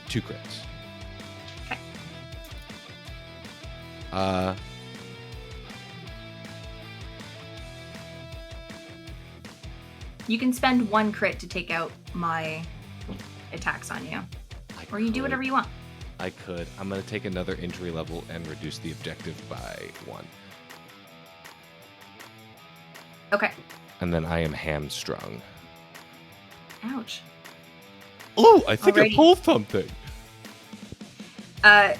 2 crits. Okay. You can spend 1 crit to take out my attacks on you. Or you do whatever you want. I could. I'm going to take another injury level and reduce the objective by 1. Okay. And then I am hamstrung. Ouch. Oh, I think Alrighty. I pulled something.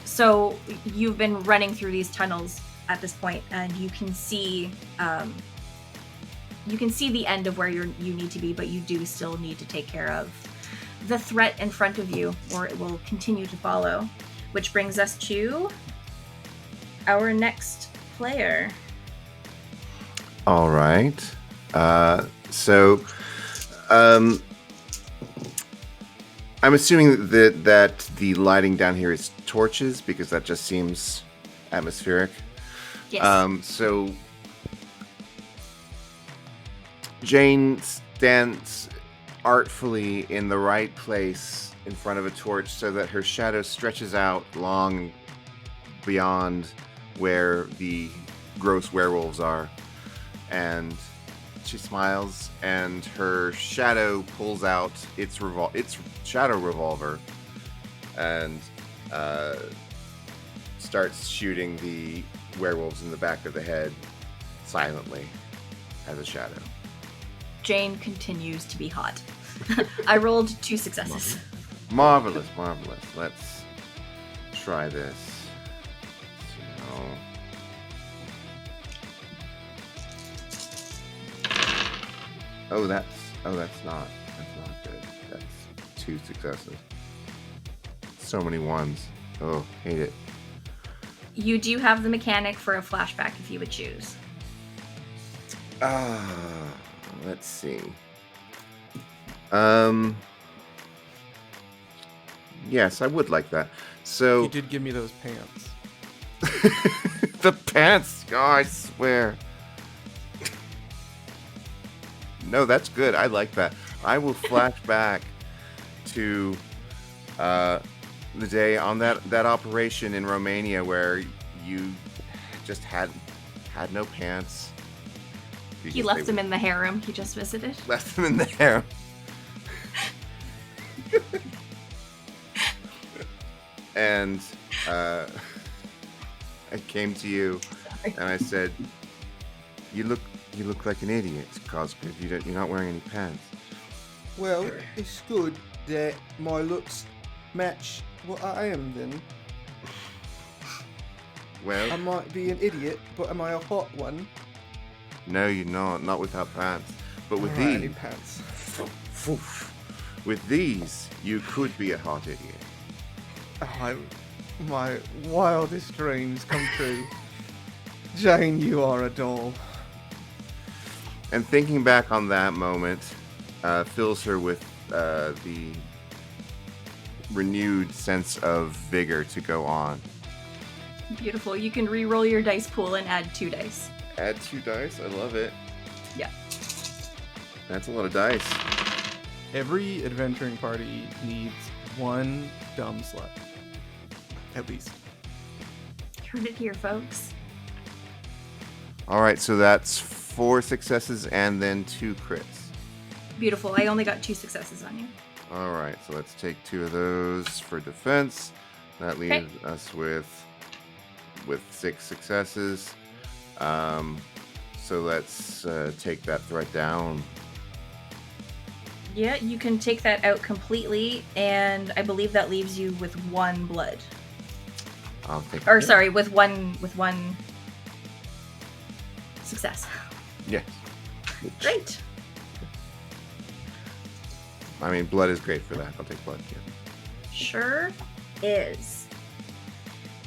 So you've been running through these tunnels at this point, and you can see the end of where you need to be, but you do still need to take care of the threat in front of you, or it will continue to follow. Which brings us to our next player. All right. I'm assuming that the lighting down here is torches because that just seems atmospheric. Yes. So Jane stands artfully in the right place in front of a torch so that her shadow stretches out long beyond where the gross werewolves are, and She smiles, and her shadow pulls out its shadow revolver, and starts shooting the werewolves in the back of the head silently as a shadow. Jane continues to be hot. I rolled 2 successes. Marvelous. Let's try this. So, that's not good. That's 2 successes. So many ones. Oh, hate it. You do have the mechanic for a flashback if you would choose. Let's see. Yes, I would like that. So You did give me those pants. the pants. Oh, I swear. No, that's good. I like that. I will flash back to the day on that operation in Romania where you just had no pants. He left them in the harem he just visited. Left them in the harem. And I came to you and I said, "You look like an idiot, Cosgrove. You're not wearing any pants." Well, it's good that my looks match what I am then. Well, I might be an idiot, but am I a hot one? no, you're not. Not without pants. But with Alright, I these, need pants. with these, you could be a hot idiot. My wildest dreams come true. Jane, you are a doll. And thinking back on that moment fills her with the renewed sense of vigor to go on. Beautiful. You can re-roll your dice pool and add 2 dice. Add 2 dice. I love it. Yeah. That's a lot of dice. Every adventuring party needs one dumb slut. At least. Heard it here, folks. All right, so that's 4 successes and then 2 crits. Beautiful. I only got 2 successes on you. All right, so let's take 2 of those for defense. That leaves us with 6 successes. So let's take that threat down. Yeah, you can take that out completely, and I believe that leaves you with 1 blood. I'll take. Or sorry, with one success. Yes. Great. I mean, blood is great for that. I'll take blood. Yeah. Sure is.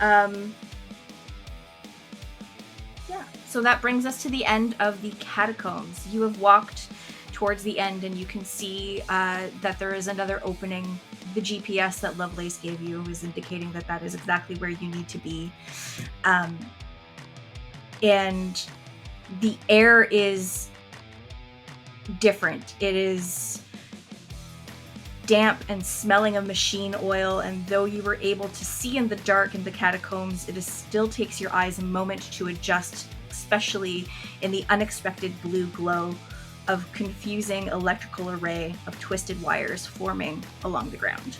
Yeah, so that brings us to the end of the catacombs. You have walked towards the end, and you can see that there is another opening. The GPS that Lovelace gave you is indicating that that is exactly where you need to be. And the air is different. It is damp and smelling of machine oil, and though you were able to see in the dark in the catacombs, it still takes your eyes a moment to adjust, especially in the unexpected blue glow of confusing electrical array of twisted wires forming along the ground.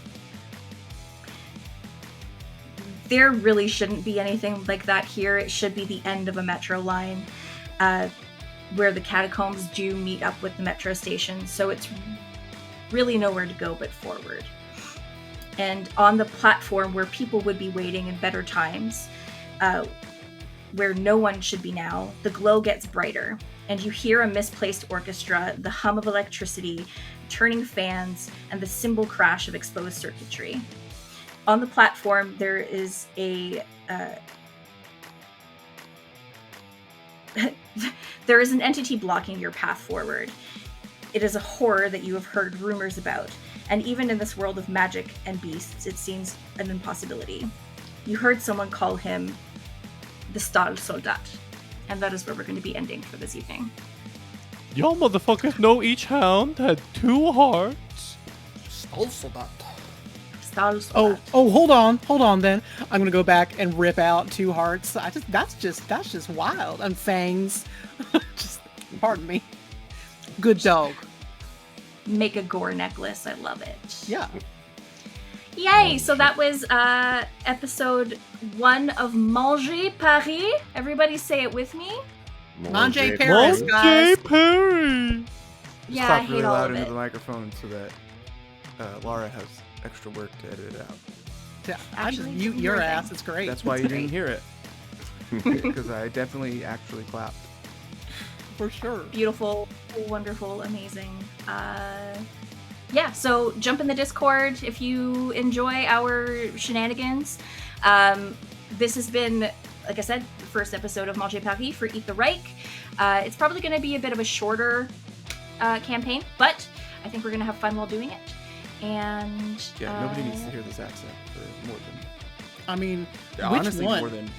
There really shouldn't be anything like that here. It should be the end of a metro line where the catacombs do meet up with the metro station, so it's really nowhere to go but forward. And on the platform where people would be waiting in better times, where no one should be now, the glow gets brighter, and you hear a misplaced orchestra, the hum of electricity, turning fans, and the cymbal crash of exposed circuitry. On the platform, there is there is an entity blocking your path forward. It is a horror that you have heard rumors about, and even in this world of magic and beasts, it seems an impossibility. You heard someone call him the Stahlsoldat, and that is where we're going to be ending for this evening. Y'all motherfuckers know each hound had 2 hearts. Stahlsoldat. Stahlsoldat. Oh, hold on then. I'm gonna go back and rip out 2 hearts. That's just wild. And fangs. Just pardon me. Good dog. Make a gore necklace. I love it. Yeah. Yay! So that was episode 1 of Manger Paris. Everybody say it with me. Manger Paris, guys. Perry. Yeah, I Talk hate really all loud of into it. the microphone so that Laura has extra work to edit it out. Yeah, I just Actually, mute do your your ass. thing. It's great. That's why you That's didn't great. hear it. Because I definitely actually clapped. for sure. Beautiful, wonderful, amazing. Yeah, so jump in the Discord if you enjoy our shenanigans. This has been, like I said, the first episode of Manger Paris for Eat the Reich. It's probably going to be a bit of a shorter campaign, but I think we're going to have fun while doing it. And Yeah, nobody needs to hear this accent for more than. I mean, Honestly, which one? more than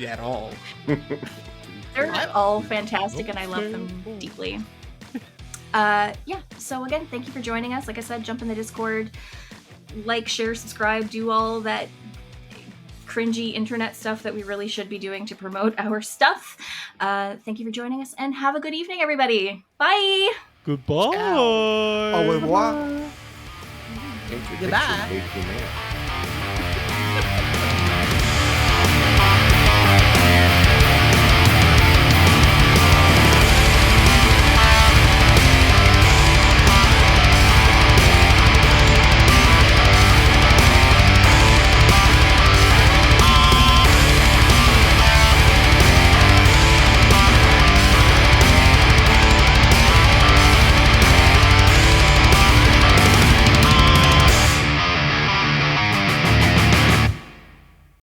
at all. they're all fantastic, and I love them deeply. Yeah, so again, thank you for joining us. Like I said, jump in the Discord, like, share, subscribe, do all that cringy internet stuff that we really should be doing to promote our stuff. Thank you for joining us, and have a good evening, everybody. Bye! Goodbye. Au revoir. Introduction Goodbye. made human.